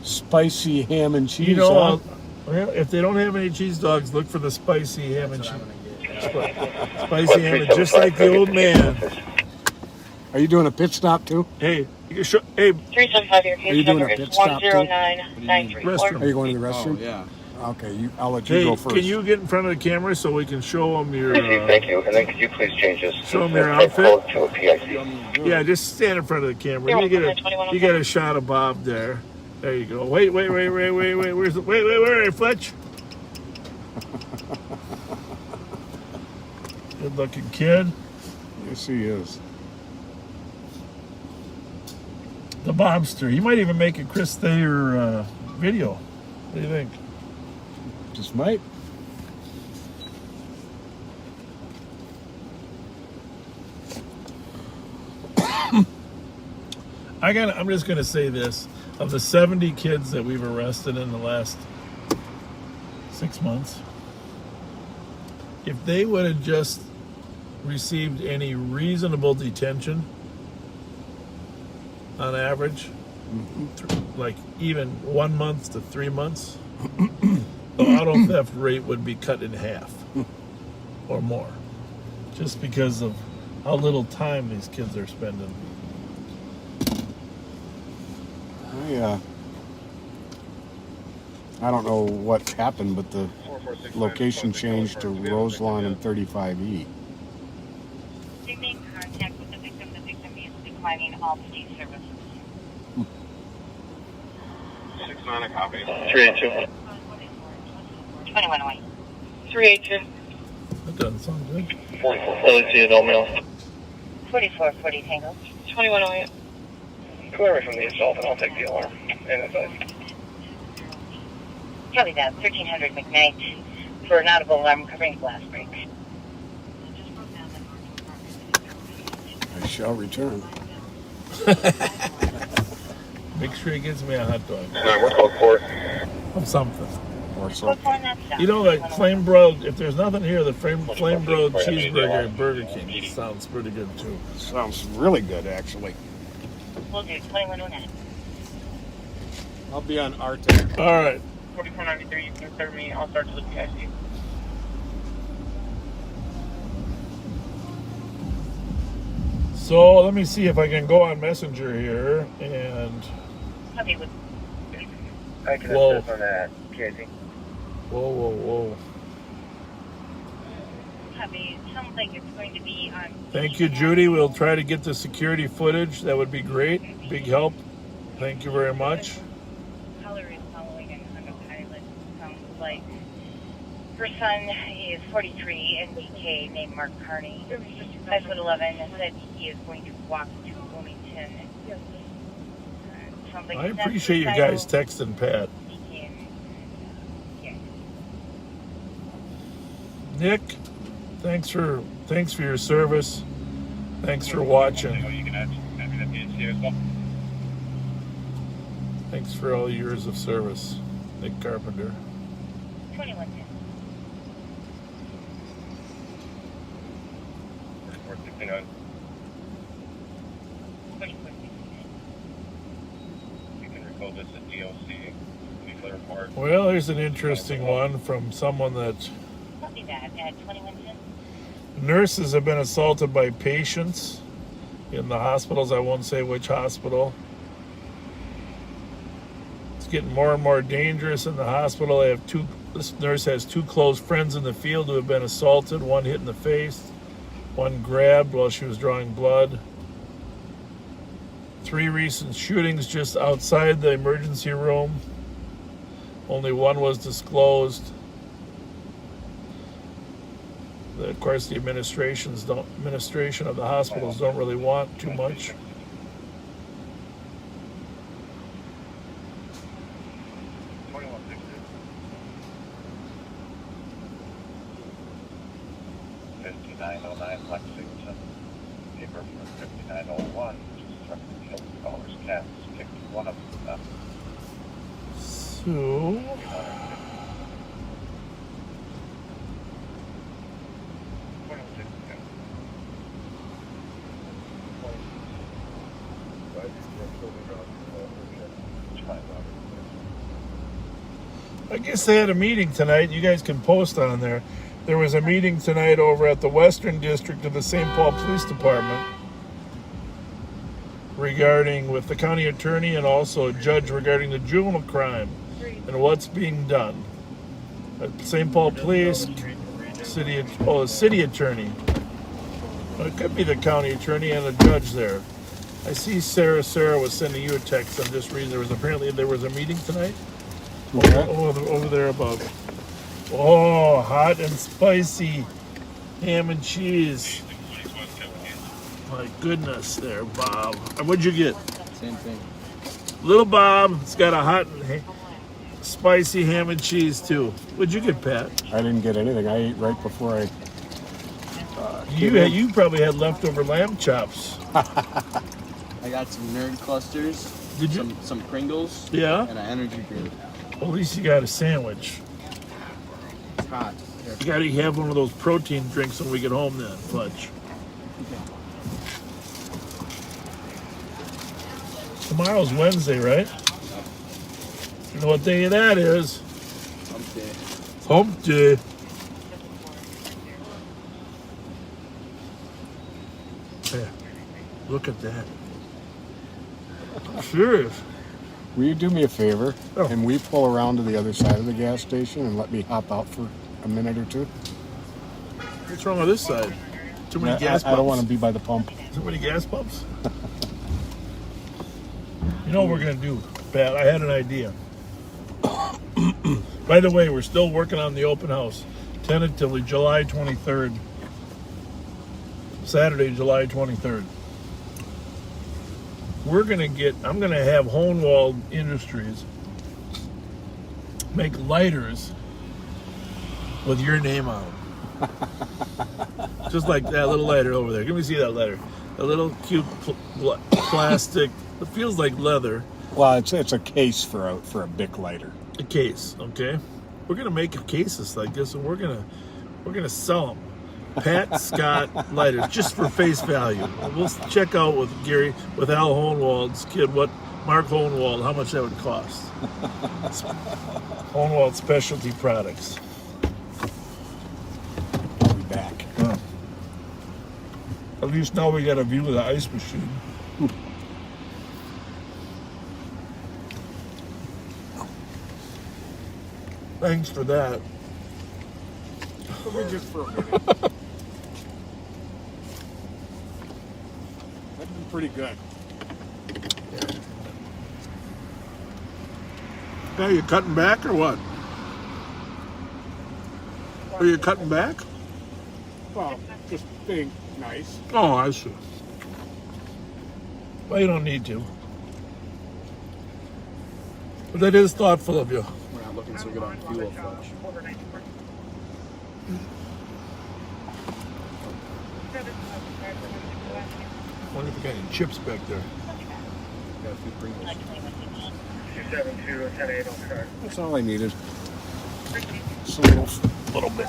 spicy ham and cheese. You know, huh? well, if they don't have any cheese dogs, look for the spicy ham and cheese. Spicy ham, and just like the old man. Are you doing a pit stop too? Hey, hey. 375 your Are you case doing number a is pit stop too? 109934. Are you going to the restroom? Oh, yeah. Okay, I'll let you Hey, go first. can you get in front of the camera so we can show them your... Thank you. And then could you please change this Show them your outfit? to a PIC? Yeah, just stand in front of the camera. You get a shot of Bob there. There you go. Wait. Where's the... Wait, Fletch. Good-looking kid. Yes, he is. The Bobster. You might even make a Chris Thayer video. What do you think? Just might. I'm just going to say this. Of the 70 kids that we've arrested in the last 6 months, if they would have just received any reasonable detention on average, like even 1 month to 3 months, the auto theft rate would be cut in half or more, just because of how little time these kids are spending. I don't know what happened, but the location changed to Roselawn and 35E. They made contact with the victim. The victim is declining all state services. 6-9, a copy. 382. 2108. 382. That doesn't sound good. 44. Adult male. 4440 Tango. 2108. Clear me from the assault and I'll take the alarm. And it's Copy that. 1300 McKnight for an audible alarm covering glass break. I shall return. Make sure he gives me a hot dog. we're called court. Of something. Or Look something. for that stop. You know, like flame broiled, if there's nothing here, the flame broiled cheeseburger at Burger King sounds pretty good too. Sounds really good, actually. We'll do 2109. I'll be on Arte. All right. 4493, you can serve me. I'll start to the PIC. So let me see if I can go on Messenger here and. Copy with I can Whoa. assist on that. PIC. Whoa. copy. It sounds like it's going to be on. Thank you, Judy. We'll try to get the security footage. That would be great. Big help. Thank you very much. Caller is following an autopilot. Sounds like her son is 43 NBK named Mark Carney. 5'11" and said he is going to walk to Wilmington. Sounds like I appreciate you guys texting Pat. Nick, thanks for your service. Thanks for watching. Thanks for all years of service, Nick Carpenter. 2110. 4469. 4469. You can recall this at DOC. Nuclear report. Well, here's an interesting one from someone that Copy that at 2110. nurses have been assaulted by patients in the hospitals. I won't say which hospital. It's getting more and more dangerous in the hospital. This nurse has two close friends in the field who have been assaulted. One hit in the face, one grabbed while she was drawing blood. 3 recent shootings just outside the emergency room. Only one was disclosed. Of course, the administration of the hospitals don't really want too much. Lexington. Paper from 5901, which is struck the kill callers cats. Picked one of them. So, I guess they had a meeting tonight. You guys can post on there. There was a meeting tonight over at the Western District of the St. Paul Police Department regarding with the county attorney and also a judge regarding the juvenile crime and what's being done. At St. Paul Police, city attorney. Well, it could be the county attorney and a judge there. I see Sarah was sending you a text. I'm just reading. There was a meeting tonight. Okay. Over there above. Oh, hot and spicy ham and cheese. My goodness there, Bob. What'd you get? Same thing. Little Bob. It's got a hot and spicy ham and cheese too. What'd you get, Pat? I didn't get anything. I ate right before I. You probably had leftover lamb chops. I got some nerd clusters. Did you? Some Pringles. Yeah. And an energy drink. Well, at least you got a sandwich. It's hot. Here. You got to have one of those protein drinks when we get home then, Fudge. Tomorrow's Wednesday, right? You know what day that is? Hump day. Hump day. There. Look at that. I'm serious. Will you do me a favor? Oh. Can we pull around to the other side of the gas station and let me hop out for a minute or two? What's wrong with this side? Too many gas pumps. I don't want to be by the pump. Too many gas pumps? You know what we're going to do, Pat? I had an idea. By the way, we're still working on the open house. Tentatively July 23rd. Saturday, July 23rd. I'm going to have Hohenwald Industries make lighters with your name on them. Just like that little lighter over there. Let me see that lighter. A little cute plastic. It feels like leather. Well, it's a case for a Bic lighter. A case, okay. We're gonna make cases like this, and we're gonna sell them. Pat Scott lighters, just for face value. We'll check out with Al Hohenwald's kid, Mark Hohenwald, how much that would cost. Hohenwald Specialty Products. I'll be back. Huh. At least now we got a view of the ice machine. Thanks for that. Just for a minute. That's been pretty good. Are you cutting back or what? Are you cutting back? Well, just being nice. Oh, I see. Well, you don't need to. But that is thoughtful of you. We're not looking so good on fuel, Fudge. I wonder if we got any chips back there. Got a few Pringles. 272-108 on car. That's all I needed. Just a little bit.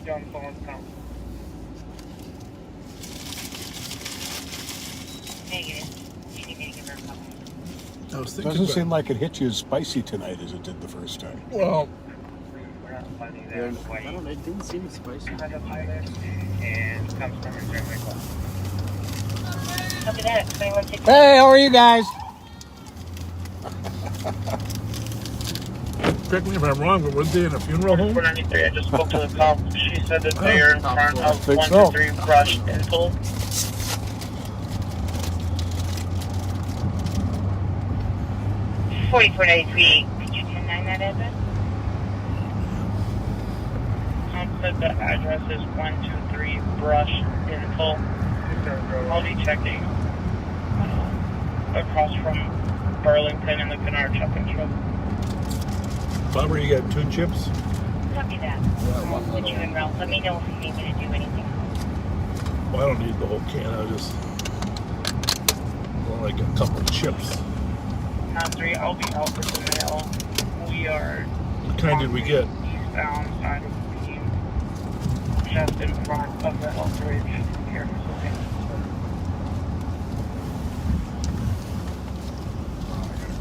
On phone count. Negative. You need me to give her a couple. I was thinking Doesn't seem like it hit you as spicy tonight as it did the first time. Well, It didn't seem spicy. And comes from your family call. Copy that. 2160. Hey, how are you guys? correct me if I'm wrong, but was they in a funeral home? 493, I just spoke to the cop. She said that they are in front of think 123 Brush and Toll. Could you 10-9 that address? Tom said the address is 123 Brush in Toll. I'll be checking across from Burlington in the Canard Chuck and Truck. Bobber, you got 2 chips? Copy that. I'll put you in route. Let me know if you need me to do anything. Well, I don't need the whole can. I just want like a couple of chips. Tom 3, I'll be out with the mail. We are... What kind did we get? Eastbound side of the team. Just in front of the health bridge here.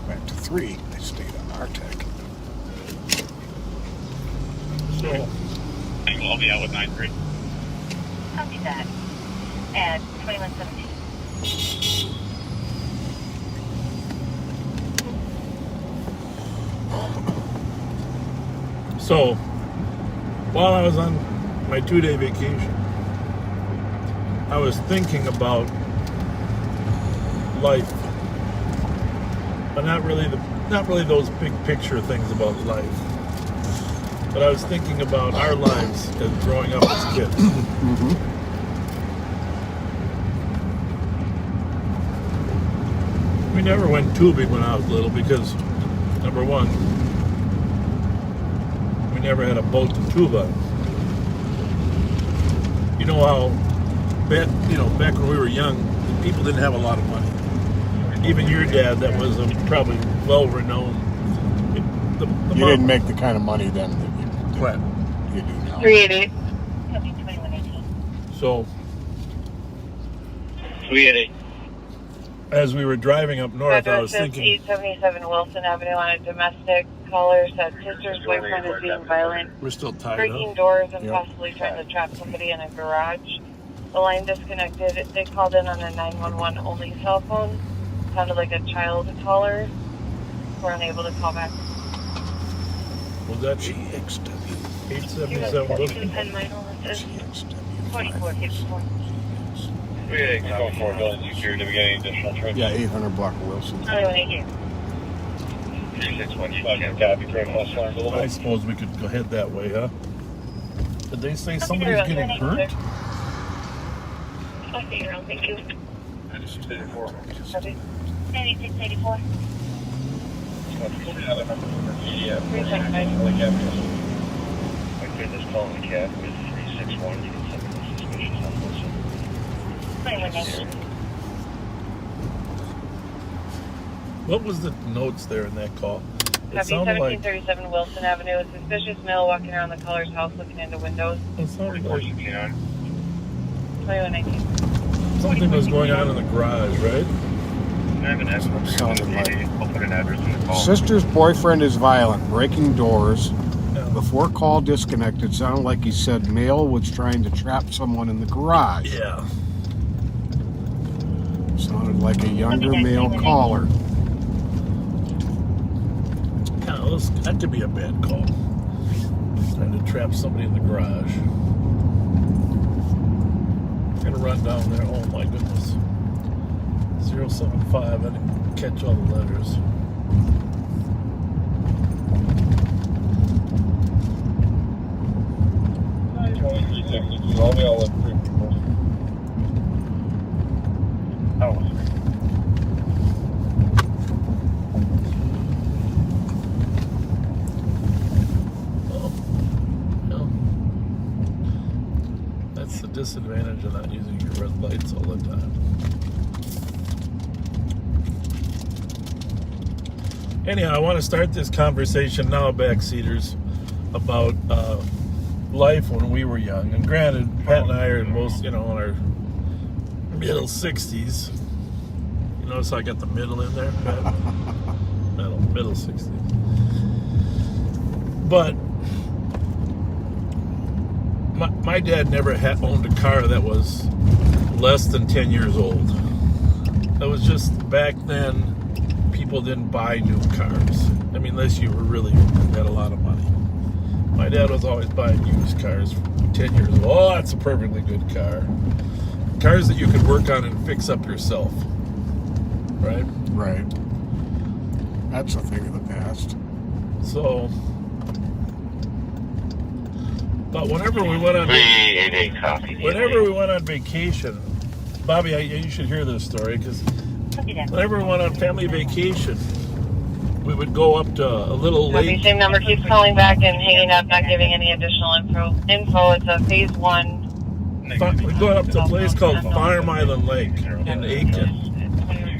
Back to 3. I stayed on Artec. So, I'll be out with 9-3. Copy that. At 2117. So, while I was on my 2-day vacation, I was thinking about life, but not really those big picture things about life. But I was thinking about our lives as growing up as kids. Mm-hmm. We never went tubing when I was little because, number one, we never had a boat to tube on. You know how, back when we were young, people didn't have a lot of money. Even your dad, that was probably well-renowned. You didn't make the kind of money then that you do now. 388. So, 388. as we were driving up north, I was thinking... 877 Wilson Avenue on a domestic. Caller said sister's boyfriend is being violent, We're still tied breaking up. doors and possibly trying to trap somebody in a garage. The line disconnected. They called in on a 911 only cell phone. Sounded like a child caller. We're unable to call back. Was that GXW 877 Wilson? 4454. 388, call for ability secure. Did we get any additional trips? Yeah, 800 block of Wilson. 361. I suppose we could go ahead that way, huh? Did they say somebody's getting hurt? I'll see you around, thank you. 9684. I could just call the cab with 361. You can send me suspicious on Wilson. What was the notes there in that call? It Copy sounded like 1737 Wilson Avenue. A suspicious male walking around the caller's house looking into windows. it sounded like 2119. something was going on in the garage, right? I have an estimate. Sounded like- I'll put an address in the call. Sister's boyfriend is violent, breaking doors. Before call disconnected, sounded like he said male was trying to trap someone in the garage. Yeah. Sounded like a younger male caller. Yeah, that could be a bad call. Trying to trap somebody in the garage. Gonna run down there. Oh my goodness. 075. I didn't catch all the letters. All the all in 3 people. Oh. Well, that's the disadvantage of not using your red lights all the time. Anyhow, I want to start this conversation now, backseaters, about life when we were young. And granted, Pat and I are most, in our middle 60s. You notice I got the middle in there, Pat? Middle 60s. But my dad never owned a car that was less than 10 years old. That was just, back then, people didn't buy new cars. I mean, unless you were really had a lot of money. My dad was always buying used cars, 10 years old. Oh, that's a perfectly good car. Cars that you could work on and fix up yourself. Right? Right. That's a thing of the past. So, but whenever we went on vacation, Bobby, you should hear this story, because whenever we went on family vacation, we would go up to a little lake. The same number keeps calling back and hanging up, not giving any additional info. It's a phase 1. We're going up to a place called Farm Island Lake in Aiken.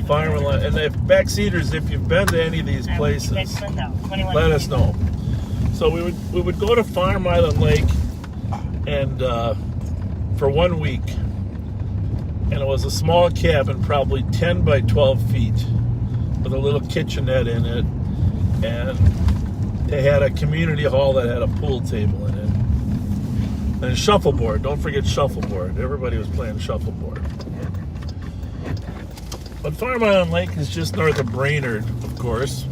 Farm Island, and if backseaters, if you've been to any of these places, let us know. So we would go to Farm Island Lake, and for 1 week, and it was a small cabin, probably 10 by 12 feet, with a little kitchenette in it, and they had a community hall that had a pool table in it, and shuffleboard. Don't forget shuffleboard. Everybody was playing shuffleboard. But Farm Island Lake is just north of Brainerd, of course.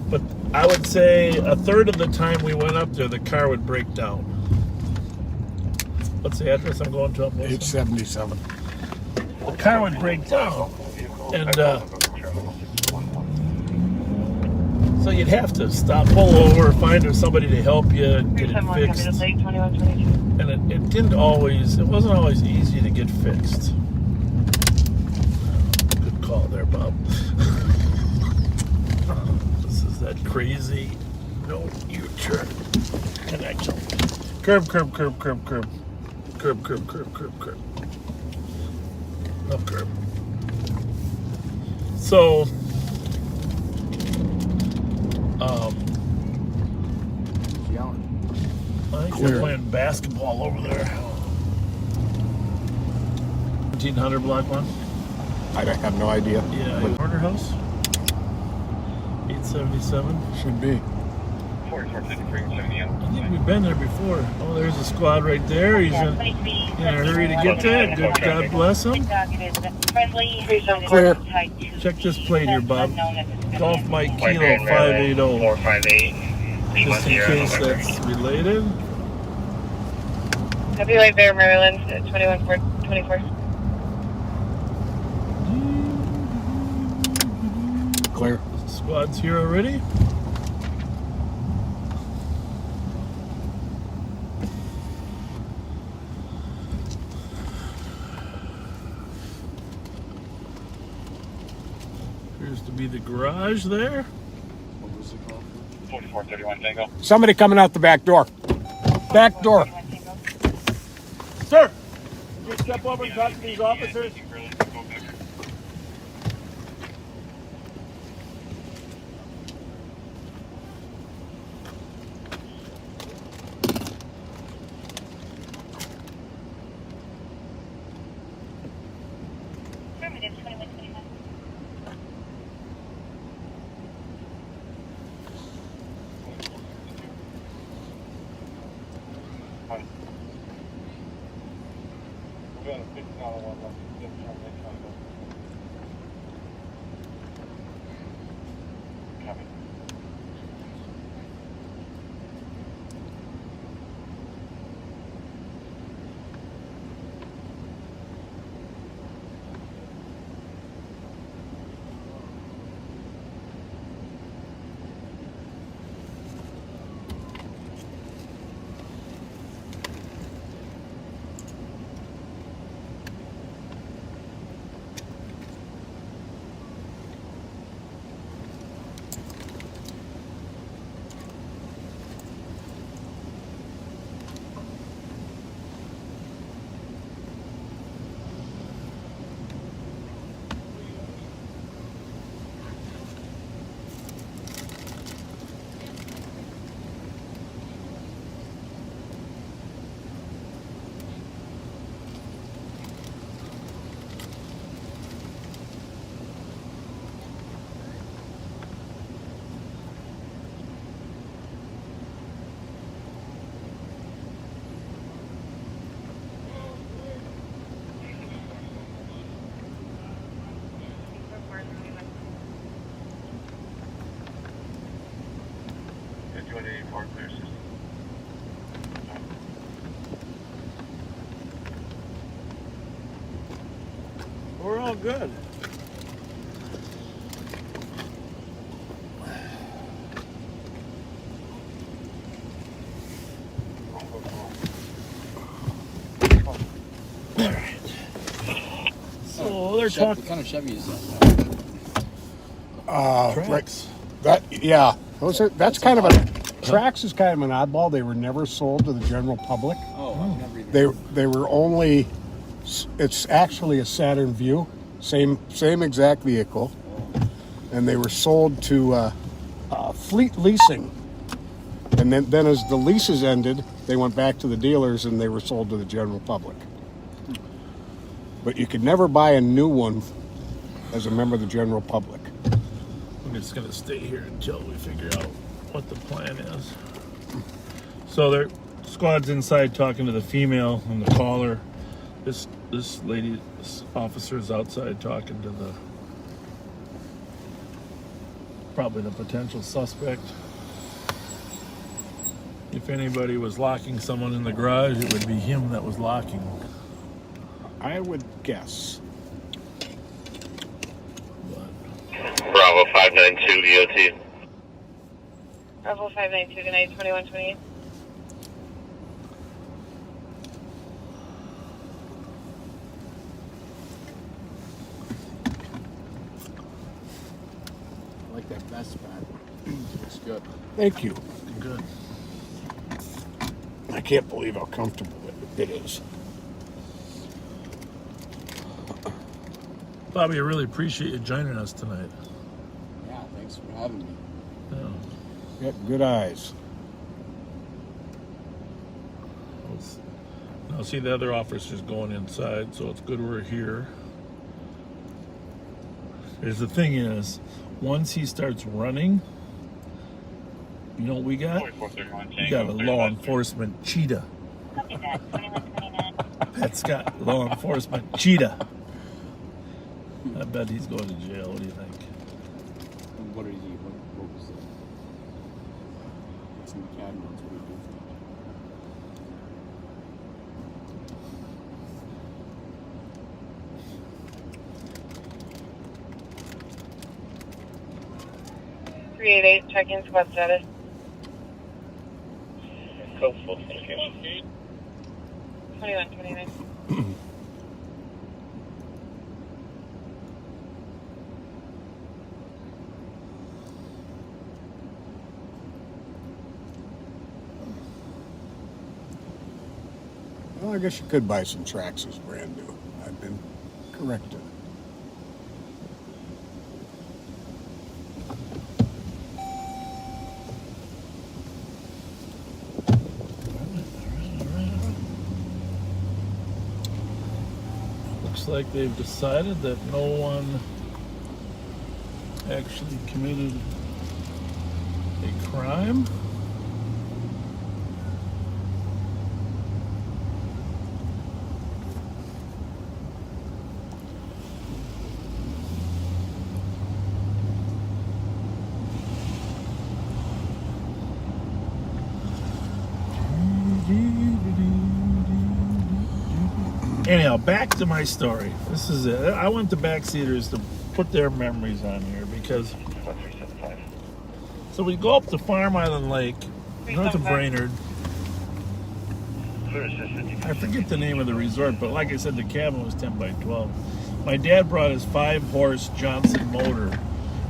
But I would say a third of the time we went up there, the car would break down. What's the address I'm going to? 877. The car would break down. And so you'd have to stop, pull over, find somebody to help you and get it fixed. And it wasn't always easy to get fixed. Good call there, Bob. This is that crazy no U-turn connection. Curb. No curb. So, I think they're playing basketball over there. 1700 block one? I have no idea. Yeah, Corner House? 877? Should be. 4453 I think we've been there before. Oh, there's a squad right there. He's in a hurry to get there. Good, God bless him. Clear. Check this plate here, Bob. Golf Mike Kilo 580. 458. Just in case that's related. I'll be right there, Maryland, at 21424. Clear. Squad's here already. Appears to be the garage there. What was it called? 4431 Tango. Somebody coming out the back door. Back door. Sir, can you step over and talk to these officers? We're all good. All right. So they're talking. What kind of Chevy is that? Tracks. That's kind of a Trax is kind of an oddball. They were never sold to the general public. Oh, I've never even. They were only. It's actually a Saturn Vue, same exact vehicle, and they were sold to Fleet Leasing, and then as the leases ended, they went back to the dealers and they were sold to the general public. But you could never buy a new one as a member of the general public. I'm just gonna stay here until we figure out what the plan is. So their squad's inside talking to the female and the caller. This lady, this officer is outside talking to probably the potential suspect. if anybody was locking someone in the garage, it would be him that was locking. I would guess. Bravo 592 EOT. Bravo 592, good night, 2128. I like that vest spot. Looks good. Thank you. Good. I can't believe how comfortable it is. Bobby, I really appreciate you joining us tonight. Yeah, thanks for having me. Yeah. Got good eyes. Now, see, the other officer's going inside, so it's good we're here. Here's the thing is, once he starts running, you know what we got? We got a law enforcement cheetah. That's got law enforcement cheetah. I bet he's going to jail. What do you think? What was that? It's in the cabinet. What do you do? Check-in squad status. Code full communication. 2129. Well, I guess you could buy some Traxxas brand new. I've been corrected. Looks like they've decided that no one actually committed a crime. Anyhow, back to my story. This is it. I want the backseaters to put their memories on here because. So we go up to Farm Island Lake, north of Brainerd. I forget the name of the resort, but like I said, the cabin was 10 by 12. My dad brought his 5-horse Johnson motor,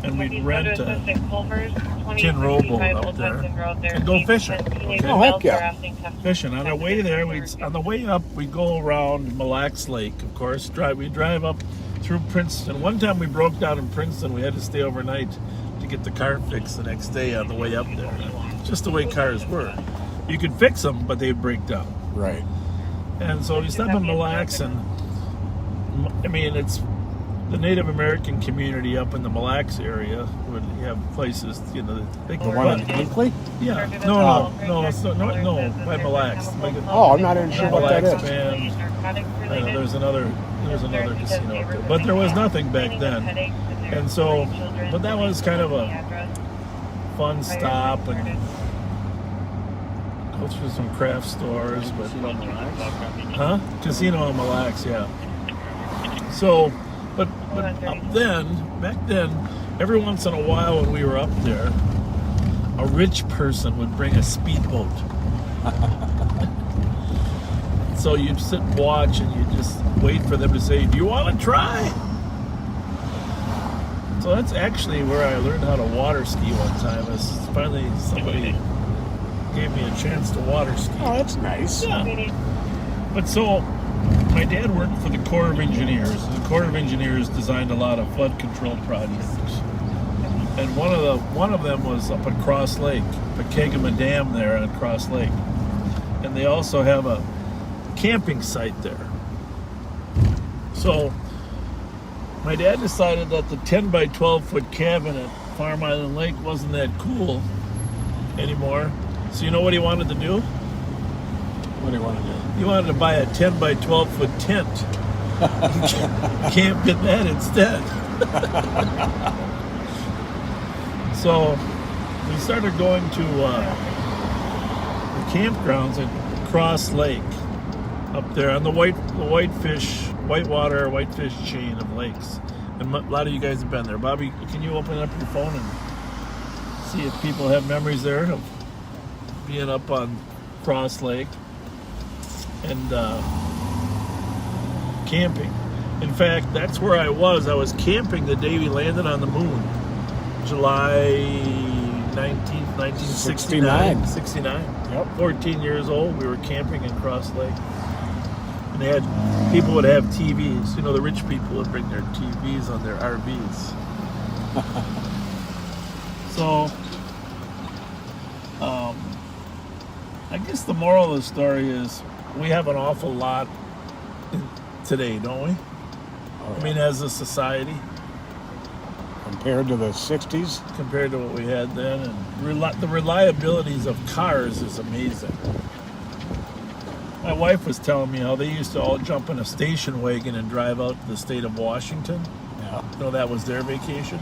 and we'd rent a tin rowboat up there and go fishing. Okay? Oh, heck yeah. Fishing. On our way there, on the way up, we'd go around Mille Lacs Lake, of course. We drive up through Princeton. One time we broke down in Princeton. We had to stay overnight to get the car fixed the next day on the way up there. Just the way cars were. You could fix them, but they'd break down. Right. And so we stop in Mille Lacs, and I mean, it's the Native American community up in the Mille Lacs area would have places, you know, they The one in Hinkley? Yeah. No, by Mille Lacs. Oh, I'm not even sure what that is. Band. There's another casino up there. But there was nothing back then. And so, but that was kind of a fun stop and go through some craft stores. But, Casino on Mille Lacs, yeah. So, but back then, every once in a while when we were up there, a rich person would bring a speedboat. So you'd sit and watch, and you'd just wait for them to say, "Do you want to try?" So that's actually where I learned how to water ski one time. Is finally somebody gave me a chance to water ski. Oh, that's nice. Yeah. But so, my dad worked for the Corps of Engineers. The Corps of Engineers designed a lot of flood control projects. And one of them was up at Cross Lake, Pekegama Dam there at Cross Lake. And they also have a camping site there. So my dad decided that the 10 by 12 foot cabin at Farm Island Lake wasn't that cool anymore. So you know what he wanted to do? What do you want to do? He wanted to buy a 10 by 12 foot tent. Camped in that instead. So we started going to the campgrounds at Cross Lake up there on the whitefish chain of lakes. And a lot of you guys have been there. Bobby, can you open up your phone and see if people have memories there of being up on Cross Lake and camping? In fact, that's where I was. I was camping the day we landed on the moon, July 19th, 1969. 69. Yep. 14 years old. We were camping in Cross Lake. And they had, people would have TVs. You know, the rich people would bring their TVs on their RVs. So, I guess the moral of the story is we have an awful lot today, don't we? I mean, as a society. Compared to the 60s? Compared to what we had then. And the reliabilities of cars is amazing. My wife was telling me how they used to all jump in a station wagon and drive out to the state of Washington. Yeah. You know, that was their vacation.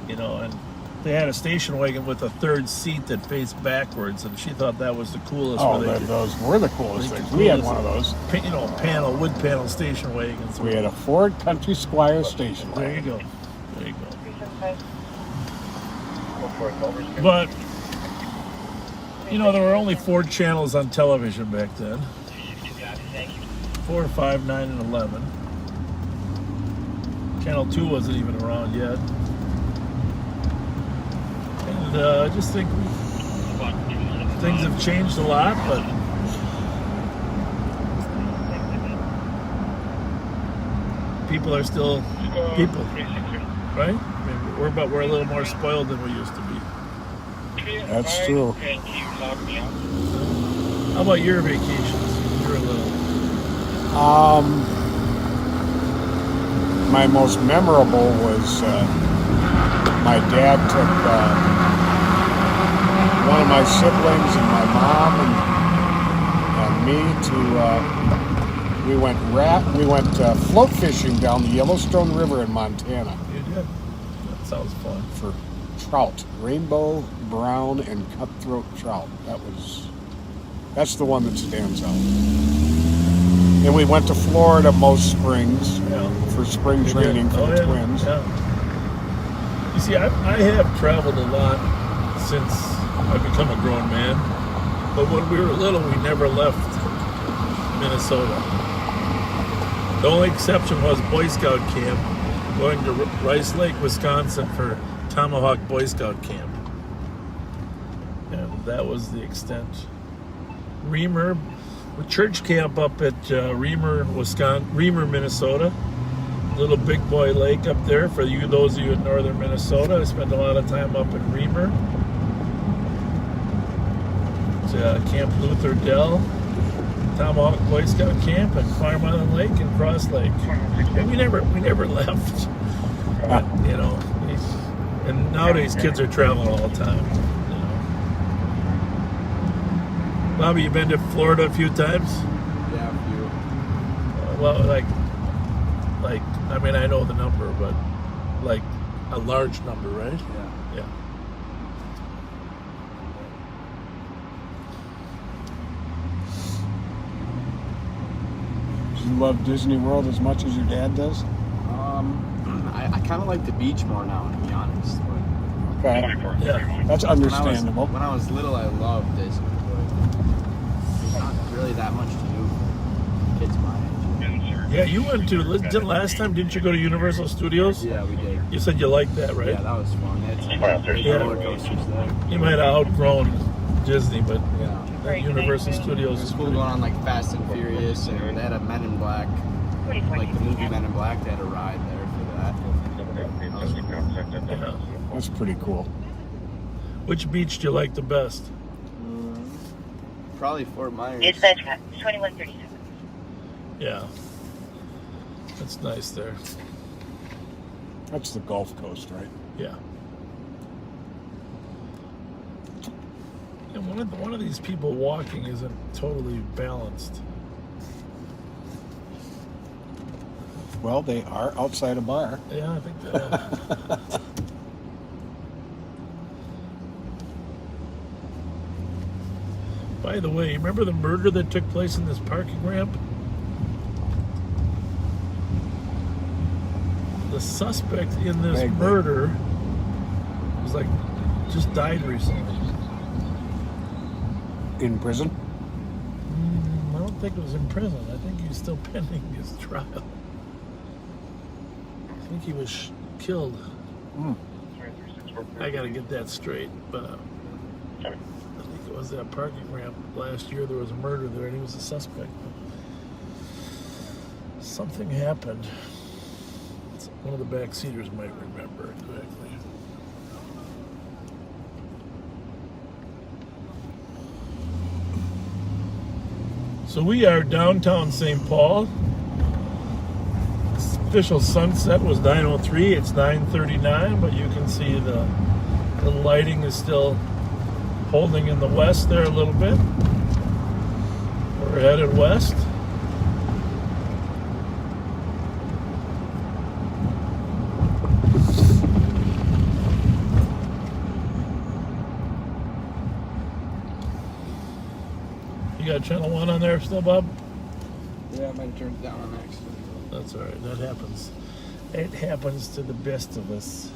You know, and they had a station wagon with a third seat that faced backwards, and she thought that was the coolest. Oh, those were the coolest things. We had one of those. You know, wood panel station wagons. We had a Ford Country Squire station wagon. There you go. There you go. But, you know, there were only 4 channels on television back then. 4, 5, 9, and 11. Channel 2 wasn't even around yet. And I just think things have changed a lot, but people are still people, right? I mean, we're a little more spoiled than we used to be. That's true. How about your vacations? You were little. My most memorable was my dad took one of my siblings and my mom and me to we went float fishing down the Yellowstone River in Montana. You did. That sounds fun. For trout, rainbow, brown, and cutthroat trout. That's the one that stands out. And we went to Florida most springs for spring training for the twins. Yeah. You see, I have traveled a lot since I've become a grown man. But when we were little, we never left Minnesota. The only exception was Boy Scout camp, going to Rice Lake, Wisconsin for Tomahawk Boy Scout camp. And that was the extent. Reamer, church camp up at Reamer, Minnesota. Little Big Boy Lake up there for those of you in northern Minnesota. I spent a lot of time up in Reamer. Camp Luther Dell, Tomahawk Boy Scout camp, and Farm Island Lake and Cross Lake. And we never left. You know, and nowadays kids are traveling all the time. You know. Bobby, you been to Florida a few times? Yeah, a few. Well, like, I mean, I know the number, but like a large number, right? Yeah. Yeah. Do you love Disney World as much as your dad does? I kind of like the beach more now, to be honest. But Okay. Yeah. That's understandable. When I was little, I loved Disney, but there's not really that much to do for kids my age. Yeah, you went to last time. Didn't you go to Universal Studios? Yeah, we did. You said you liked that, right? Yeah, that was fun. They had some roller coasters there. You might have outgrown Disney, but Yeah. that Universal Studios It was is cool pretty. going on like Fast and Furious, and they had a Men in Black, like the movie Men in Black. They had a ride there for that. Yeah. That's pretty cool. Which beach do you like the best? Probably Fort Myers. Dispatch 2137. Yeah. That's nice there. That's the Gulf Coast, right? Yeah. And one of these people walking isn't totally balanced. Well, they are outside a bar. Yeah, I think that. By the way, remember the murder that took place in this parking ramp? The suspect in this murder was like just died recently. In prison? I don't think it was in prison. I think he's still pending his trial. I think he was killed. I gotta get that straight, but I think it was that parking ramp last year. There was a murder there, and he was a suspect. Something happened. One of the backseaters might remember exactly. So we are downtown St. Paul. Official sunset was 9:03. It's 9:39, but you can see the lighting is still holding in the west there a little bit. We're headed west. You got channel 1 on there still, Bob? Yeah, I might have turned it down on accident. That's all right. That happens. It happens to the best of us.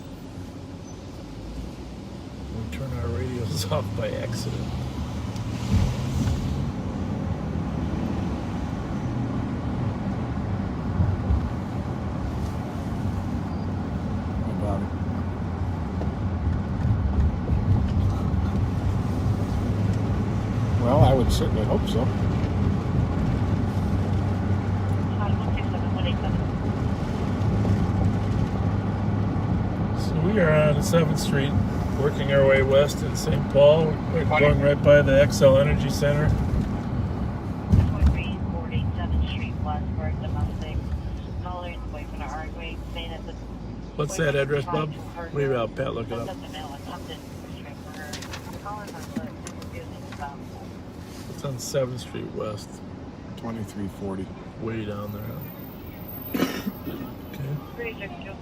We turn our radios off by accident. How about it? Well, I would certainly hope so. So we are on 7th Street, working our way west in St. Paul. We're going right by the XL Energy Center. 7th Street West, where domestic callers away from the arguing, saying that the What's that address, Bob? Maybe I'll Pat look it up. It's on 7th Street West. 2340. Way down there. Okay. 362.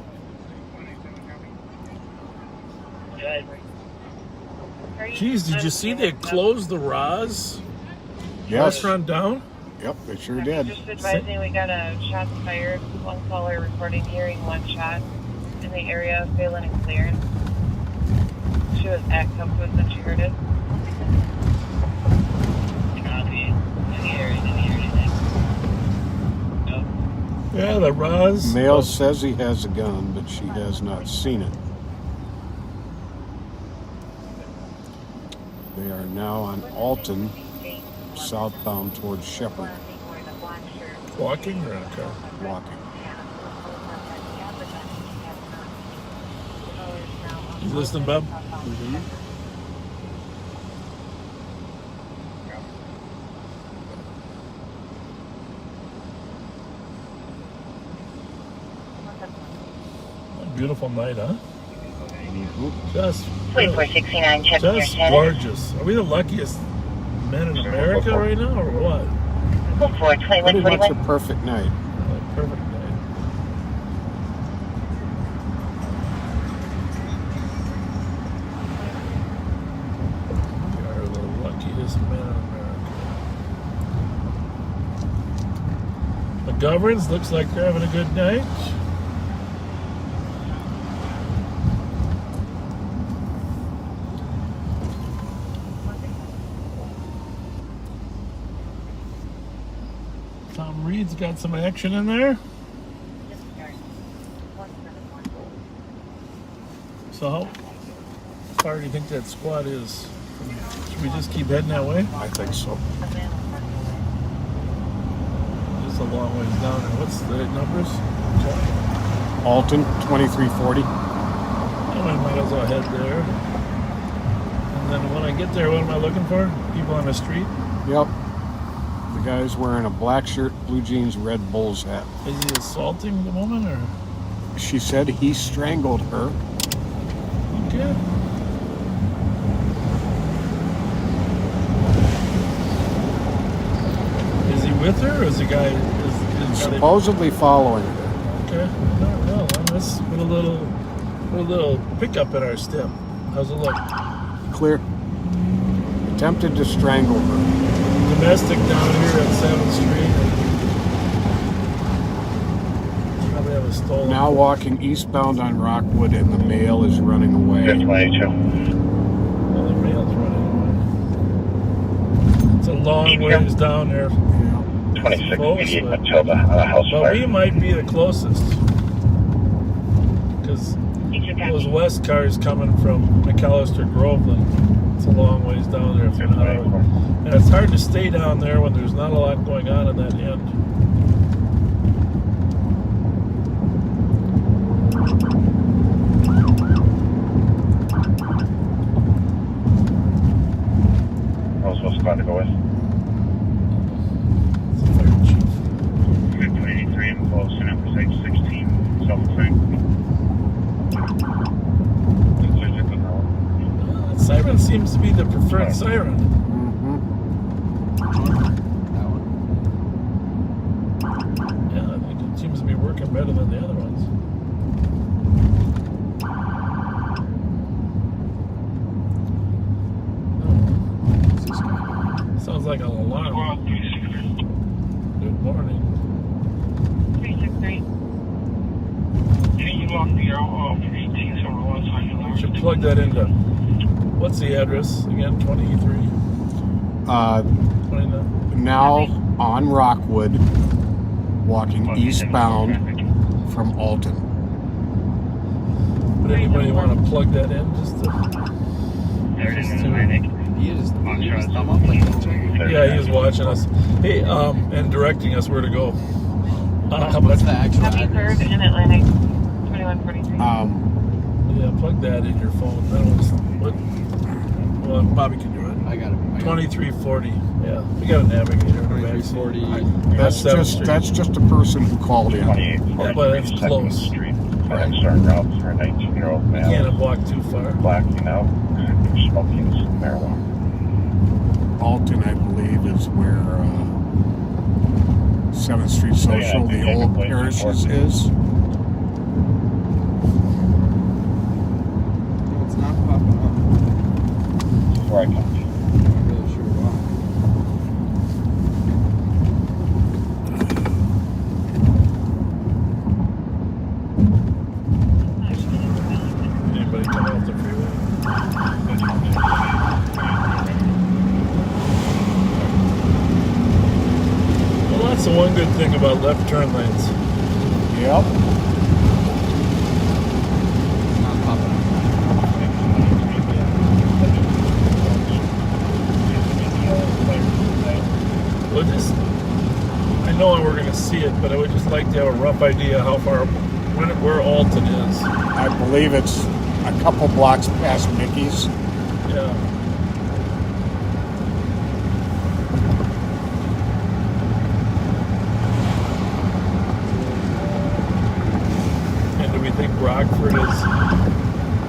Geez, did you see they closed the Roz Yes. restaurant down? Yep, they sure did. Just advising we got a shots fired. One caller reporting hearing one shot in the area, Phelan and Clarence. She was at Compass when she heard it. Yeah, the Roz. Male says he has a gun, but she has not seen it. They are now on Alton, southbound towards Shepherd. Walking or in a car? Walking. You listening, Bob? Mm-hmm. Beautiful night, huh? Mm-hmm. Just 2469, check your just tenant. gorgeous. Are we the luckiest men in America right now, or what? Pretty much a perfect night. Perfect night. We are the luckiest men in America. McGovern's looks like they're having a good night. Tom Reed's got some action in there. So how far do you think that squad is? Should we just keep heading that way? I think so. Just a long ways down there. What's the numbers? Alton, 2340. Oh, I might as well head there. And then when I get there, what am I looking for? People on the street? Yep. The guy's wearing a black shirt, blue jeans, red Bulls hat. Is he assaulting the woman, or? She said he strangled her. Okay. Is he with her, or is the guy... Supposedly following her. Okay. Well, let's put a little pickup in our step. How's it look? Clear. attempted to strangle her. Domestic down here at 7th Street. Probably have a stolen. Now walking eastbound on Rockwood, and the male is running away. Just my HO. Well, the mail's running away. It's a long ways down there. 2688 Matilda on a house But fire. we might be the closest. Because those west cars coming from McAllister Groveland, it's a long ways down there. If you're not out. And it's hard to stay down there when there's not a lot going on in that end. Roseville squad to go with. 83 and close and up to site 16, self-assigned. That siren seems to be the preferred siren. Yeah, I think it seems to be working better than the other ones. Sounds like an alarm. Good morning. 363. Can you lock the arrow for 18 so we're on time? You should plug that into. What's the address again? 23? 29? Now on Rockwood, walking eastbound from Alton. Would anybody want to plug that in? He is thumb up like Yeah, he's watching us. Hey, and directing us where to go. What's the actual Happy Curve in Atlantic, 2143. Yeah, plug that in your phone. That was what? Well, Bobby can do it. I got it. 2340. Yeah, we got a navigator. 2340. That's just a person who called in. 28, Yeah, but it's close. Street. Concern route for a 19-year-old You male. can't walk too far. Blacking out. Smoking some marijuana. Alton, I believe, is where 7th Street Social, the old parishes, is. It's not popping up. Before I come. I'm not really sure why. Anybody come off the freeway? Well, that's the one good thing about left turn lanes. Yep. It's not popping up. Well, just, I know we're going to see it, but I would just like to have a rough idea how far, where Alton is. I believe it's a couple blocks past Mickey's. Yeah. And do we think Rockford is?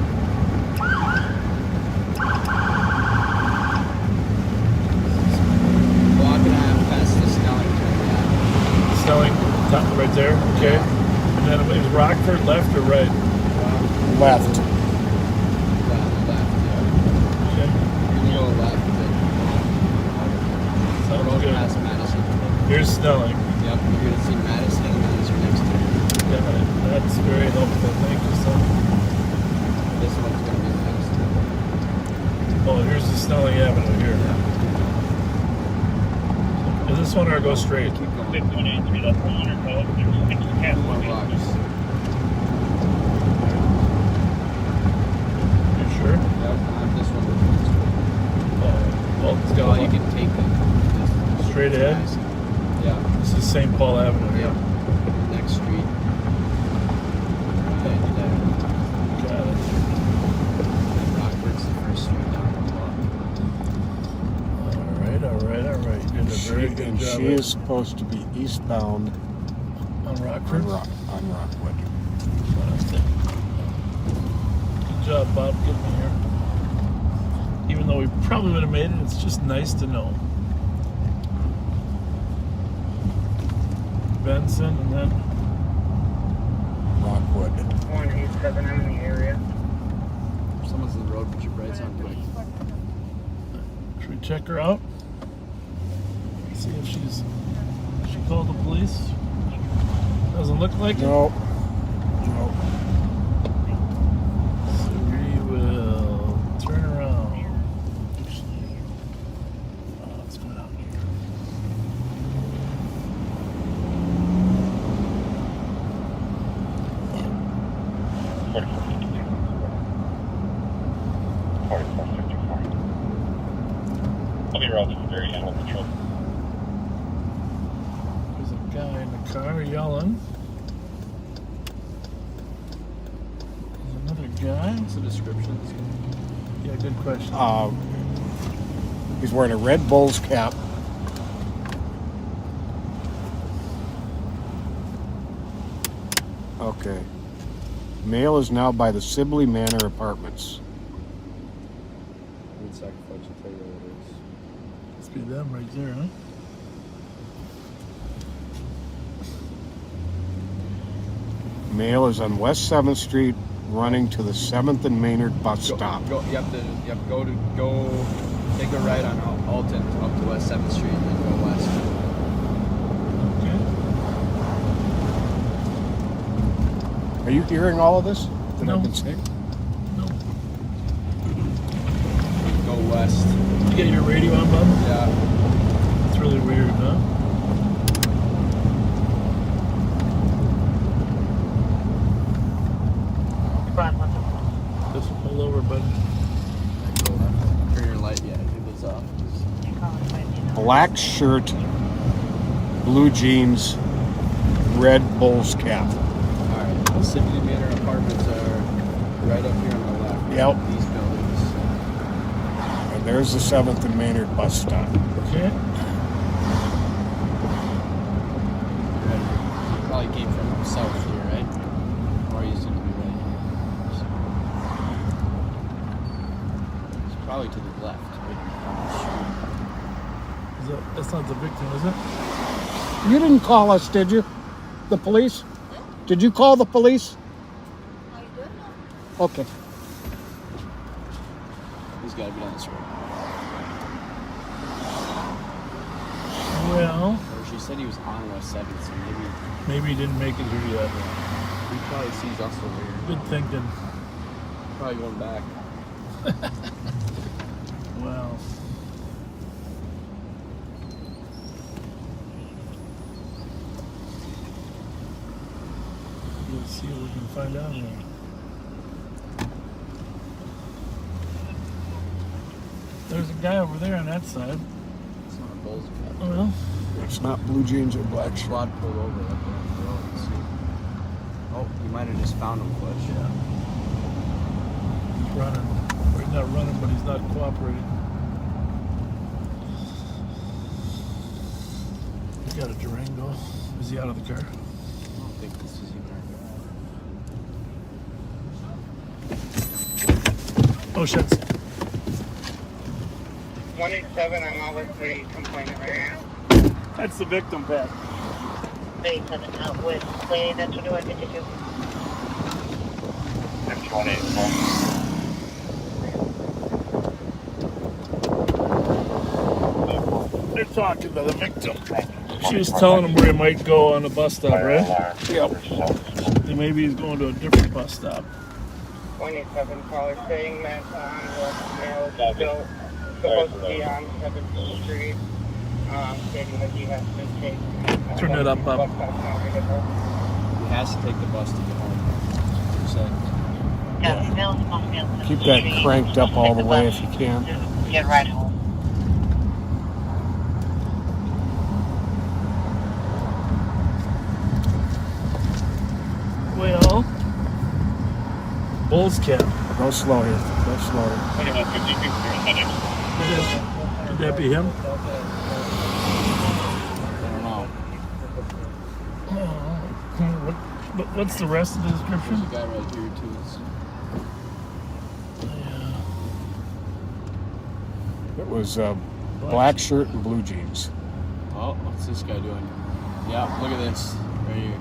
Block and a half past the Snelling turn, yeah. Snelling, top right there, okay. And then is Rockford left or right? Left. Left, yeah. Okay. You're gonna go left, then Sounds road good. past Madison. Here's Snelling. Yep, you're gonna see Madison, and then it's your next turn. Yeah, that's very helpful. Thank you, son. This one's gonna be Madison. Oh, here's the Snelling Avenue here. Is this one or go straight? Keep going. 618, that's 100 code. There's 6 More cancellations. blocks. You sure? Yep, this one goes next turn. Oh, it's got Well, you can take it. straight ahead. Yeah. This is St. Paul Avenue here. Yep. Next street. Right there. Got it. And Rockford's the first street down the block. All right. You did a very good And job. she is supposed to be eastbound on Rockford. on Rockwood. Good job, Bob, getting me here. Even though we probably would have made it, it's just nice to know. Benson and then Rockwood. 187, I'm in the area. If someone's in the road, put your brakes on quick. Should we check her out? See if she called the police? Doesn't look like it. No. So we will turn around. Let's go down here. I'll be around to the very end of the trip. There's a guy in the car yelling. There's another guy. What's the description? Yeah, good question. He's wearing a Red Bulls cap. Okay. Male is now by the Sibley Manor Apartments. One second, folks, I'll tell you what it is. Must be them right there, huh? Male is on West 7th Street, running to the 7th and Maynard bus stop. Go take a right on Alton up to West 7th Street and then go west. Are you hearing all of this that No. I've been saying? Go west. You get your radio on, Bob? Yeah. It's really weird, huh? Just pull over, bud. Turn your light, yeah, it was off. Black shirt, blue jeans, Red Bulls cap. Alright, the Sibley Manor Apartments are right up here on the left. Yep. These buildings. And there's the 7th and Maynard bus stop. Okay. He probably came from south here, right? Or he's going to be right here. It's probably to the left, right on the street. That's not the victim, is it? You didn't call us, did you? The police? Did you call the police? I don't know. Okay. He's got to be on this road. Well, Or she said he was on West 7th, so maybe he didn't make it here yet. he probably sees us over here. Good thinking. Probably going back. Well. Let's see what we can find out here. There's a guy over there on that side. It's not a Bulls cap. Well, It's not blue jeans or black shirt. Squad pulled over up there on the road and see. Oh, you might have just found him, Clutch. yeah. He's running. Or he's not running, but he's not cooperating. He's got a Durango. Is he out of the car? I don't think this is even our guy. Oh, shit. 187, I'm all with the complainant right now. That's the victim, Pat. 37 out with lady that's 2152. Next 184. They're talking to the victim. She was telling him where he might go on the bus stop, right? Yep. And maybe he's going to a different bus stop. 187 caller saying that the male is still supposed to be on 7th Street, stating that he has been taken. Turn that up, Bob. He has to take the bus to get home. That's what Yeah, the male's supposed to be on 7th Keep that Street. cranked up all the way if you can. Get right home. Well, Bulls cap. Go slow here. Go slow here. 2152 Could that be him? I don't know. What's the rest of the There's description? a guy right here, too. It was black shirt and blue jeans. Oh, what's this guy doing? Yeah, look at this. Right here.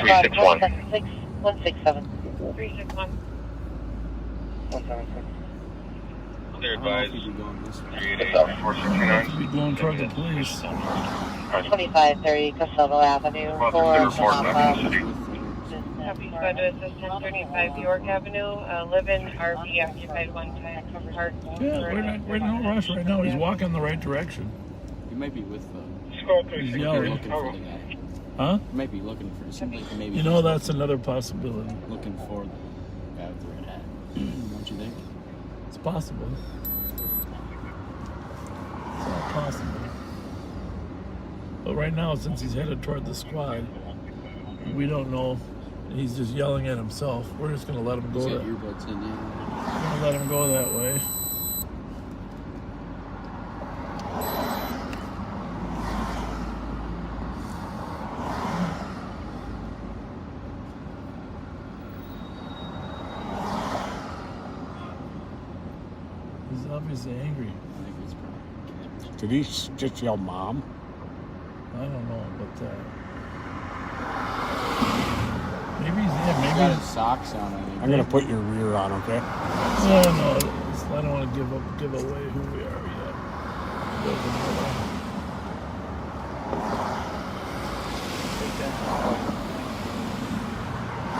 361. 167. 361. 176. They're I don't know if advised. he'd be going this way. 388-469. Be going toward the police. 2530 Costello Avenue Well, for they're reporting Papa. that in the city. Copy squad to assist 1035 York Avenue. Live-in RV occupied one time. Park. Yeah, we're in no rush right now. He's walking in the right direction. He might be with the. He's They're yelling. looking for the guy. Huh? He might be looking for. It seems like he may be. You know, that's another possibility. looking for the guy with the red hat. Don't you think? It's possible. It's all possible. But right now, since he's headed toward the squad, we don't know. He's just yelling at himself. We're just gonna let him go. He's We're got earbuds in, yeah. gonna let him go that way. He's obviously angry. I think it's probably. Did he just yell mom? I don't know, but maybe he's He's got his socks on, I think. I'm gonna put your rear on, okay? No, I don't want to give away who we are yet. Doesn't matter.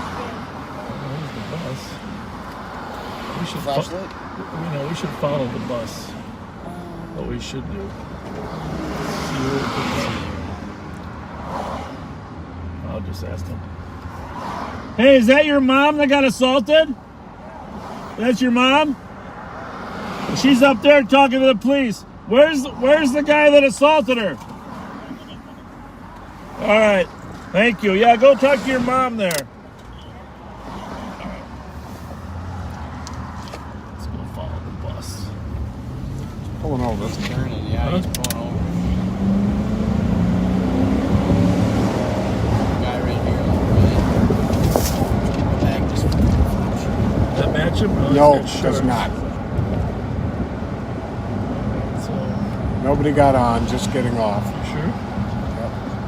There's the bus. We should we should follow the bus. What we should do. See who it is. I'll just ask him. Hey, is that your mom that got assaulted? That's your mom? She's up there talking to the police. Where's the guy that assaulted her? All right. Thank you. Yeah, go talk to your mom there. Let's go follow the bus. Pulling over. He's turning, yeah, Huh? he's pulling over. Guy right here, like, really. Bag just That match him? No, he's got does shorts. not. So, Nobody got on, just getting off. you sure?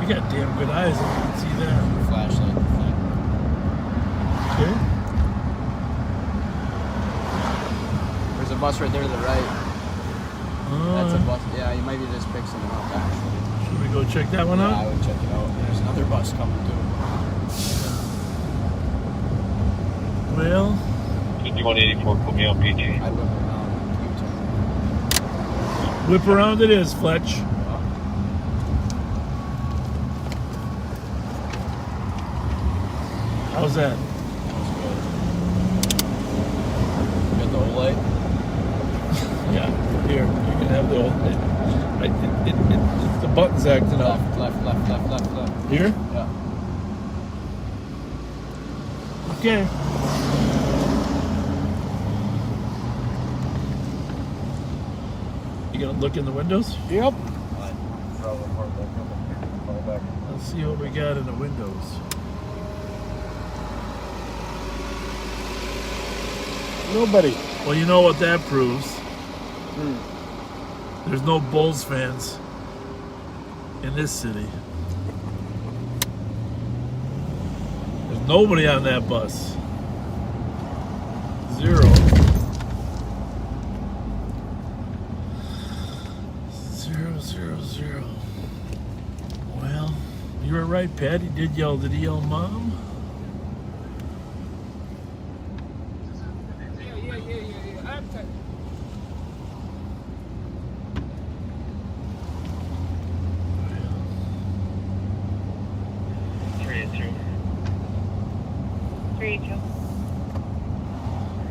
You got damn good eyes, if you can see that. flashlight thing. Okay. There's a bus right there to the right. That's a bus. Yeah, you maybe just pick something up, actually. Should we go check that one Yeah, out? I would check it out. There's another bus coming, too. Well, 5184, put me on PG. I'd whip around. U-turn. whip around it is, Fletch. How's that? You got the whole light? Yeah, here, you can have the old. The button's acting up. Left. Here? Yeah. Okay. You gonna look in the windows? Yep. Let's see what we got in the windows. Nobody. Well, you know what that proves. There's no Bulls fans in this city. There's nobody on that bus. Zero. Zero. Well, you were right, Pat. He did yell. Did he yell, Mom? Yeah. I'm tight.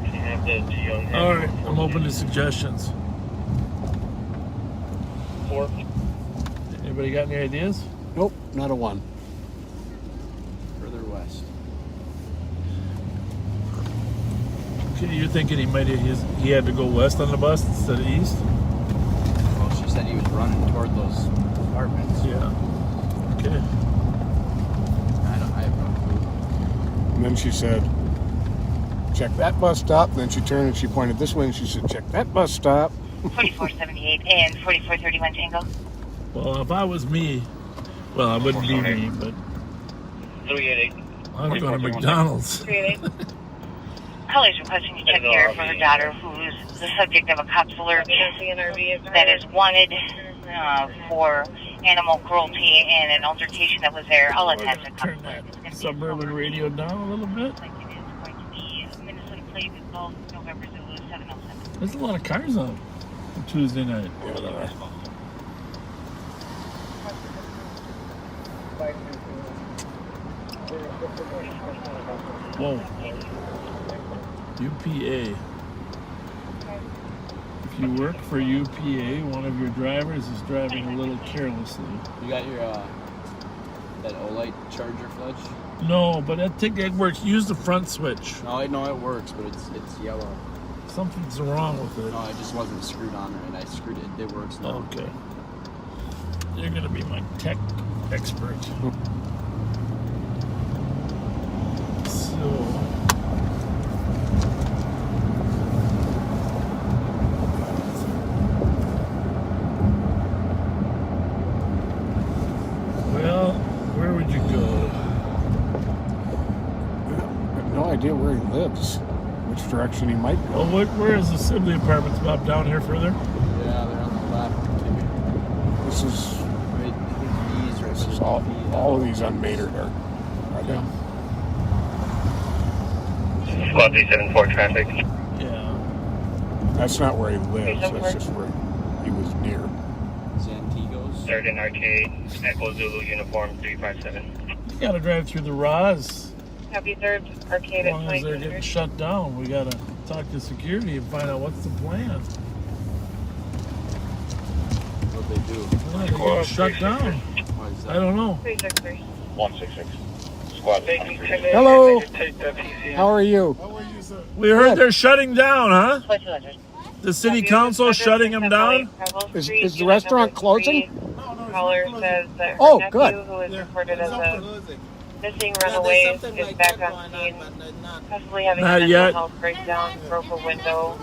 Can you have the young All right, I'm open to suggestions. 4? Anybody got any ideas? Nope, not a one. Further west. Okay, you're thinking he had to go west on the bus instead of east? Well, she said he was running toward those apartments. Yeah. Okay. I have no clue. And then she said, check that bus stop. And then she turned and she pointed this way and she said, check that bus stop. 4478 and 4431 Tango. Well, if I was me, well, I wouldn't be me, but 388. I'd go to McDonald's. 388. Caller is requesting you check here for her daughter, who's the subject of a cops alert that is wanted for animal cruelty and an altercation that was there. I'll attach a Turn that suburban radio down a little bit. Like it is going to be Minnesota plate with both November Zulu 707. There's a lot of cars on Tuesday night. Whoa. UPA. If you work for UPA, one of your drivers is driving a little carelessly. You got your that Olight charger, Fletch? No, but I think it works. Use the front switch. No, I know it works, but it's yellow. Something's wrong with it. No, it just wasn't screwed on right. I screwed it. It works now. Okay. You're gonna be my tech expert. So. Well, where would you go? I have no idea where he lives, which direction he might go. Oh, where is the Sibley Apartments, Bob? Down here further? Yeah, they're on the left. This is Right, this is all of these unmatered are Yeah. Squad 374 traffic. Yeah. That's not where he lives. That's just where he was near. Zantigos. 3rd and Arcade, Echo Zulu Uniform 357. You gotta drive through the Roz. Happy 3rd Arcade As at long as they're getting 2200. shut down, we gotta talk to security and find out what's the plan. What they do? Why they get shut down? Why is I that? don't know. 363. 166. Squad 136. Hello. How are you? We heard Good. they're shutting down, huh? Fletch Ledger. The city council shutting them down? Is the restaurant closing? Caller says that her Oh, nephew, good. who is reported as a missing runaway, is back on scene, possibly having a Not mental yet. health breakdown, broke a window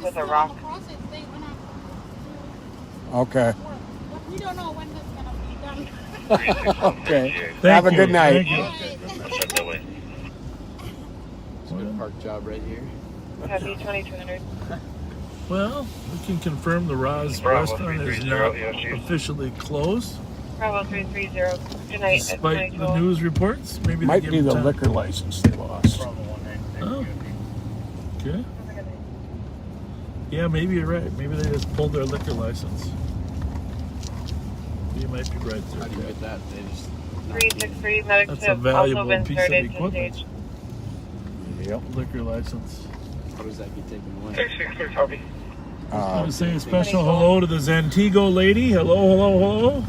with a rock. Okay. We don't know when that's gonna be done. Okay. Thank Have a you, good night. thank you. It's a good park job right here. Happy 2200. Well, we can confirm the Roz Bravo restaurant is 330, now yes, yes. officially closed. Bravo 330. Good night. at Despite the 22. news reports, maybe they Might give be them the time. liquor license they lost. Oh. Okay. Yeah, maybe you're right. Maybe they just pulled their liquor license. You might be right How there. do you Ted. get that? They just 363 medics That's a have valuable also been piece of started to equipment. stage. Yep. Liquor license. how does that get taken away? 663 copy. I want to say a special hello to the Zantigo lady. Hello, hello, hello.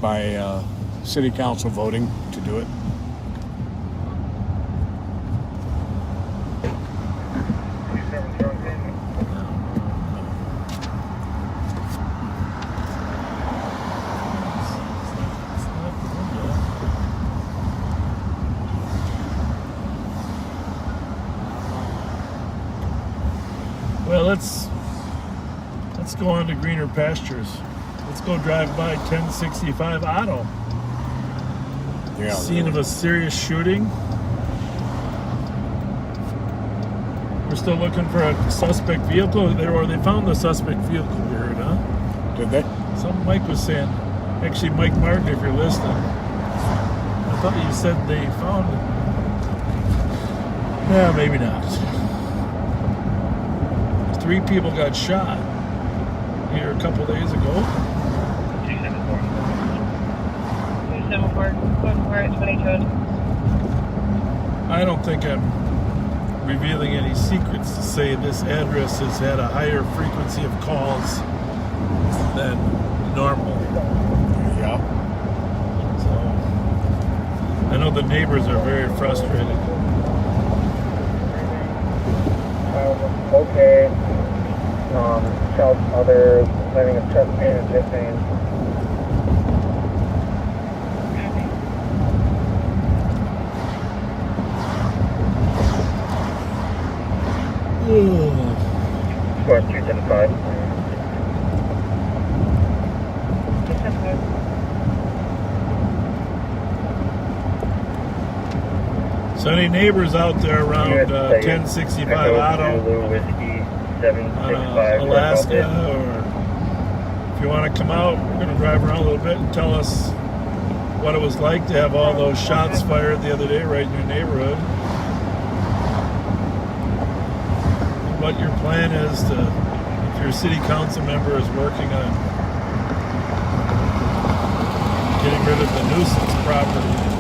By city council voting to do it. Well, let's go on to greener pastures. Let's go drive by 1065 Auto. Yeah. Scene of a serious shooting. We're still looking for a suspect vehicle. They found the suspect vehicle, we heard, huh? Did they? Something Mike was saying. Actually, Mike Martin, if you're listening. I thought you said they found it. Yeah, maybe not. 3 people got shot here a couple days ago. 274. Going for it, 2200. I don't think I'm revealing any secrets to say this address has had a higher frequency of calls than normal. Yeah. So I know the neighbors are very frustrated. Okay. Child mother having a chest pain and hip pain. Squad 375. 275. So any neighbors out there around 1065 Auto, Alaska, or if you want to come out, we're going to drive around a little bit and tell us what it was like to have all those shots fired the other day right in your neighborhood. What your plan is to, if your city council member is working on getting rid of the nuisance property.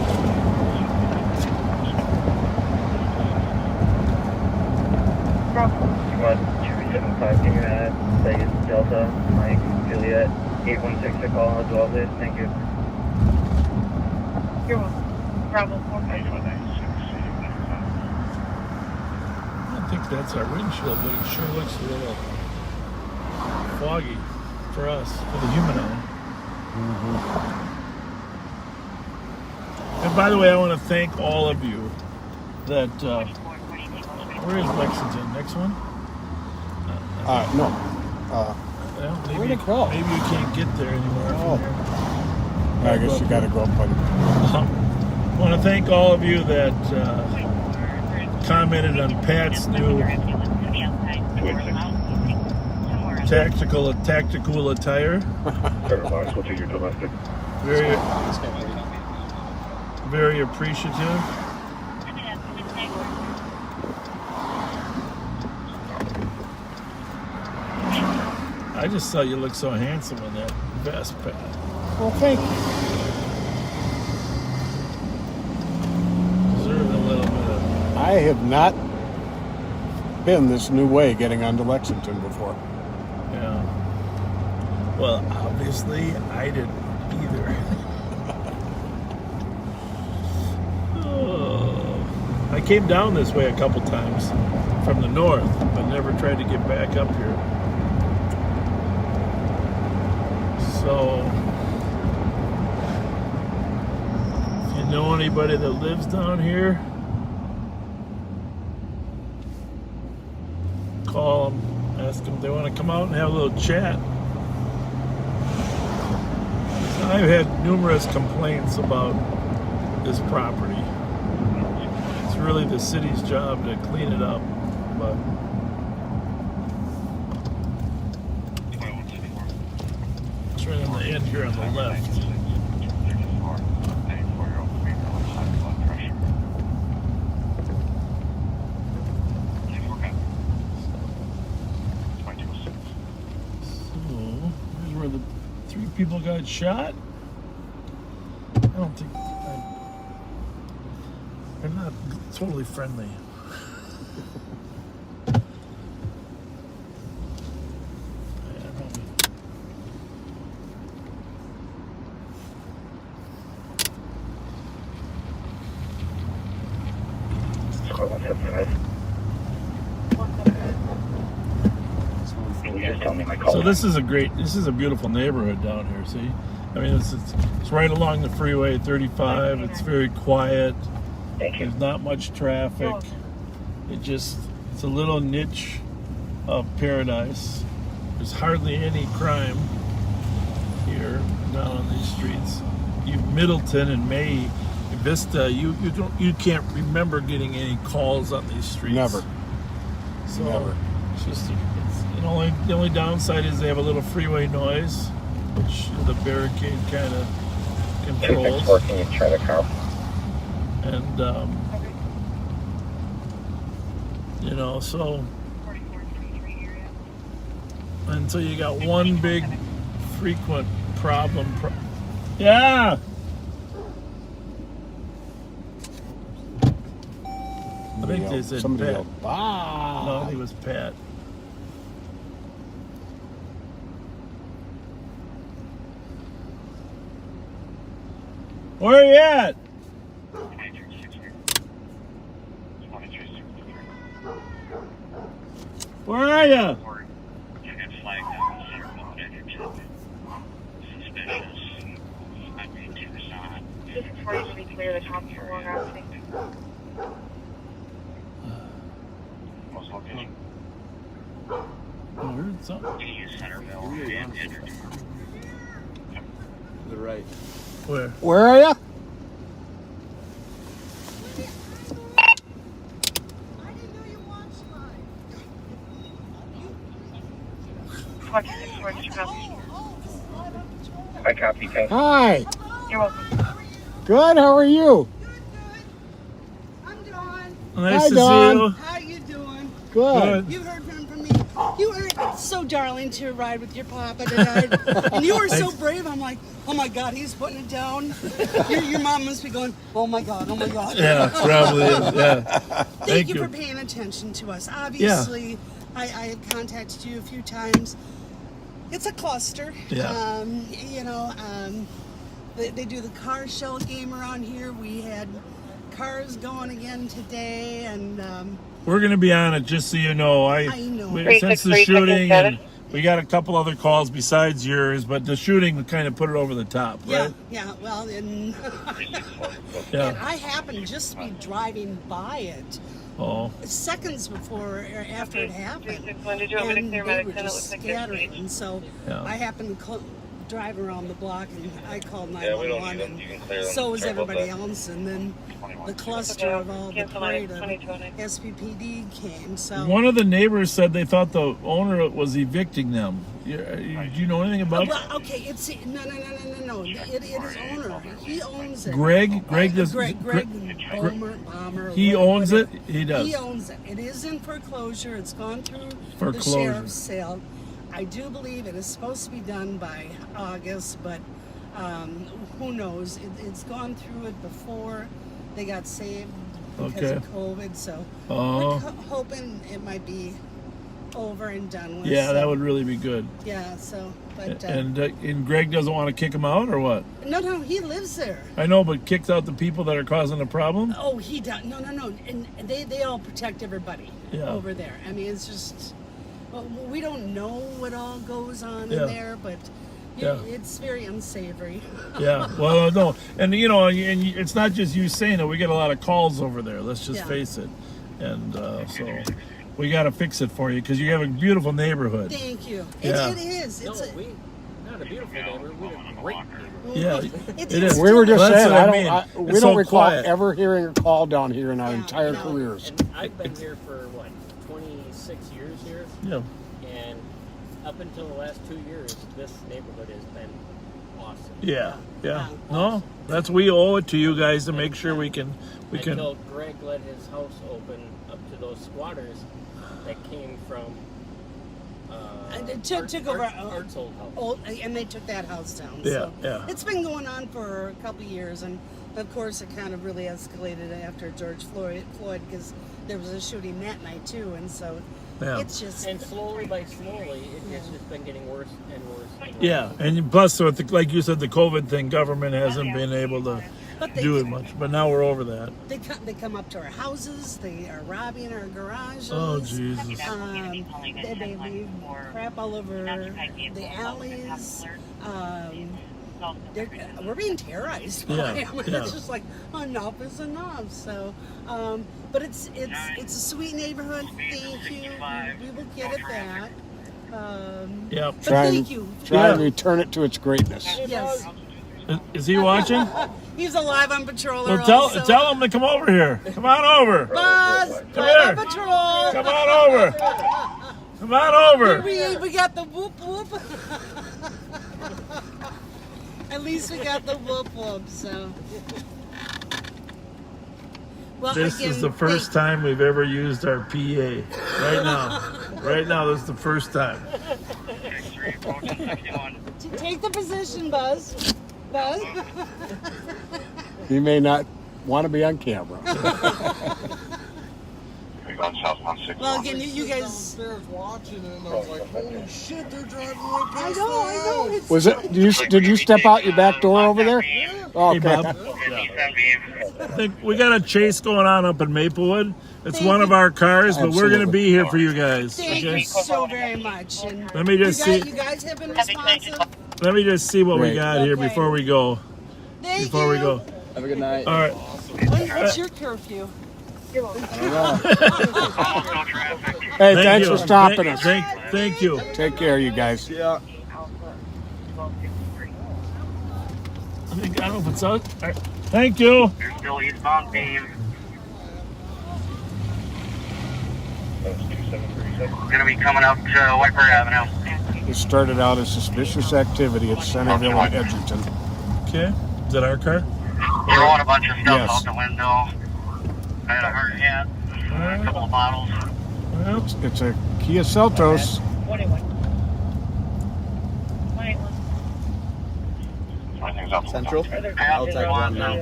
Squad 275, can you add Vegas Delta, Mike, Juliet, 816 to call as well, please? Thank you. You're welcome. Bravo 45. I don't think that's our windshield, but it sure looks a little foggy for us, for the human eye. And by the way, I want to thank all of you that, where is Lexington? Next one? No. Well, Where'd it go? Maybe you can't get there anymore. Oh. I guess you got to go up on. I want to thank all of you that commented on Pat's new tactical attire. Very appreciative. I just thought you looked so handsome in that vest, Pat. Well, thank you. Deserved a little bit of. I have not been this new way getting onto Lexington before. Yeah. Well, obviously, I didn't either. I came down this way a couple times from the north, but never tried to get back up here. So, if you know anybody that lives down here, call them, ask them if they want to come out and have a little chat. I've had numerous complaints about this property. It's really the city's job to clean it up, but it's right on the end here on the left. So, here's where the 3 people got shot. I don't think they're not totally friendly. So this is a beautiful neighborhood down here. See, I mean, it's right along the freeway 35. It's very quiet. There's not much traffic. It's a little niche of paradise. There's hardly any crime here down on these streets. Middleton and May, Vista, you can't remember getting any calls on these streets. Never. So Never. The only downside is they have a little freeway noise, which the barricade kind of controls. Can you try the car? And so until you got one big frequent problem. Yeah. I think they said somebody Pat. yelled, "Ah!" No, I think it was Pat. Where are you at? Where are you? Just before you can clear the top for long routing. I heard something. To the right. Where? Where are you? Lucky 64, did you copy? I copy. Thanks. Hi. You're welcome. Good. How are you? I'm Dawn. Nice Hi, to Dawn. see you. How you doing? Good. You heard from me. You were so darling to ride with your papa tonight. And you were so brave. I'm like, oh my God, he's putting it down. Your mom must be going, oh my God, oh my God. Yeah, probably is. Yeah. Thank you for paying attention to us. Obviously, I had contacted you a few times. It's a cluster. Yeah. They do the car show game around here. We had cars going again today, and We're going to be on it, just so you know. I know. Since the shooting, and we got a couple other calls besides yours, but the shooting kind of put it over the top, right? Yeah. Well, and, Yeah. and I happened just to be driving by it Oh. seconds before or after it happened. 361, did you want me to And clear they my were extended? It just looks like they're scattering, staged. and so Yeah. I happened to drive around the block, and I called Yeah, we don't 911, need them. You can clear them. so was Sorry about everybody that. else, and then the cluster of all the Cancel my parade of 2020. SPPD came. So One of the neighbors said they thought the owner was evicting them. Do you know anything about well, okay, it's no. It is owner. He owns it. Greg? Greg does. Greg Bomber. He owns it? He does. He owns it. It is in foreclosure. It's gone through the Foreclosure. sheriff's sale. I do believe it is supposed to be done by August, but who knows? It's gone through it before. They got saved because of COVID, so we're hoping it might be over and done with. Yeah, so, that would really be good. Yeah, so but And Greg doesn't want to kick him out, or what? no, he lives there. I know, but kicks out the people that are causing the problem? Oh, he does. No, and they all protect everybody over there. I mean, it's just we don't know what all goes on in there, but it's very unsavory. Yeah, well, no, and and it's not just you saying it. We get a lot of calls over there. Let's just face it, and so we got to fix it for you because you have a beautiful neighborhood. Thank you. Yeah. It is. It's not a beautiful neighborhood. We have a great neighborhood. Yeah, it is. We were just That's saying, what I mean. we It's don't so recall quiet. ever hearing a call down here in our entire careers. And I've been here for, 26 years here? Yeah. And up until the last 2 years, this neighborhood has been awesome. Yeah. No, we owe it to you guys to make sure we can. Until Greg let his house open up to those squatters that came from took over Art's old house. And they took that house down. Yeah, so it's been going on for a couple of years, and of course it kind of really escalated after George Floyd because there was a shooting that night too, and so it's just and slowly by slowly it's just been getting worse and worse. And worse. Yeah, and plus, with like you said, the COVID thing, government hasn't been able to do it much. But now we're over that. They come up to our houses. They are robbing our garages. Oh Jesus! They leave crap all over the alleys. We're being terrorized by them. It's just like enough is enough. So, but it's a sweet neighborhood. Thank you. We will get it back. Thank you. Try and return it to its greatness. Yes. Is he watching? He's a live on patroller. Well, tell him to come over here. Come on over. Buzz, come live here. on patrol. Come on over. Come on over. We got the whoop whoop. At least we got the whoop whoop. So. Well, This is the first time we've ever used our PA. Right now, this is the first time. Take the position, Buzz. Buzz. He may not want to be on camera. Well, again, you guys. Upstairs watching it, and I was like, "Holy shit, they're driving right past the house." Was it? Did you step out your back door over there? Oh, Hey, Bob. I think we got a chase going on up in Maplewood. It's one of our cars, but we're going to be here for you guys. Thank you so very much. And Let me just see. You guys have been responsive. Let me just see what we got here before we go. Thank we you. go. Have a good night. All right. What's your curfew? Hey, thanks for stopping us. Thank you. Take care, you guys. Yeah. I don't know if it's out. Right. Thank you. You're still eastbound, team. We're going to be coming up to Whiteburg Avenue. It started out as suspicious activity at Centerville and Edgerton. Okay. Is that our car? Throwing a bunch of stuff Yes. out the window. I had a hard hat, a couple of bottles. Well, It's a Kia Seltos. 21. 21. Central? I'll take one now.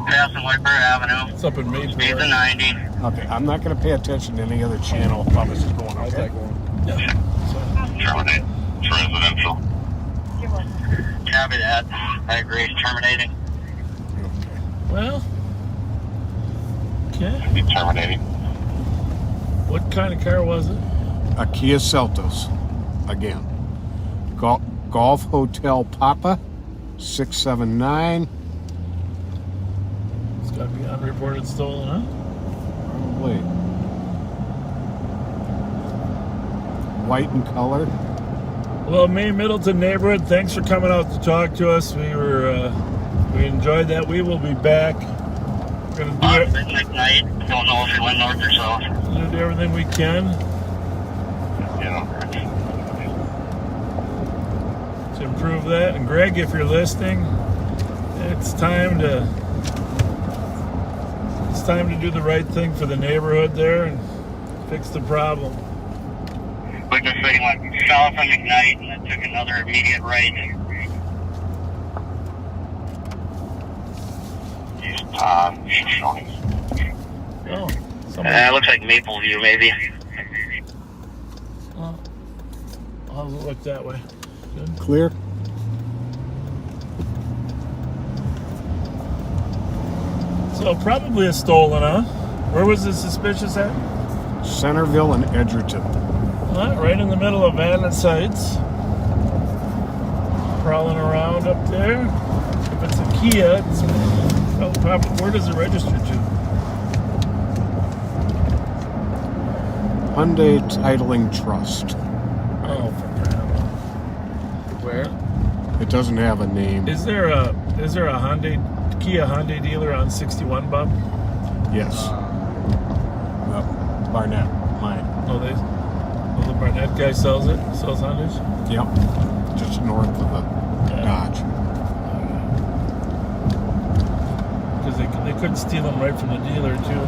Passing Whiteburg Avenue. it's up in Speeds Mayport. of 90. Okay, I'm not going to pay attention to any other channel while this is going. I'll Okay. take one. Terminate. It's residential. Copy that. I agree. Terminating. Well, okay. Be terminating. What kind of car was it? A Kia Seltos. Again. Golf Hotel Papa 679. It's got to be unreported stolen, huh? Probably. White in color. Well, Maine Middleton neighborhood, thanks for coming out to talk to us. We enjoyed that. We will be back. We're gonna do it. Midnight night. Don't know if you went north or south. Do everything we can to improve that. And Greg, if you're listening, it's time to do the right thing for the neighborhood there and fix the problem. Like I say, went south on McKnight and then took another immediate right. Shoshone. Oh, It looks like Mapleview, maybe. well, I'll look that way. Good. Clear. So probably a stolen, huh? Where was the suspicious at? Centerville and Edgerton. Right in the middle of Vannis Heights. Crawling around up there. If it's a Kia, it's probably, where does it register to? Hyundai Titling Trust. Oh, for crap. Where? It doesn't have a name. Is there a Kia Hyundai dealer on 61, Bob? Yes. Barnett. Mine. Oh, the Barnett guy sells it? Sells Hyundais? Yep. Just north of the Dodge. Because they could steal them right from the dealer, too.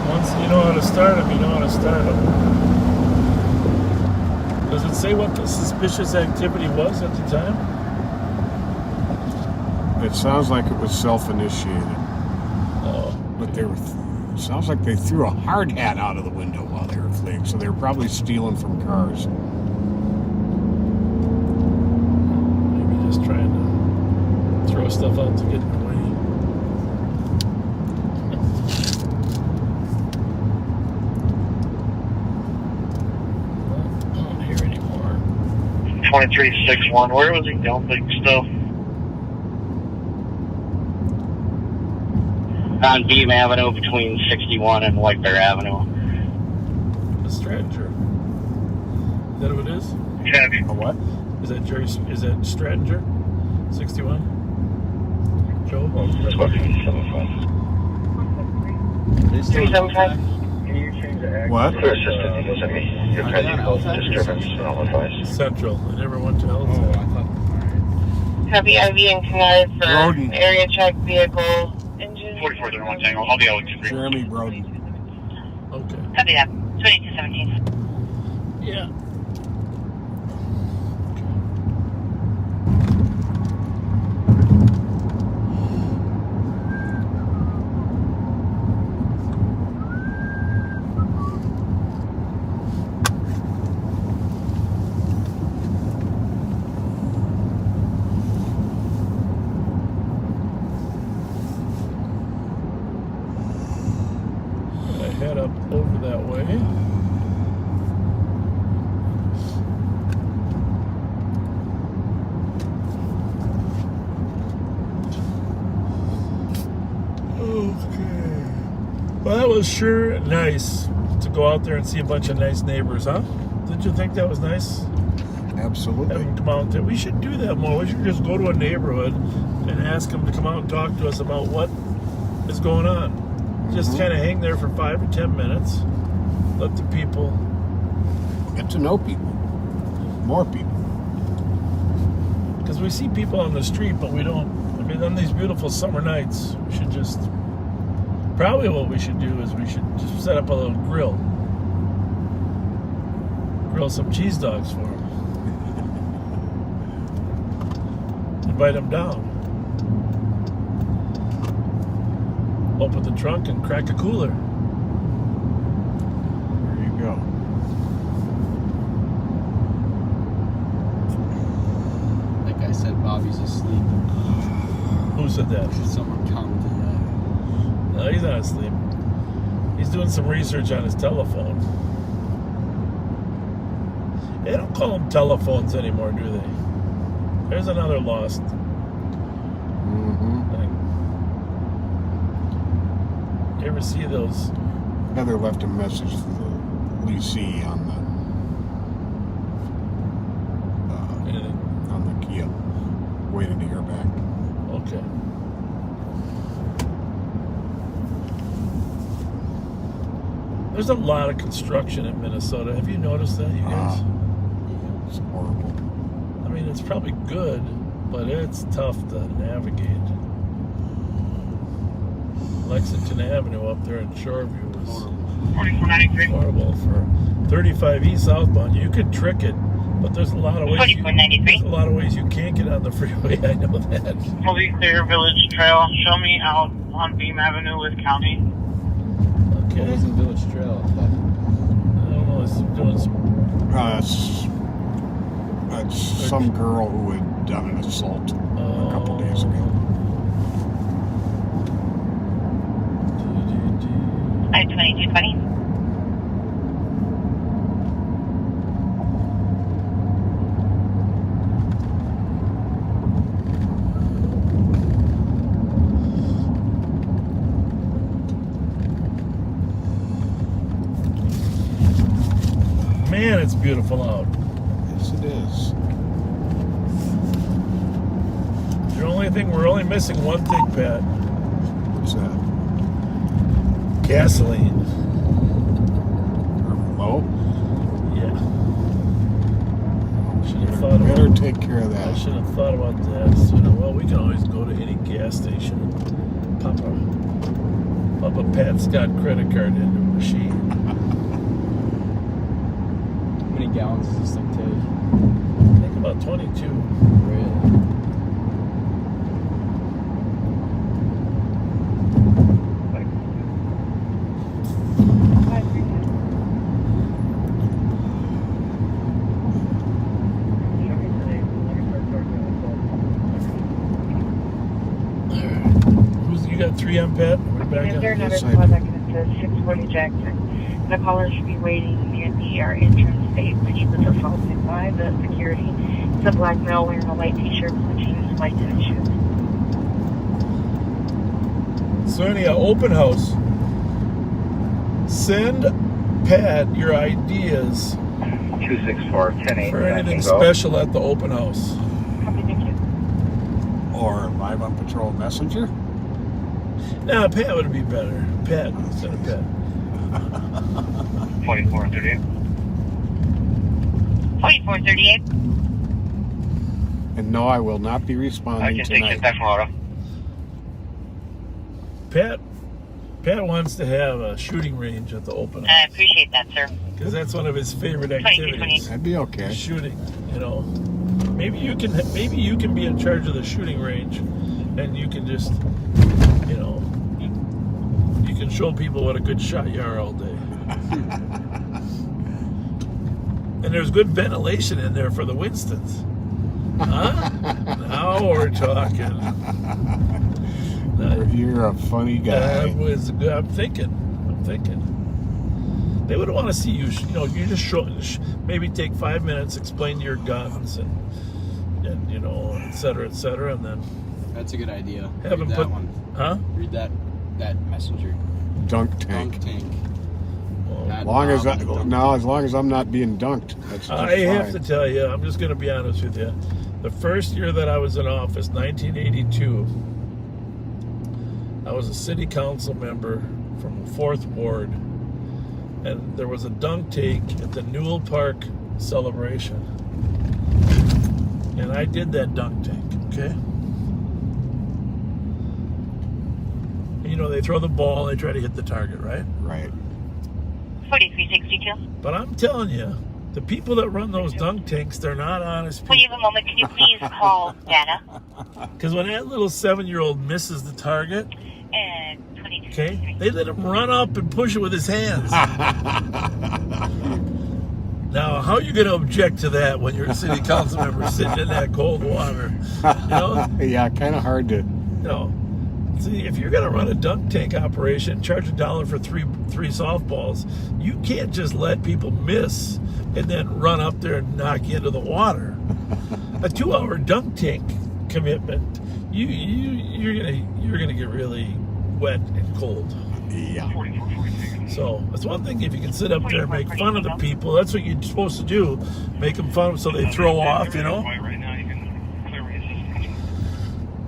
Once you know how to start them, you know how to start them. Does it say what the suspicious activity was at the time? It sounds like it was self-initiated. Oh. But it sounds like they threw a hard hat out of the window while they were fleeing, so they were probably stealing from cars. Maybe just trying to throw stuff out to get in the way. I don't hear anymore. 2361. Where was he dumping stuff? On Beam Avenue between 61 and White Bear Avenue. A Stratinger. Is that who it is? Check. A what? Is that Jerry? Is that Stratinger? 61? Joe? That's what 375. What? Clear assistant, was it me? Your present disturbance nullifies. Central. I never went to Elton. Copy RV and Canard for Broden. area check vehicle engine. 4431 Tango. I'll be Alex. Jeremy Broden. Okay. Copy that. 2217. Yeah. I head up over that way. Okay. Well, that was sure nice to go out there and see a bunch of nice neighbors, huh? Didn't you think that was nice? Absolutely. Have them come out there. We should do that more. We should just go to a neighborhood and ask them to come out and talk to us about what is going on. Just kind of hang there for 5 or 10 minutes Let the people get to know people, more people. Because we see people on the street, but we don't. I mean, on these beautiful summer nights, we should just. Probably what we should do is we should just set up a little grill. Grill some cheese dogs for them. Invite them down. Open the trunk and crack a cooler. There you go. Like I said, Bobby's asleep. Who said that? Someone commented that. No, he's not asleep. He's doing some research on his telephone. They don't call them telephones anymore, do they? There's another lost thing. You ever see those? Heather left a message for the leasee on the Kia. Waiting to hear back. Okay. There's a lot of construction in Minnesota. Have you noticed that, you guys? It's horrible. I mean, it's probably good, but it's tough to navigate. Lexington Avenue up there in Shoreview was horrible for 35E southbound. You could trick it, but there's a lot of ways. There's a lot of ways you can't get on the freeway. I know that. Fully clear Village Trail. Show me out on Beam Avenue with County. Okay. What was in Village Trail? I don't know. It's doing some. That's some girl who had done an assault a couple days ago. I-2220. Man, it's beautiful out. Yes, it is. The only thing, we're only missing one thing, Pat. What's that? Gasoline. Low? Yeah. Should have thought about. Better take care of I that. should have thought about that sooner. Well, we can always go to any gas station and pop a Pat Scott credit card into a machine. How many gallons does this thing take? I think about 22. Really? You got 3M, Pat? We're back Is there on. another Yes, I call do. that says 640 Jackson? The caller should be waiting near the entrance gate. Please with the assaulted by the security. It's a black male wearing a white t-shirt, blue jeans, white tennis shoes. So anyhow, open house. Send Pat your ideas 264-10-8. for anything special at the open house. Copy, thank you. Or live on patrol messenger? Nah, Pat would be better. Pat instead of Pat. 4438. 4438. And no, I will not be responding tonight. Pat wants to have a shooting range at the open I house appreciate that, sir. because that's one of his favorite activities. That'd be okay. Shooting, you know. Maybe you can be in charge of the shooting range, and you can just, you know, you can show people what a good shot you are all day. And there's good ventilation in there for the Winstons. Huh? Now we're talking. You're a funny guy. I'm thinking. They would want to see you. You know, you just maybe take 5 minutes, explain your guns, and you know, et cetera, and then That's a good idea. have them Read put. that one. Huh? Read that messenger. Dunk tank. Dunk tank. As long as I'm not being dunked, that's just I have fine. to tell you, I'm just going to be honest with you. The first year that I was in office, 1982, I was a city council member from the 4th Ward, and there was a dunk tank at the Newell Park celebration. And I did that dunk tank, okay? And, you know, they throw the ball, they try to hit the target, right? Right. 4362. But I'm telling you, the people that run those dunk tanks, they're not honest Will you people. have a moment? Can you please call Dana? Because when that little 7-year-old misses the target, And 22. okay, they let him run up and push it with his hands. Now, how are you going to object to that when you're a city council member sitting in that cold water? You know? Yeah, kind of hard to. No. See, if you're going to run a dunk tank operation, charge $1 for three softballs, you can't just let people miss and then run up there and knock you into the water. A 2-hour dunk tank commitment, you're gonna get really wet and cold. Yeah. So it's one thing if you can sit up there and make fun of the people. That's what you're supposed to do. Make them fun so they throw off, you know.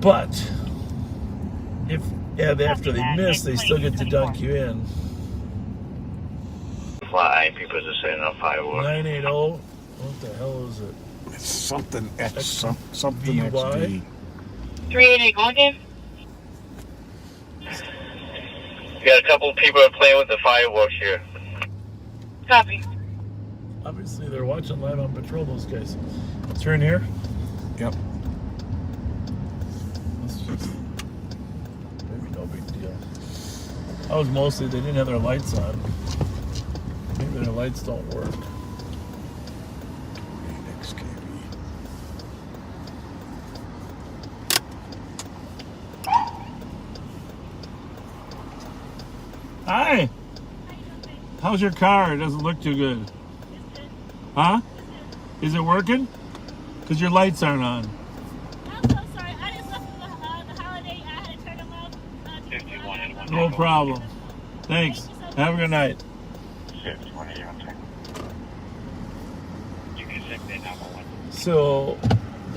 But if after they miss, they still get to dunk you in. Fly, people just setting up fireworks. 980. What the hell is it? It's something X, something VY? XD. 388 call again? We got a couple of people playing with the fireworks here. Copy. Obviously, they're watching live on patrol, those guys. Turn here. Yep. It's just maybe no big deal. I was mostly, they didn't have their lights on. Maybe their lights don't work. Hi. How's your car? It doesn't look too good. Huh? Is it working? Because your lights aren't on. I'm so sorry. I just left for the holiday. I had to turn them off. No problem. Thanks. Have a good night. So,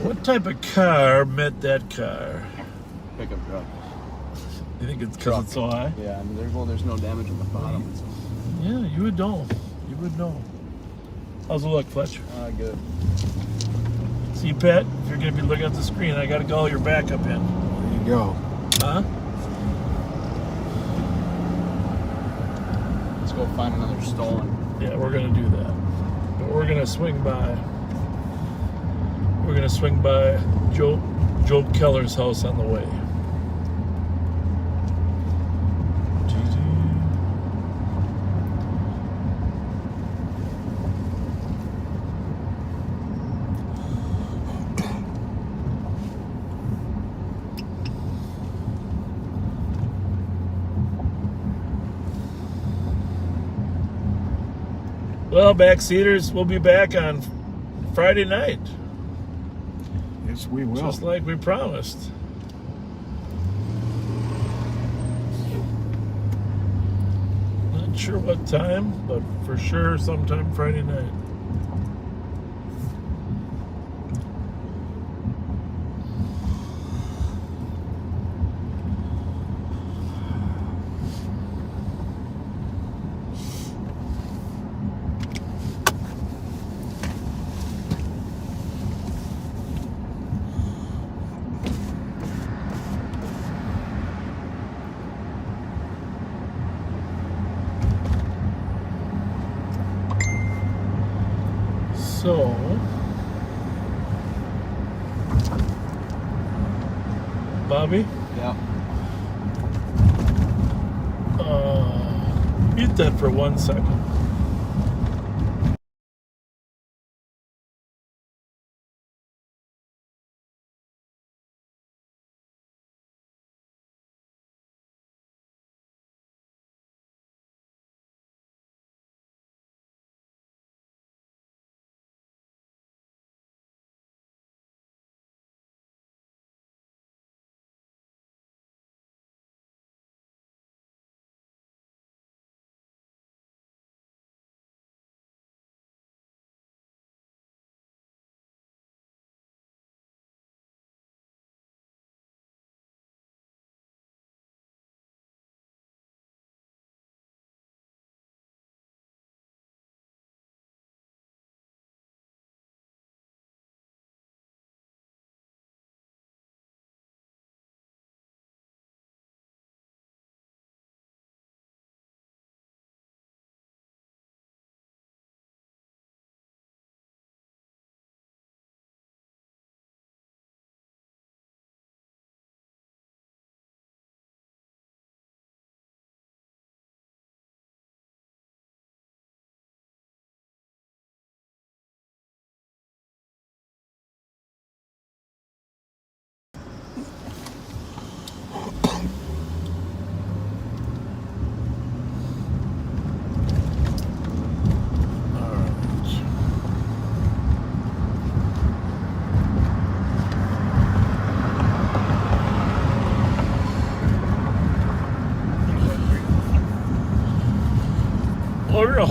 what type of car met that car? Pickup truck. You think it's because it's so high? Yeah, I mean, there's no damage on the bottom. So. Yeah, you would know. You would know. How's it look, Fletcher? Good. See, Pat, if you're going to be looking at the screen, I got to call your backup in. There you go. Huh? Let's go find another stolen. Yeah, we're going to do that. But we're going to swing by. We're going to swing by Joe Keller's house on the way. Well, backseaters, we'll be back on Friday night. Yes, we will. Just like we promised. Not sure what time, but for sure sometime Friday night. So, Bobby? Yeah. Mute that for 1 second.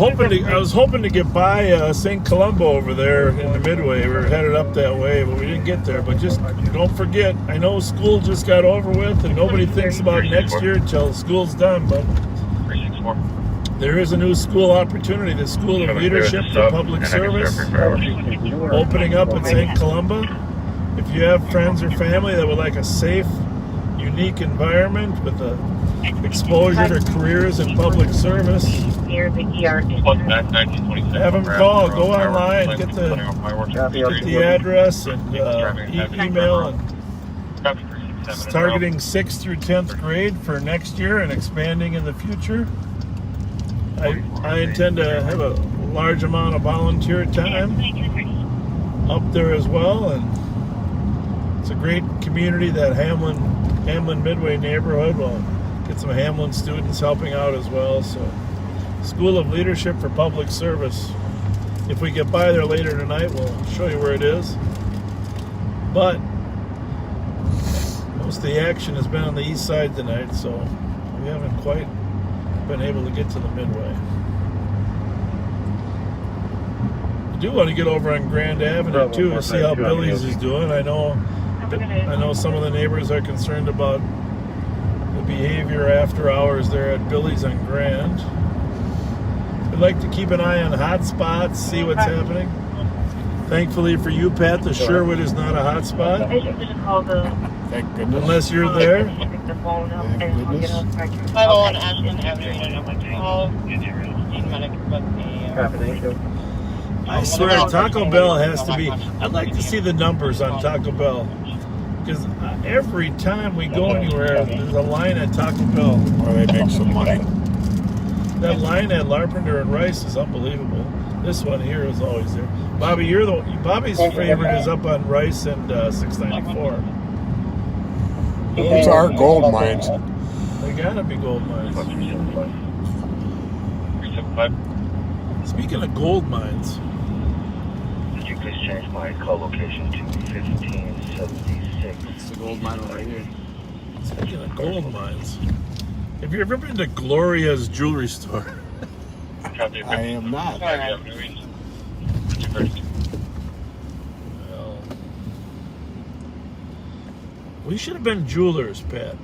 was hoping to get by St. Columba over there in the Midway. We were headed up that way, but we didn't get there. But just don't forget, I know school just got over with, and nobody thinks about next year until school's done. But there is a new school opportunity, the School of Leadership for Public Service, opening up at St. Columba. If you have friends or family that would like a safe, unique environment with a exposure to careers in public service, have them call, go online, get the address and email, and it's targeting 6th through 10th grade for next year and expanding in the future. I intend to have a large amount of volunteer time up there as well, and it's a great community, that Hamlin Midway neighborhood. Will get some Hamlin students helping out as well. So, School of Leadership for Public Service. If we get by there later tonight, we'll show you where it is. But most of the action has been on the east side tonight, so we haven't quite been able to get to the Midway. I do want to get over on Grand Avenue too to see how Billy's is doing. I know some of the neighbors are concerned about the behavior after hours there at Billy's on Grand. We'd like to keep an eye on hot spots, see what's happening. Thankfully for you, Pat, the Sherwood is not a hot spot. Thank goodness. Unless you're there. Thank goodness. 501 Ashland Avenue. I swear Taco Bell has to be. I'd like to see the numbers on Taco Bell, because every time we go anywhere, there's a line at Taco Bell. Or they make some money. That line at Larpenter and Rice is unbelievable. This one here is always there. Bobby, Bobby's favorite is up on Rice and 694. Those are gold mines. They gotta be gold mines. Speaking of gold mines, Could you please change my call location to 1576? It's the gold mine right here. speaking of gold mines, have you ever been to Gloria's jewelry store? I am not. Well, we should have been jewelers, Pat.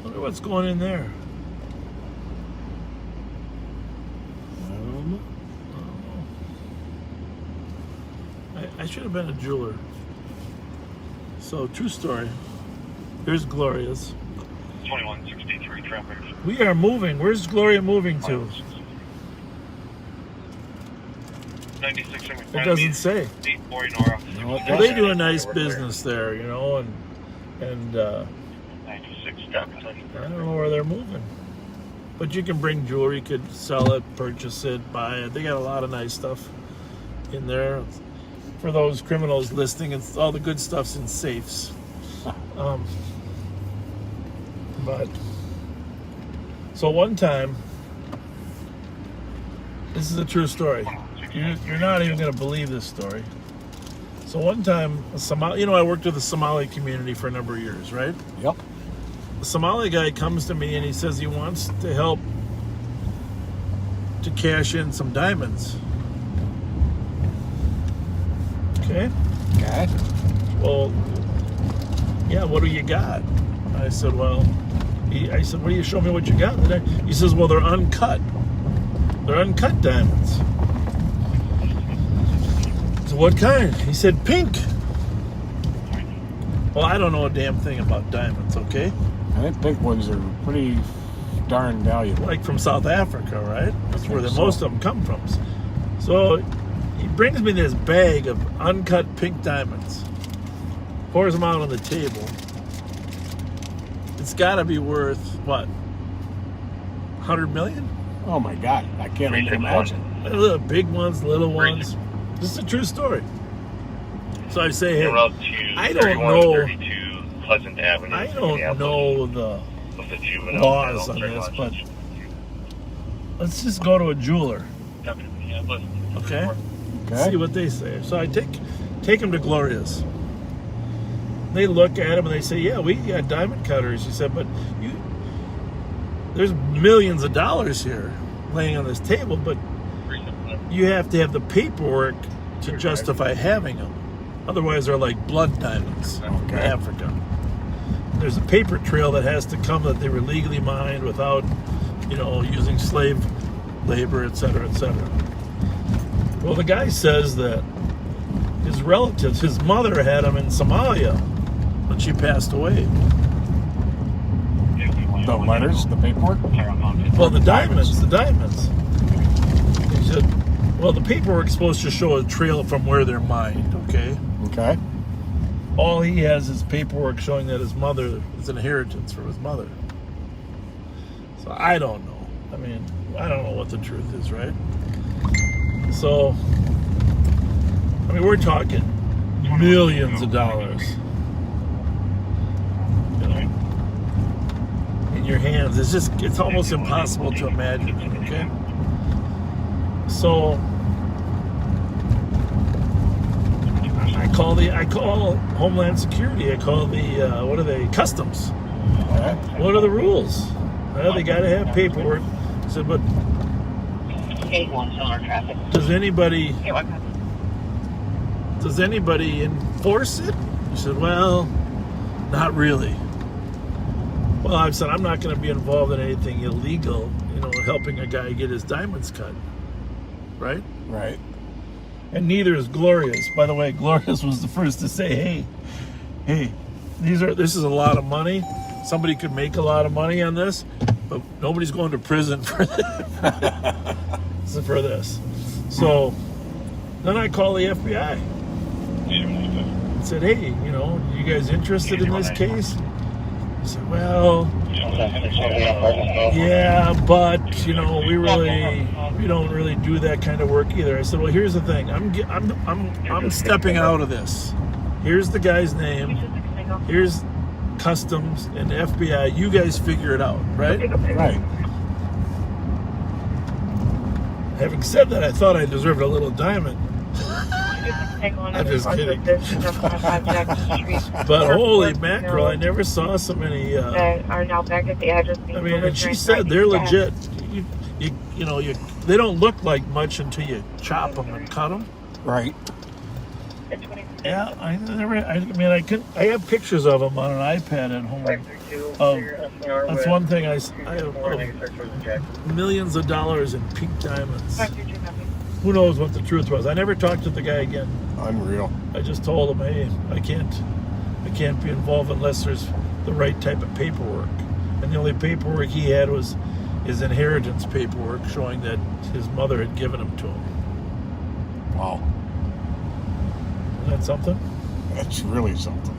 Wonder what's going in there. I don't know. I should have been a jeweler. So, true story. Here's Gloria's. 2163 traffic. We are moving. Where's Gloria moving to? 96. It doesn't say. Well, they do a nice business there, you know, and 96 traffic. I don't know where they're moving. But you can bring jewelry, you could sell it, purchase it, buy it. They got a lot of nice stuff in there for those criminals listening. It's all the good stuff's in safes. But so one time, this is a true story. You're not even going to believe this story. So one time, I worked with the Somali community for a number of years, right? Yep. The Somali guy comes to me and he says he wants to help to cash in some diamonds. Okay? Okay. Well, yeah, what do you got? I said, well, I said, what do you show me what you got? He says, well, they're uncut. They're uncut diamonds. So what kind? He said, pink. Well, I don't know a damn thing about diamonds, okay? I think pink ones are pretty darn valuable. Like from South Africa, right? That's where most of them come from. So he brings me this bag of uncut pink diamonds, pours them out on the table. It's got to be worth, what, 100 million? Oh my God, I can't even imagine. Little big ones, little ones. This is a true story. So I say, hey, I don't know. Pleasant Avenue. I don't know the laws on this, but let's just go to a jeweler. Okay? See what they say. So I take them to Gloria's. They look at them and they say, yeah, we got diamond cutters. He said, but there's millions of dollars here laying on this table, but you have to have the paperwork to justify having them. Otherwise, they're like blood diamonds in Africa. There's a paper trail that has to come that they were legally mined without, using slave labor, et cetera, et cetera. Well, the guy says that his relatives, his mother had them in Somalia when she passed away. The letters, the paperwork? Well, the diamonds. He said, well, the paperwork's supposed to show a trail from where they're mined, okay? Okay. All he has is paperwork showing that his mother is an inheritance from his mother. So I don't know. I mean, I don't know what the truth is, right? So, I mean, we're talking millions of dollars. In your hands. It's almost impossible to imagine, okay? So I call Homeland Security. I call the Customs. What are the rules? Well, they got to have paperwork. I said, but does anybody enforce it? He said, well, not really. Well, I've said I'm not going to be involved in anything illegal, helping a guy get his diamonds cut. Right? Right. And neither is Glorious. By the way, Glorious was the first to say, hey, this is a lot of money. Somebody could make a lot of money on this, but nobody's going to prison for this. So then I call the FBI and said, hey, you guys interested in this case? He said, well, yeah, but we don't really do that kind of work either. I said, well, here's the thing. I'm stepping out of this. Here's the guy's name. Here's Customs and the FBI. You guys figure it out, right? Right. Having said that, I thought I deserved a little diamond. I'm just kidding. But holy mackerel, I never saw so many. Are now back at the address. And she said they're legit. They don't look like much until you chop them and cut them. Right. Yeah, I have pictures of them on an iPad at home. That's one thing I have millions of dollars in pink diamonds. Who knows what the truth was? I never talked to the guy again. Unreal. I just told him, hey, I can't be involved unless there's the right type of paperwork. And the only paperwork he had was his inheritance paperwork showing that his mother had given him to him. Wow. Isn't that something? That's really something.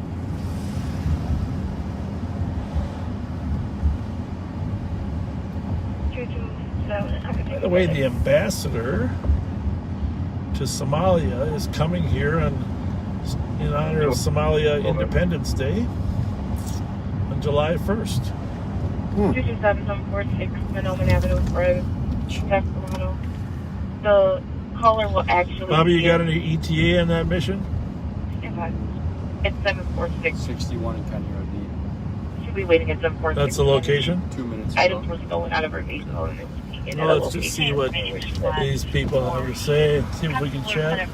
By the way, the ambassador to Somalia is coming here in honor of Somalia Independence Day on July 1st. 22746 Menoman Avenue, Sacramento. The caller will actually. Bobby, you got any ETA on that mission? It's 746. 61 in County Road D. Should be waiting at 746. That's the location? 2 minutes. Items were stolen out of her vehicle. Well, let's just see what these people have to say. See if we can chat.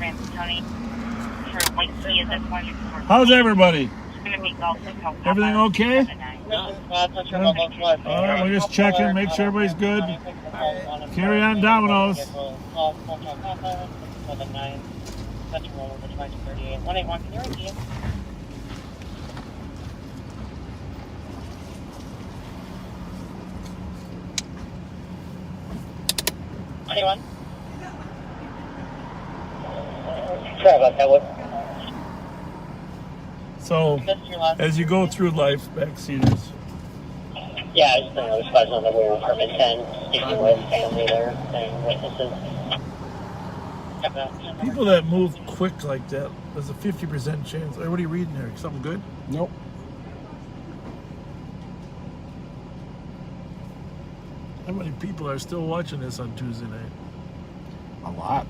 How's everybody? Everything okay? Alright, we're just checking, make sure everybody's good. Carry on, Domino's. 181, can you repeat? Anyone? Sorry about that. What? So, as you go through life, backseaters. Yeah, I just was advised on that we were apartment 10, speaking with family there and witnesses. People that move quick like that, there's a 50% chance. What are you reading there? Something good? Nope. How many people are still watching this on Tuesday night? A lot.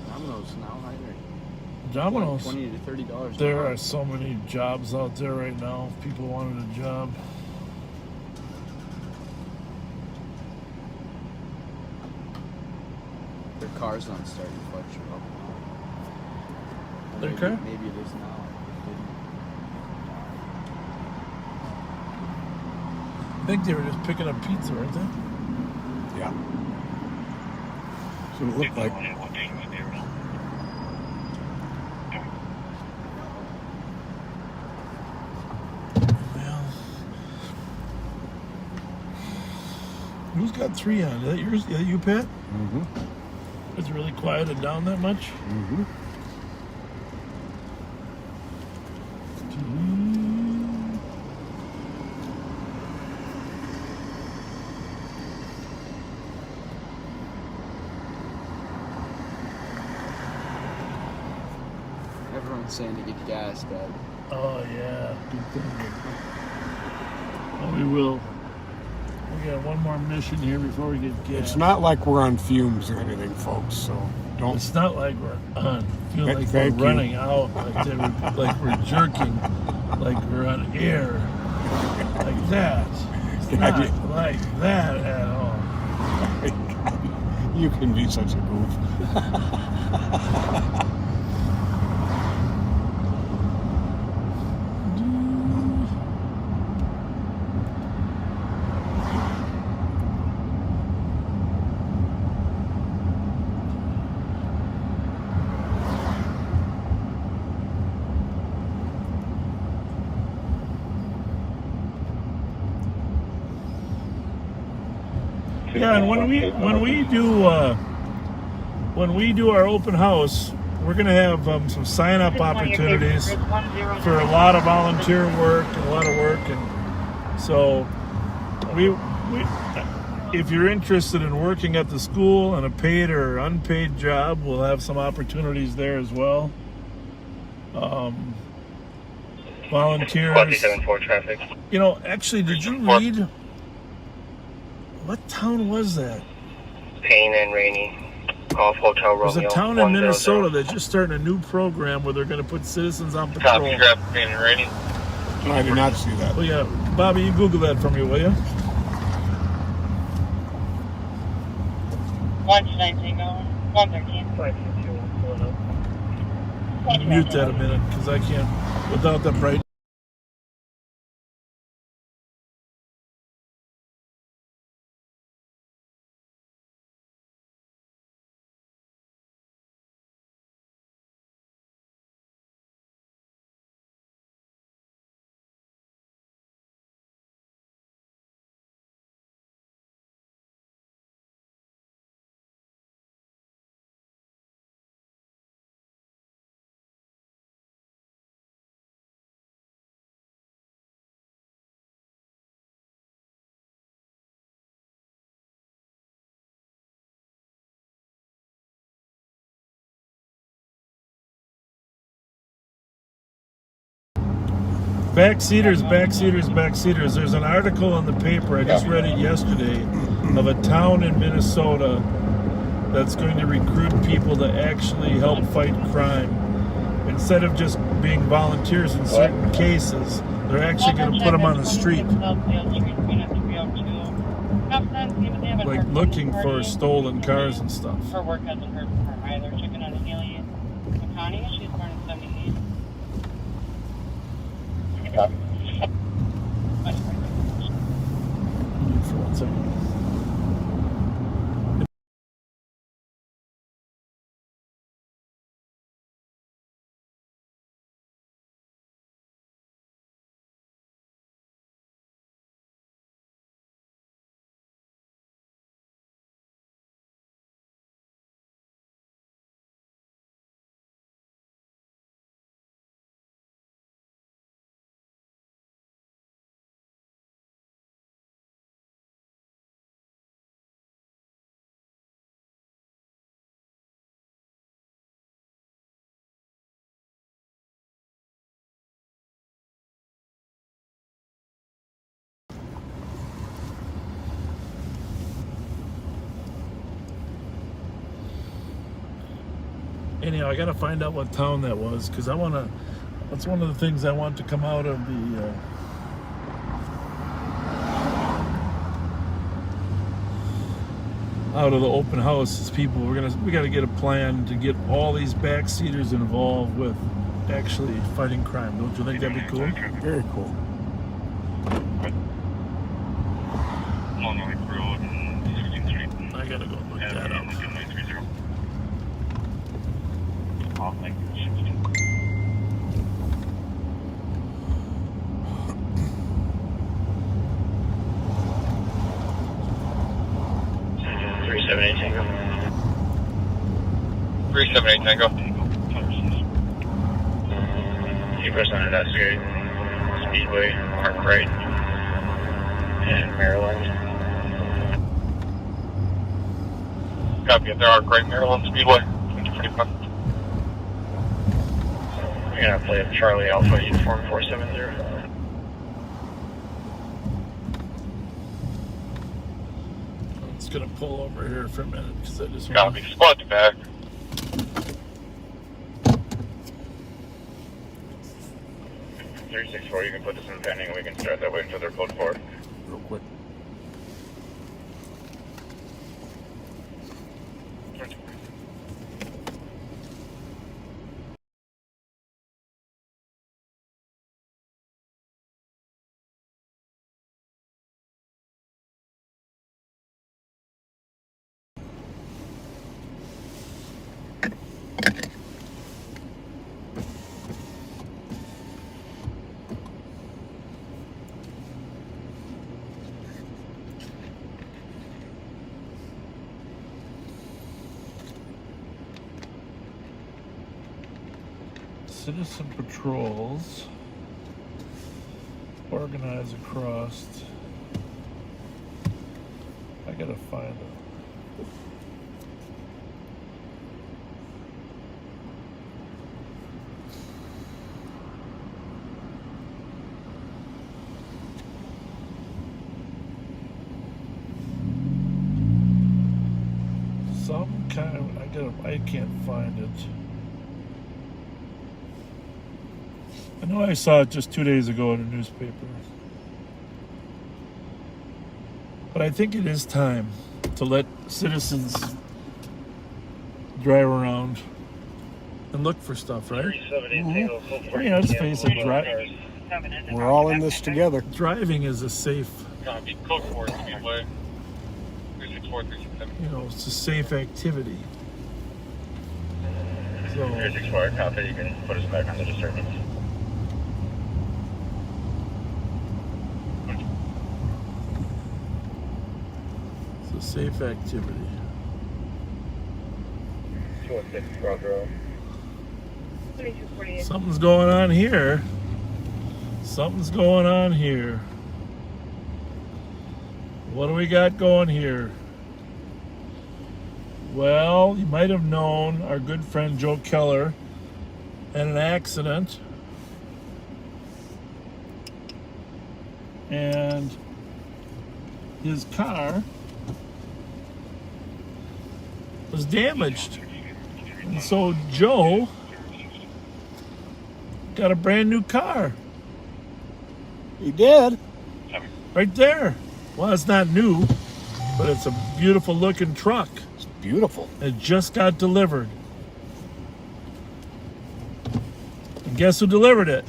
Domino's now, Domino's. $20 to $30. There are so many jobs out there right now. If people wanted a job. Their car's not starting to fluctuate up. Their car? Maybe it is now. I think they were just picking up pizza, weren't they? Yeah. So it looked like. Well, who's got 3 on? Is that yours? Is that you, Pat? Mm-hmm. It's really quieted down that much? Mm-hmm. Everyone's saying to get gas, Dad. Oh, yeah. Good thing. Oh, we will. We got one more mission here before we get gas. It's not like we're on fumes or anything, folks, so don't. It's not like we're on. Feel like we're Thank you. running out, like we're jerking, like we're on air, like that. It's not like that at all. You can be such a goof. Yeah, and when we do our open house, we're gonna have some sign up opportunities for a lot of volunteer work and a lot of work, and so we if you're interested in working at the school and a paid or unpaid job, we'll have some opportunities there as well. Volunteers. 47-4 traffic. You know, actually, did you read? What town was that? Payne and Rainey. Golf Hotel Romeo. There's a town in Minnesota that's just starting a new program where they're going to put citizens on patrol. Copy, grab Payne and Rainey. I did not see that. Well, yeah. Bobby, you Google that for me, will you? 119 113. Mute that a minute, because I can't, without the bright Backseaters. There's an article in the paper, I just read it yesterday, of a town in Minnesota that's going to recruit people to actually help fight crime. Instead of just being volunteers in certain cases, they're actually going to put them on the street. Like looking for stolen cars and stuff. Her work hasn't heard from her either. Checking on Haley McConaughey. She's born in 78. For 1 second. Anyhow, I gotta find out what town that was because I wanna. That's one of the things I want to come out of the. Out of the open house is people. We got to get a plan to get all these backseaters involved with actually fighting crime. Don't you think that'd be cool? Very cool. I gotta go look that up. Tango. 378 Tango. Keep us on investigate. Speedway, Park Right, and Maryland. Copy it. There are Great Maryland Speedway. 2045. We're gonna play a Charlie Alpha Uniform 470. It's gonna pull over here for a minute because I just Copy. Squad to back. 364, you can put this in pending and we can start that way until they're code 4. Real quick. Citizen patrols organize across. I gotta find them. Some kind of, I can't find it. I know I saw it just 2 days ago in a newspaper. But I think it is time to let citizens drive around and look for stuff, right? Mm-hmm. I mean, let's face it, We're all in this together. driving is a safe, Copy. Code 4 Speedway. 364, 367. you know, it's a safe activity. So, 364, copy. You can put us back on the disturbance. it's a safe activity. 216 Road. 3248. Something's going on here. Something's going on here. What do we got going here? Well, you might have known our good friend Joe Keller had an accident. And his car was damaged. And so Joe got a brand new car. He did. Right there. Well, it's not new, but it's a beautiful looking truck. It's beautiful. It just got delivered. And guess who delivered it?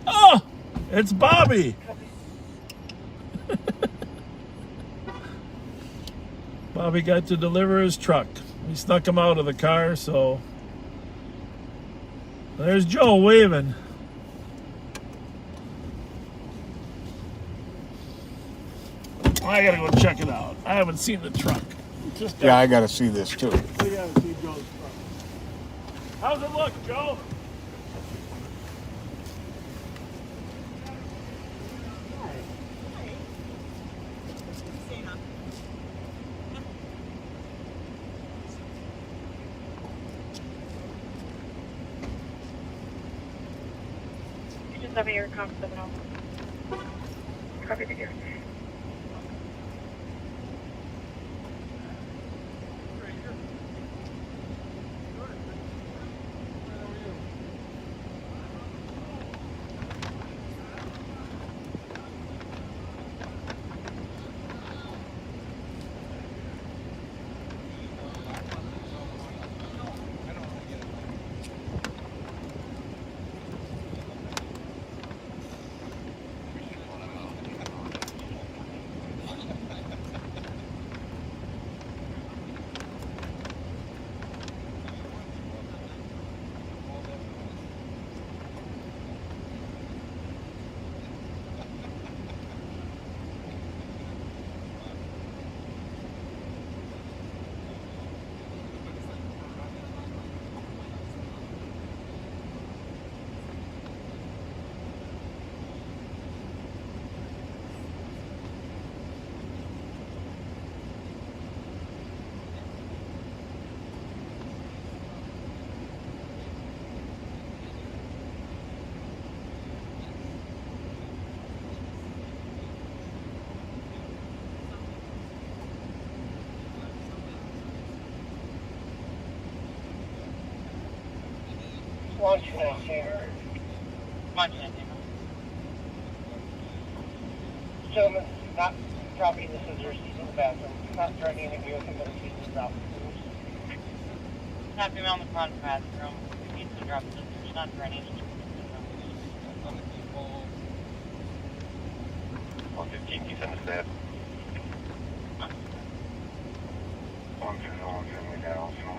Oh, it's Bobby. Bobby got to deliver his truck. He snuck him out of the car, so there's Joe waving. I gotta go check it out. I haven't seen the truck. Yeah, I got to see this too. We gotta see Joe's truck. How's it look, Joe? Just over here, comp 70. Copy the gear. One, two, nine, gentlemen, not dropping the scissors in the bathroom. Not threatening to do anything but refusing to drop the scissors. Not female in the front bathroom. Needs to drop scissors. Not threatening to do 115, he's in the set. 151, family now, so.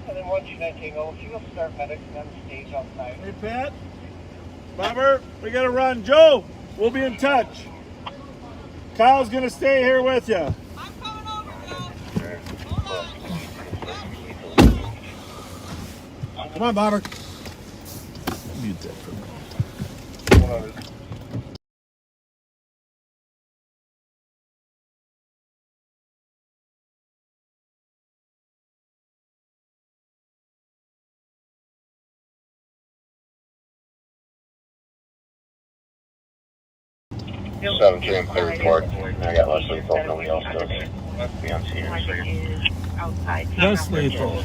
And then 1219, if you will start medics on the stage outside. Hey, Pat. Robert, we got to run. Joe, we'll be in touch. Kyle's going to stay here with you. Come on, Bobber. Mute that for a minute. Seven two and clear report. I got less lethal. Nobody else does. Be on scene. Less lethal.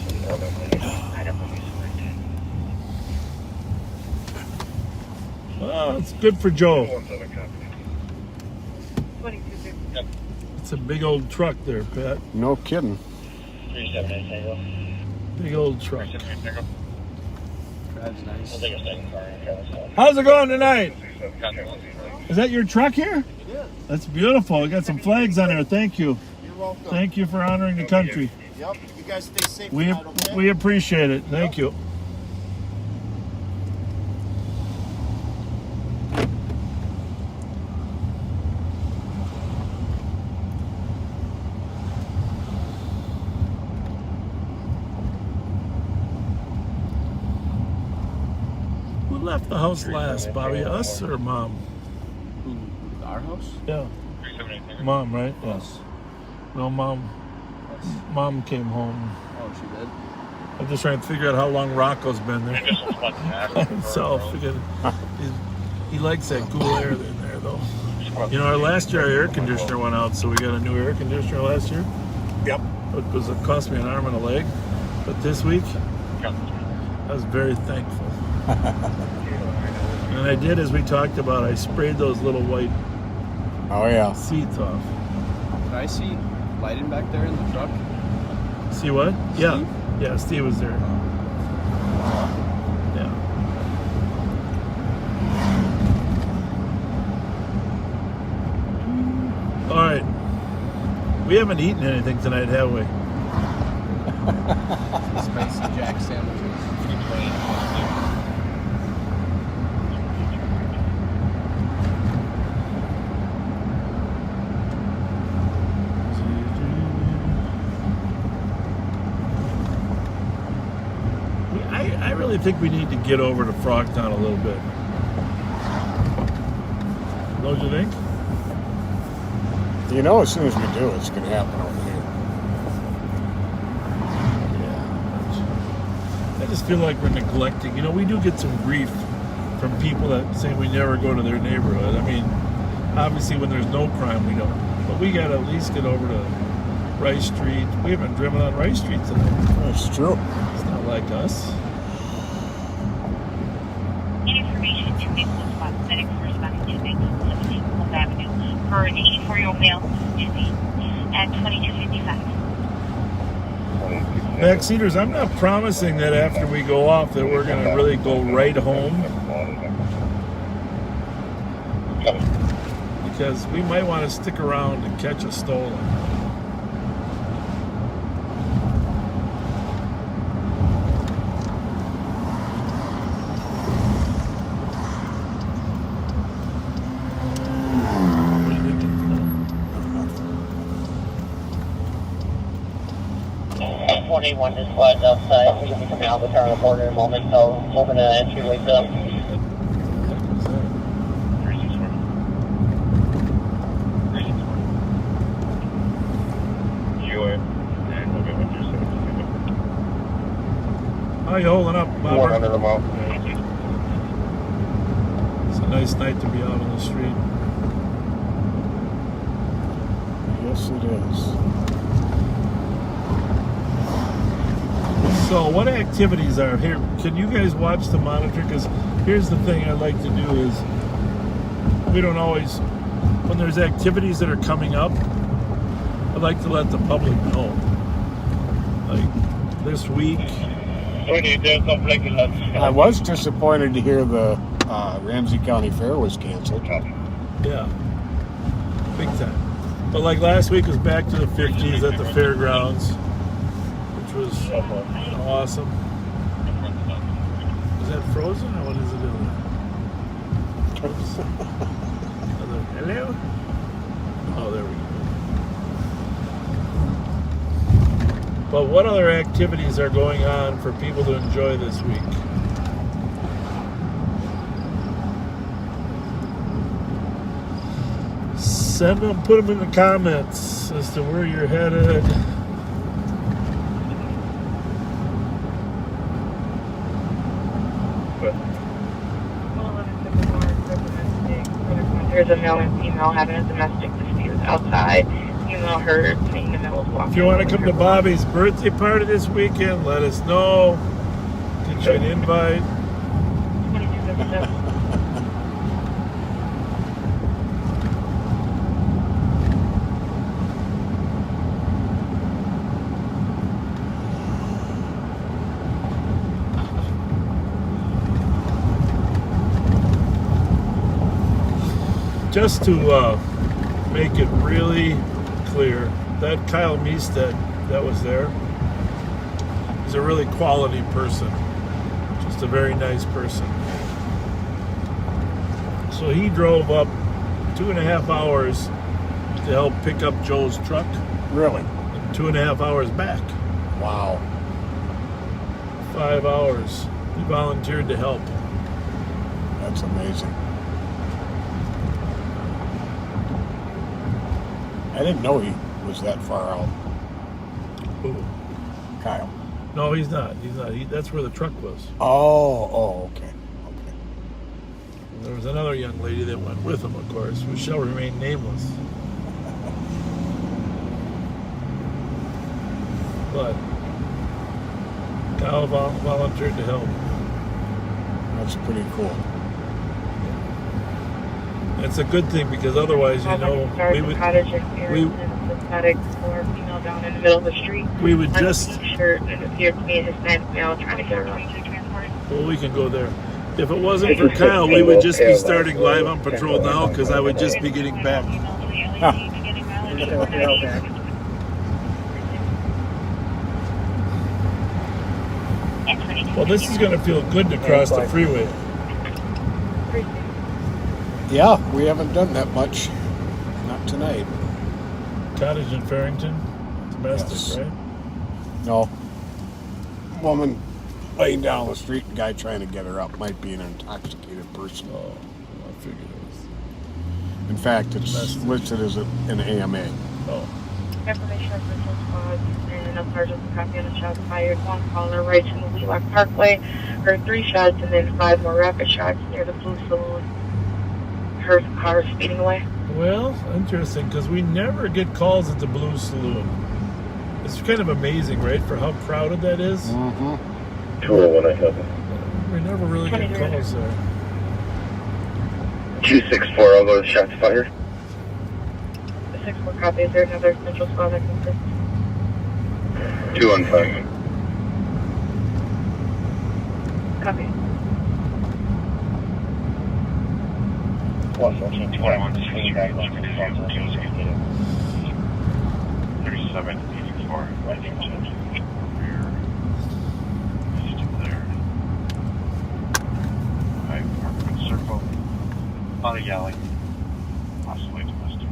Well, it's good for Joe. It's a big old truck there, Pat. No kidding. 378 Tango. Big old truck. Drives nice. We'll take a second car and try this out. How's it going tonight? Is that your truck here? It is. That's beautiful. I got some flags on there. Thank you. You're welcome. Thank you for honoring the country. Yep. You guys stay safe We tonight, okay? we appreciate it. Thank you. Who left the house last, Bobby? Us or Mom? Who? Our house? Yeah. 378 Tango. Mom, right? Us. No, Mom. Us. Mom came home. Oh, she did? I'm just trying to figure out how long Rocco's been there. By himself. He likes that cool air in there, though. You know, last year our air conditioner went out, so we got a new air conditioner last year. Yep. It cost me an arm and a leg. But this week, I was very thankful. And I did, as we talked about, I sprayed those little white Oh, yeah. seats off. Did I see lighting back there in the truck? See what? Yeah. Steve? Yeah, Steve was there. Yeah. All right. We haven't eaten anything tonight, have we? Spicy Jack sandwiches. I really think we need to get over to Frogtown a little bit. Don't you think? You know, as soon as we do, it's going to happen over here. Yeah. I just feel like we're neglecting. You know, we do get some grief from people that say we never go to their neighborhood. I mean, obviously when there's no crime, we don't. But we got to at least get over to Rice Street. We haven't driven on Rice Street today. That's true. It's not like us. Information to Nicholas Spot Medics responding to Nicholas 17 Plymouth Avenue for an 84-year-old male to be at 2255. Backseaters, I'm not promising that after we go off that we're going to really go right home. Because we might want to stick around and catch a stolen. 181 just slides outside. We're going to be coming out of the car on the border in a moment, so open the entryway up. How you holding up, Bob? 100 a mile. It's a nice night to be out on the street. Yes, it is. So what activities are here? Can you guys watch the monitor? Because here's the thing I like to do is we don't always, when there's activities that are coming up, I like to let the public know. Like this week. I was disappointed to hear the Ramsey County Fair was canceled. Yeah, big time. But like last week was back to the 50s at the fairgrounds, which was awesome. Is that frozen or what is it doing? Hello? Oh, there we go. But what other activities are going on for people to enjoy this week? Send them, put them in the comments as to where you're headed. There's a male and female having a domestic dispute outside. Female heard saying the male was walking. If you want to come to Bobby's birthday party this weekend, let us know. Get you an invite. Just to make it really clear, that Kyle Meestead that was there is a really quality person, just a very nice person. So he drove up 2.5 hours to help pick up Joe's truck. Really? And 2.5 hours back. Wow. 5 hours. He volunteered to help. That's amazing. I didn't know he was that far out. Who? Kyle. No, he's not. That's where the truck was. Oh, okay. There was another young lady that went with him, of course, who shall remain nameless. But Kyle volunteered to help. That's pretty cool. It's a good thing because otherwise, you know, we would down in the middle of the street. We would just T-shirt and appeared to be a Hispanic male trying to get around. Well, we can go there. If it wasn't for Kyle, we would just be starting live on patrol now because I would just be getting back. Well, this is going to feel good to cross the freeway. Yeah, we haven't done that much. Not tonight. Cottage in Farrington? Domestic, Yes. right? No. Woman laying down the street, guy trying to get her up. Might be an intoxicated person. Oh, I figured it was. In fact, it's listed as an AMA. Oh. Information of Central Squad and a sergeant's copy of the shots fired. One caller right in the Wheelock Parkway. Heard 3 shots and then 5 more rapid shots near the Blue Saloon. Heard the car speeding away. Well, interesting, because we never get calls at the Blue Saloon. It's kind of amazing, right, for how crowded that is? Mm-hmm. 201, I have it. We never really get calls there. 264, I'll go to shots fired. The 6-4 copy. Is there another Central Squad that can assist? 215. Copy. 114, 21, 3784. Right there. Circle. On a alley. Possibly domestic.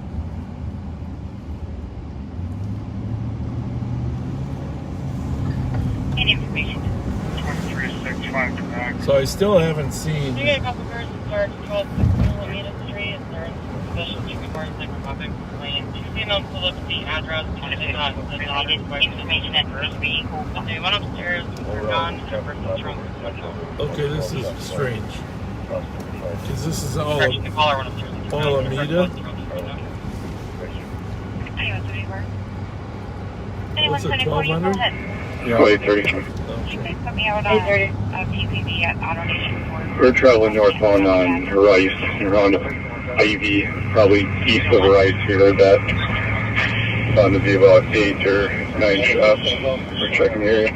So I still haven't seen. I got a couple cars that start 1260 Alameda Street. They're in special chicken bars like Republic Lane. Two females pulled up to the address. Information at first vehicle. They went upstairs, turned on, and the trunk. Okay, this is strange. Because this is all Actually, the caller went upstairs. Alameda. What's it, 1200? Yeah. 830. You guys put me out on PPV at Auto Nation for. We're traveling northbound on Rice, around Ivy, probably east of Rice. We heard that. Found to be about 8 or 9 shots. We're checking the area.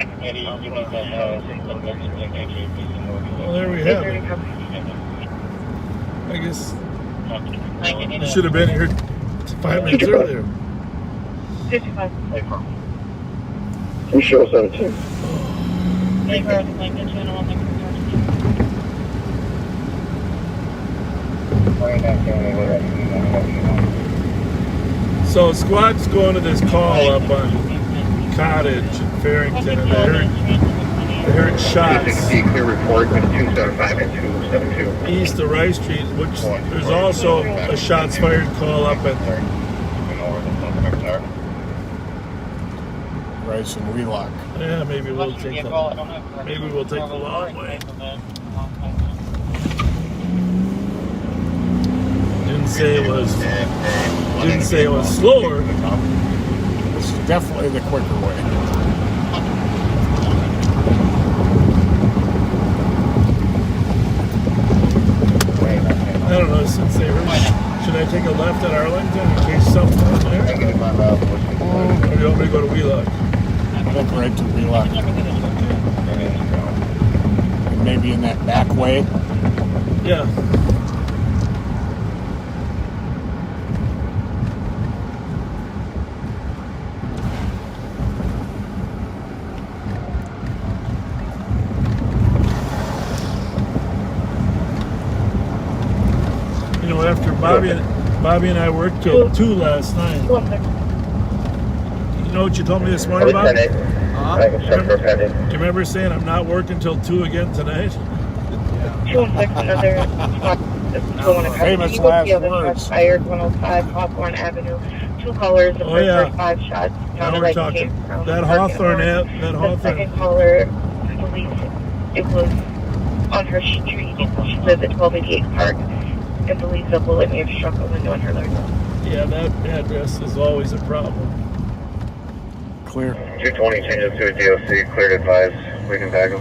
Well, there we have it. I guess I should have been here 5 minutes earlier. 55. We show 17. So squad's going to this call up on Cottage in Farrington, and they heard shots Clear report with 275 and 272. east of Rice Street, which there's also a shots fired call up at Rice and Wheelock. Yeah, maybe we'll take the long way. Didn't say it was slower. This is definitely the quicker way. I don't know, since they heard, should I take a left at Arlington in case something's there? Or do you want me to go to Wheelock? Look right to Wheelock. And maybe in that back way. Yeah. You know, after Bobby and I worked till 2 last night. You know what you told me this morning, Bob? Do you remember saying I'm not working till 2 again tonight? Famous last words. Fired 105 Hawthorne Avenue. 2 callers. The Oh, yeah. first 5 shots. Now we're talking. That Hawthorne. The second caller, I believe it was on her street. She lived at 1288 Park. And believes a bullet may have struck a window in her living room. Yeah, that address is always a problem. Clear. 220 changes to a DOC. Cleared advise. We can bag them.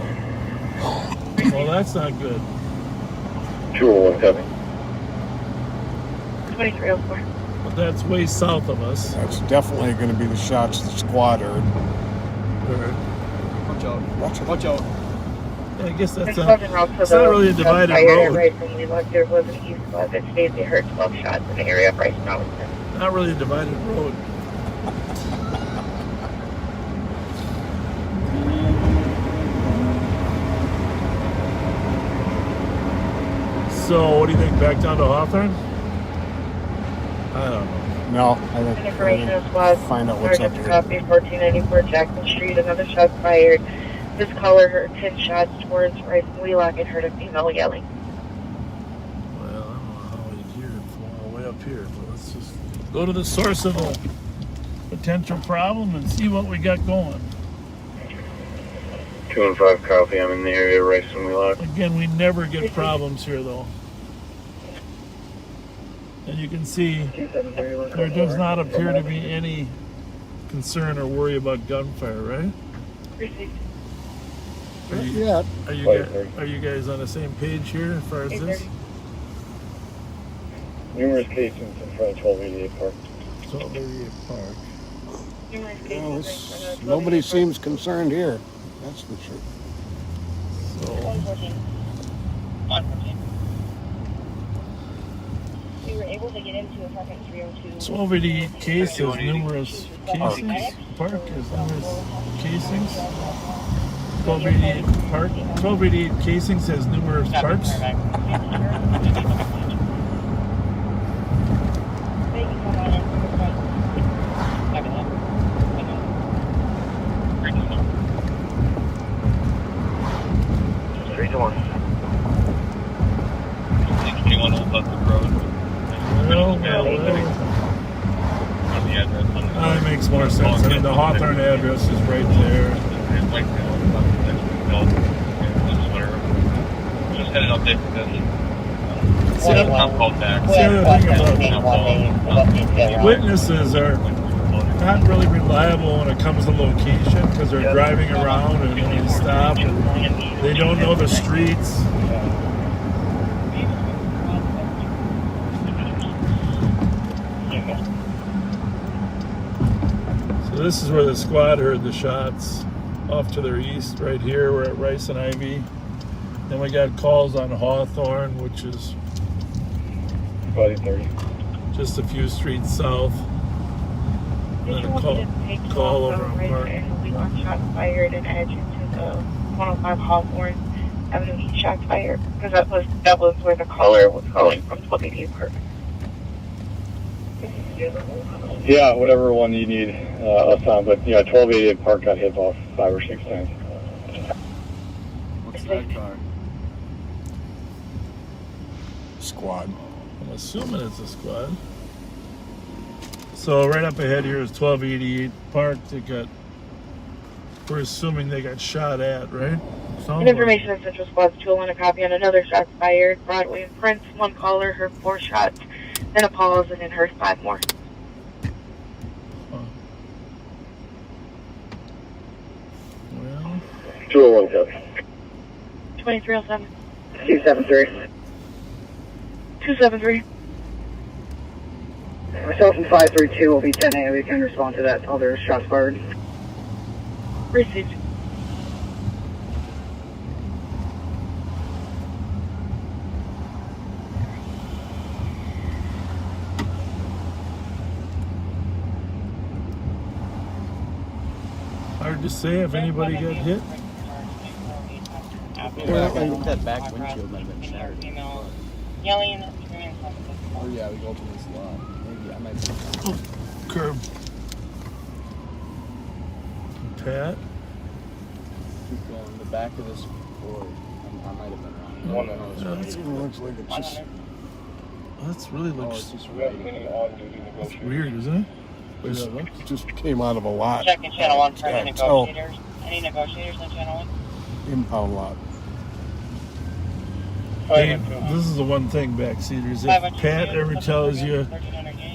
Well, that's not good. 201 copy. 2304. But that's way south of us. That's definitely going to be the shots the squad heard. Watch out. Watch out. Yeah, I guess that's There's not, 7 routes it's for not the really a divided fire road. Right when we left, there was an east squad that stated they heard 12 shots in the area of Rice Mountain. Not really a divided road. So, what do you think? Back down to Hawthorne? I don't know. No, I think Information is was find out what's up Sergeant here. Copy 1494 Jackson Street. Another shot fired. This caller heard 10 shots towards Rice and Wheelock and heard a female yelling. Well, I don't know how you'd hear it from all the way up here, but let's just go to the source of the potential problem and see what we got going. 215 copy. I'm in the area. Rice and Wheelock. Again, we never get problems here, though. And you can see there does not appear to be any concern or worry about gunfire, right? Are you guys on the same page here as far as this? Numerous casings in front of 1288 Park. 1288 Park. Well, nobody seems concerned here. That's for sure. So, 114. We were able to get into apartment 302. 1288 case has numerous casings. Park has numerous casings. 1288 Park. 1288 casings has numerous parks. Three to one. That makes more sense. I mean, the Hawthorne address is right there. Just had an update for this. See, the other thing about witnesses are not really reliable when it comes to location because they're driving around and then they stop and they don't know the streets. So this is where the squad heard the shots off to their east, right here. We're at Rice and Ivy. Then we got calls on Hawthorne, which is 30. just a few streets south. And then a call over on Park. We got shots fired and edge into the 105 Hawthorne Avenue East shots fired because that was where the caller was calling from 1288 Park. Yeah, whatever one you need us on, but yeah, 1288 Park got hit off 5 or 6 times. What's that car? Squad. I'm assuming it's a squad. So right up ahead here is 1288 Park. We're assuming they got shot at, right? Information on Central Squad's 201 a copy on another shots fired. Broadway and Prince, one caller heard 4 shots, then a pause, and then heard 5 more. Well, 201 copy. 2307. 273. 273. Myself and 532 will be 10A. We can respond to that until there's shots fired. Received. hard to say if anybody got hit. I think that back windshield might have been shattered. Yelling and screaming. Oh yeah, we go to this lot. Maybe I might be. Curb. Pat. Keep going. The back of this Ford. I might have been wrong. Looks like it's just. That's really Oh, looks it's just right. that's weird, isn't it? It just came out of a lot. Checking channel 1 for any tell. negotiators. Any negotiators on channel 1? Impound lot. Hey, this is the one thing, backseaters. If Pat ever tells you,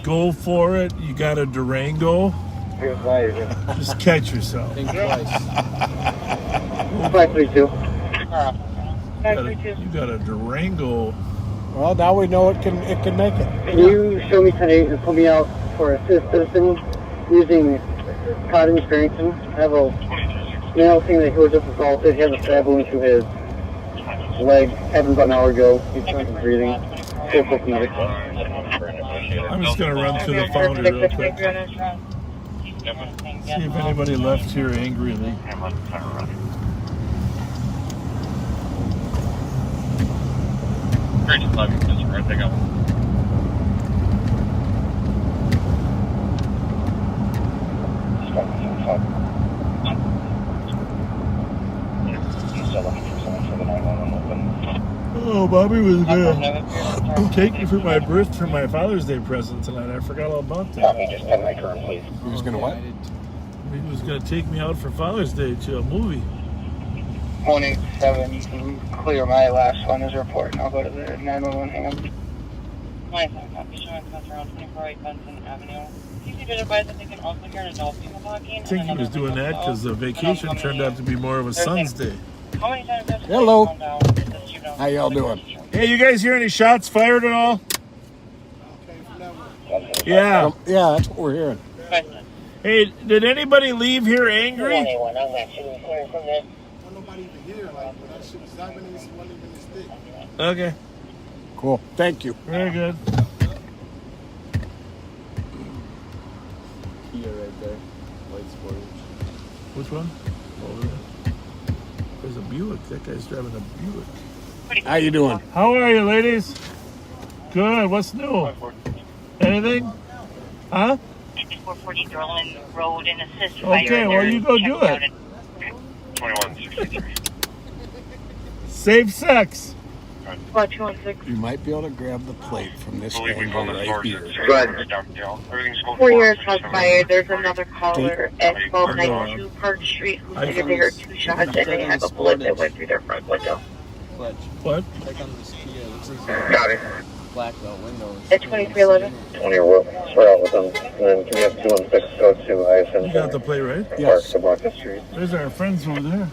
go for it, you got a Durango, just catch yourself. Think twice. 532. You got a Durango. Well, now we know it can make it. Can you show me 10-8 and pull me out for assist citizen using cotton Scranton? I have a male thing that he was just assaulted. He has a stab wound to his leg. Happened about an hour ago. He's trying to breathing. Full medic. I'm just going to run through the founder real quick. See if anybody left here angrily. Great to love you, Mr. Right, they got one. Oh, Bobby was gonna take me for my for my Father's Day present tonight. I forgot all about that. Just tell my current, please. He was going to what? He was gonna take me out for Father's Day to a movie. 187, you can clear my last one as a report, and I'll go to the 911 hang up. 27 copy showing cuts around 24 Benson Avenue. PC did advise that they can also hear an adult female talking. I think he was doing that because the vacation turned out to be more of a son's day. How many times have Hello. How y'all doing? Hey, you guys hear any shots fired at all? Yeah. Yeah, that's what we're hearing. Hey, did anybody leave here angry? Nobody even here, like, when that shit was happening, it wasn't even this thick. Okay. Cool. Thank you. Very good. Kia right there. White Sportage. Which one? Over there. There's a Buick. That guy's driving a Buick. How you doing? How are you, ladies? Good. What's new? Anything? Huh? 440 Derlin Road and assist Okay, well, you go do it. 2163. Safe sex. Squad 216. You might be able to grab the plate from this angle right here. Go ahead. 4 years has fired. There's another caller at 1292 Park Street who said that they heard 2 shots and they have a bullet that went through their front window. Pledge. What? Like on the Kia, looks like Got it. black belt windows. At 2311. 20 or what? Swear out with them. And then can you have 216 go to ISM? You got the play right? Park to Market Street. There's our friends over there.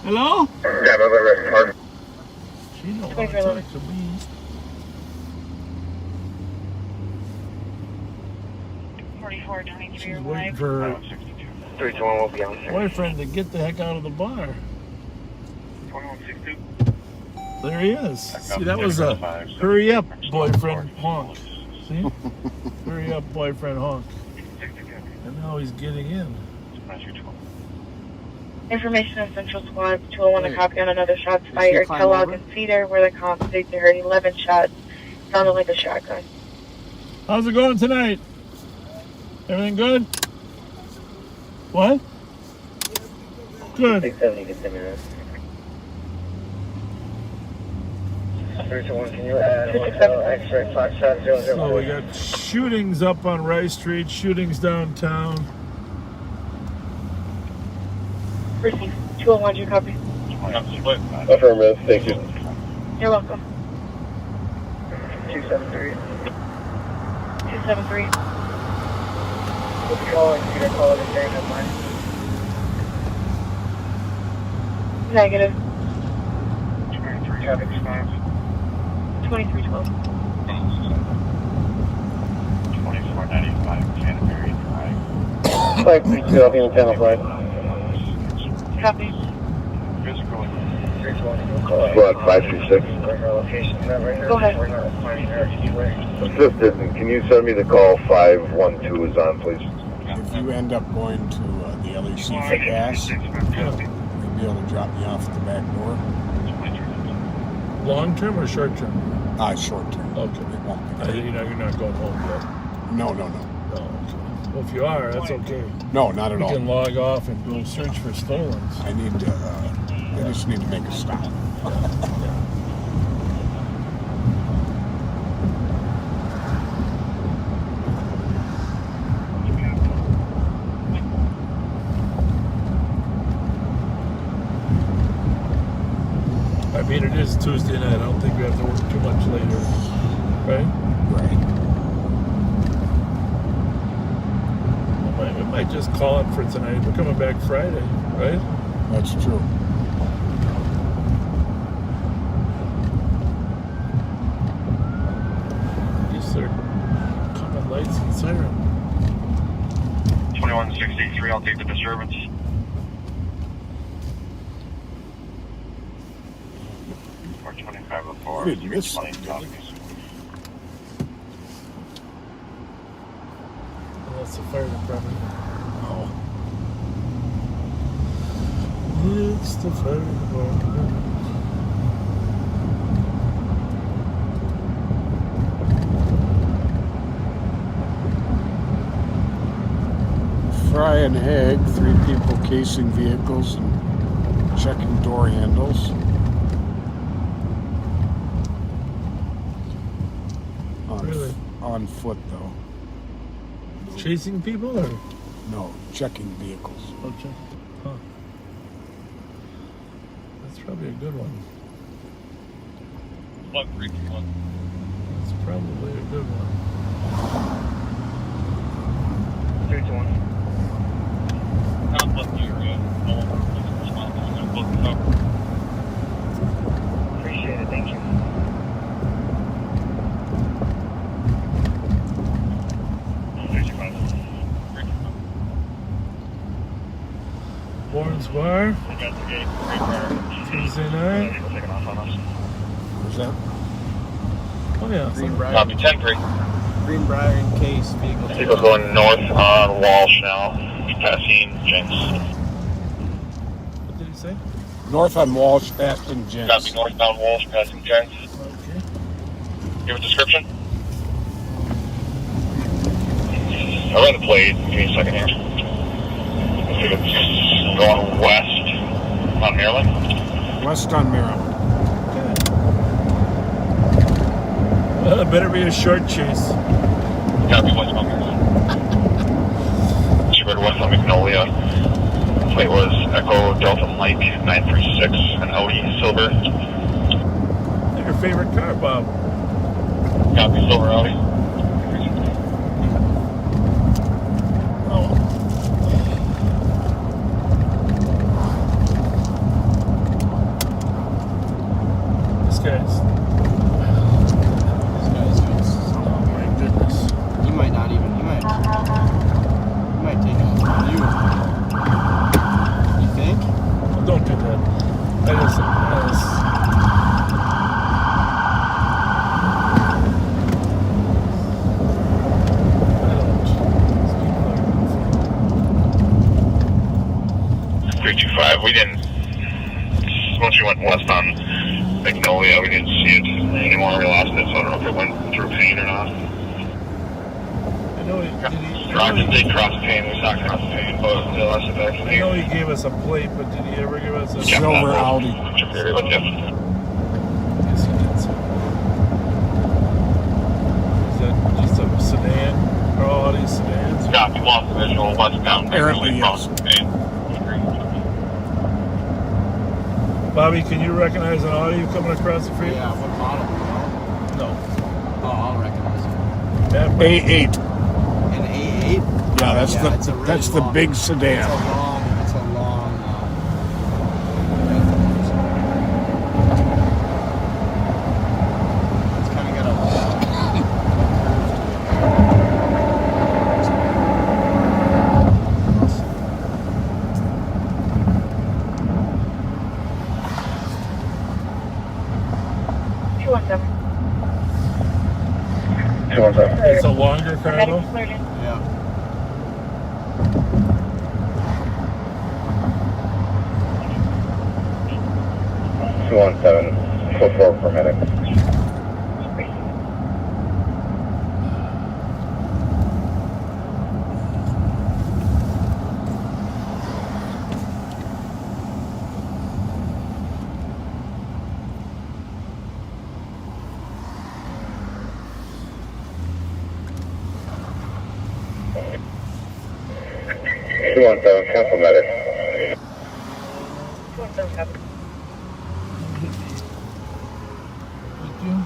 Hello? Yeah, but Park. She don't want to talk to me. She's waiting for her 321 will be on there. boyfriend to get the heck out of the bar. 2162. There he is. See, that was a hurry up boyfriend honk. See? Hurry up boyfriend honk. And now he's getting in. Information on Central Squad 201 a copy on another shots fired. Kellogg and Cedar where the cops say they heard 11 shots. Sounded like a shotgun. How's it going tonight? Everything good? What? Good. 670, get 10 minutes. 321, can you add hotel X-ray Foxtrot 005? So we got shootings up on Rice Street, shootings downtown. Receive 201, do you copy? Affirmative, thank you. You're welcome. 273. 273. What's calling? Cedar caller the same as mine. Negative. 23 traffic response. 2312. 2495 Canterbury Drive. 532, I'll be in channel 5. Copy. Squad 536. Go ahead. Assisted, can you send me the call 512 is on, please? If you end up going to the LEC for gas, you'll be able to drop me off at the back door. Long term or short term? Short term. Okay. It won't be. You're not going home yet. No. Oh, okay. Well, if you are, that's okay. No, not at all. You can log off and go search for stolens. I need to. I just need to make a stop. I mean, it is Tuesday night. I don't think we have to work too much later, right? Right. We might just call it for tonight. We're coming back Friday, right? That's true. Yes, sir. Common lights and siren. 2163, I'll take the disturbance. Or 2504. Did you miss something? That's the fire department. Oh. It's the fire department. Fry and Haig, 3 people casing vehicles and checking door handles. Really? On foot, though. Chasing people or? No, checking vehicles. Oh, check. Huh. That's probably a good one. That's probably a good one. 321. Appreciate it, thank you. Warren's Bar. Tuesday night. Where's that? Oh yeah. Greenbrier. Copy 10-3. Greenbrier in case vehicle. People going north on Walsh now, passing Jenks. What did he say? North on Walsh, passing Jenks. Copy northbound Walsh, passing Jenks. Okay. Give a description. I read the plate. Give me a second here. I think it's going west on Maryland. West on Maryland. Well, it better be a short chase. Copy, West on Maryland. Sheepard West on Magnolia. Plate was Echo Delta Mike 936, an Audi Silver. Your favorite car, Bob? Copy, Silver Audi. This guy's oh my goodness. He might not even. He might take him from you. You think? Well, don't do that. I just We didn't. Once we went west on Magnolia, we didn't see it anymore. We lost it, so I don't know if it went through Payne or not. I know he Did cross Payne. We saw cross Payne, but they lost it back to I know he gave us a plate, but did he ever give us a Silver Audi. Yes, he did. Is that just a sedan? Or all Audi sedans? Copy, lost the visual westbound. Apparently, yes. Bobby, can you recognize an Audi coming across the freeway? Yeah, what model? No. Oh, I'll recognize it. A8. An A8? Yeah, that's Yeah, it's a really that's the long- big sedan. It's a long. It's kind of got a. 217. It's a longer car though? Yeah. Code 4 for medic. Cancel medic. 217. Thank you.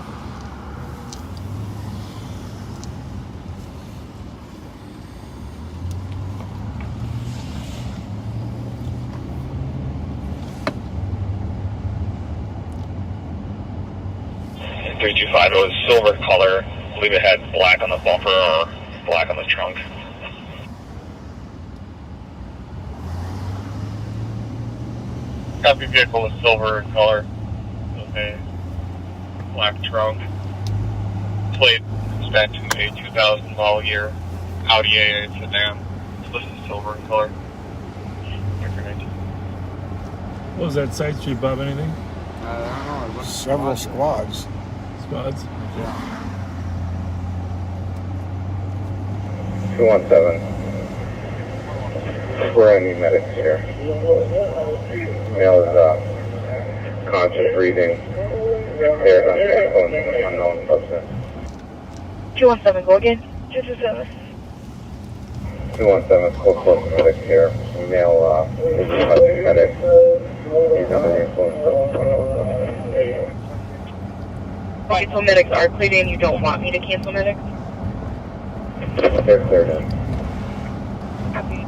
It was silver color. I believe it had black on the bumper or black on the trunk. Copy, vehicle was silver in color. Okay. Black trunk. Plate is back to a 2000 model year Audi A8 sedan. This is silver in color. What was that side street, Bob? Anything? I don't know. It looks Several squads. Squads? 217. We're on medics here. Male is conscious breathing. Air unknown substance. 217, go again. 227. 217, code 4 medics here. Male is medic. He's under the influence of Okay, so medics are cleared in. You don't want me to cancel medics? They're cleared in. Copy.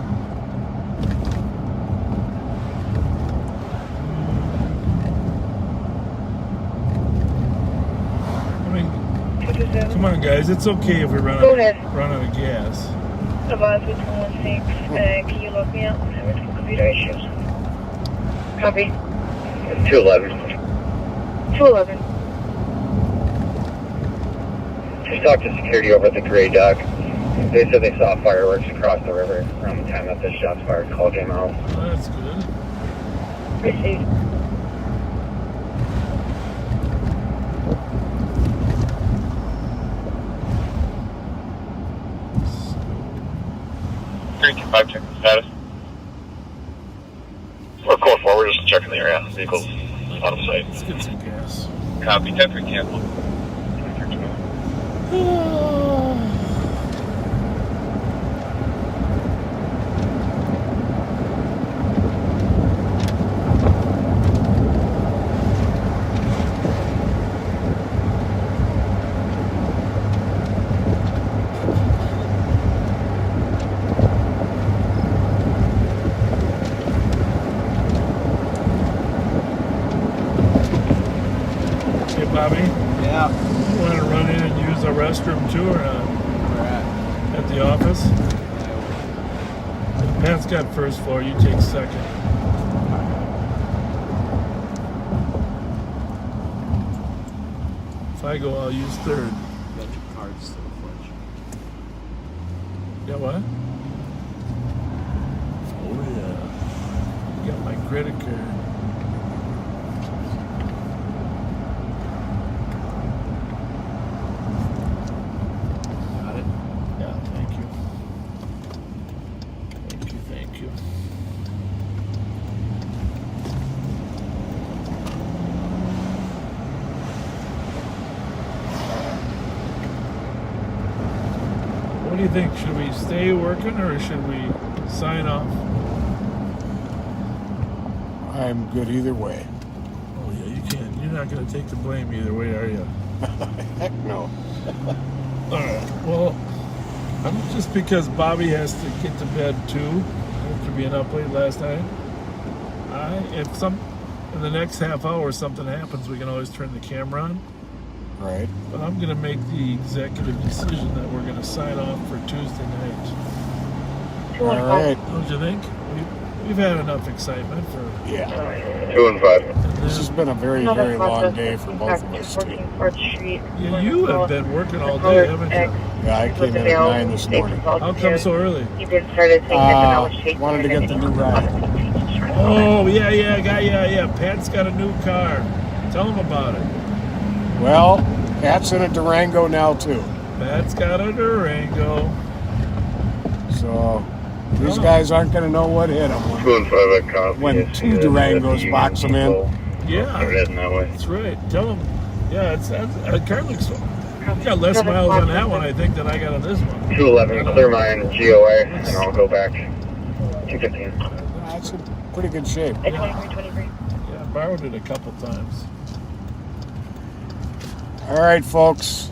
I mean, 227. come on, guys. It's okay if we run Go ahead. out of gas. About 216. Can you look me up? I'm having some computer issues. Copy. 211. 211. Just talked to security over at the gray dock. They said they saw fireworks across the river around the time that the shots fired call came out. Oh, that's good. Received. Green 5 checking status. We're code 4, we're just checking the area. Vehicles Let's get some gas. Copy, 10-3 cancel. Hey, Bobby. Yeah. You want to run in and use the restroom too, or not? Where at? At the office? Pat's got first floor. You take second. If I go, I'll use third. Got your cards still flush. Got what? Oh yeah. Got my credit card. Got it? Yeah, thank you. Thank you. What do you think? Should we stay working or should we sign off? I'm good either way. Oh yeah, you can. You're not going to take the blame either way, are you? Heck no. All right. Well, I'm just because Bobby has to get to bed too, after being up late last night. If in the next half hour something happens, we can always turn the camera on. Right. But I'm going to make the executive decision that we're going to sign off for Tuesday night. All right. Don't you think? We've had enough excitement for. Yeah. 2 and 5. This has been a very, very long day for both of us, too. Yeah, you have been working all day, haven't you? Yeah, I came in at 9 this morning. How come so early? Wanted to get the new ride. Oh, yeah. Pat's got a new car. Tell him about it. Well, Pat's in a Durango now, too. Pat's got a Durango. So these guys aren't going to know what hit them 2 and 5 at copy. when two Durangos box them in. Yeah, They're heading that way. that's right. Tell him. Yeah, it's that car looks. Got less miles on that one, I think, than I got on this one. 211, clear mine, GOA, and I'll go back. 215. That's in pretty good shape. Yeah, I borrowed it a couple times. All right, folks.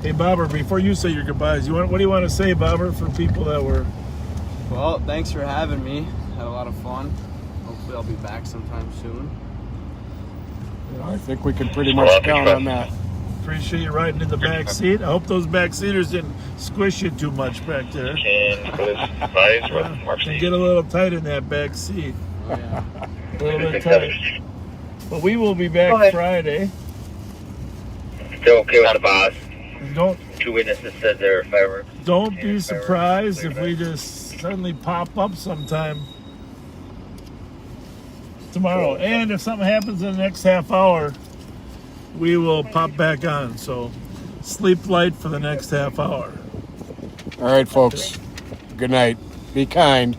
Hey, Bobber, before you say your goodbyes, what do you want to say, Bobber, for people that were... Well, thanks for having me. Had a lot of fun. Hopefully I'll be back sometime soon. I think we can pretty much count on that. Appreciate you riding in the back seat. I hope those back seaters didn't squish you too much back there. And get a little tight in that back seat. Oh, yeah. A little bit tight. But we will be back Friday. Still okay with the boss. Don't 2 witnesses said there are fireworks. Don't be surprised if we just suddenly pop up sometime tomorrow. And if something happens in the next half hour, we will pop back on. So sleep light for the next half hour. All right, folks. Good night. Be kind.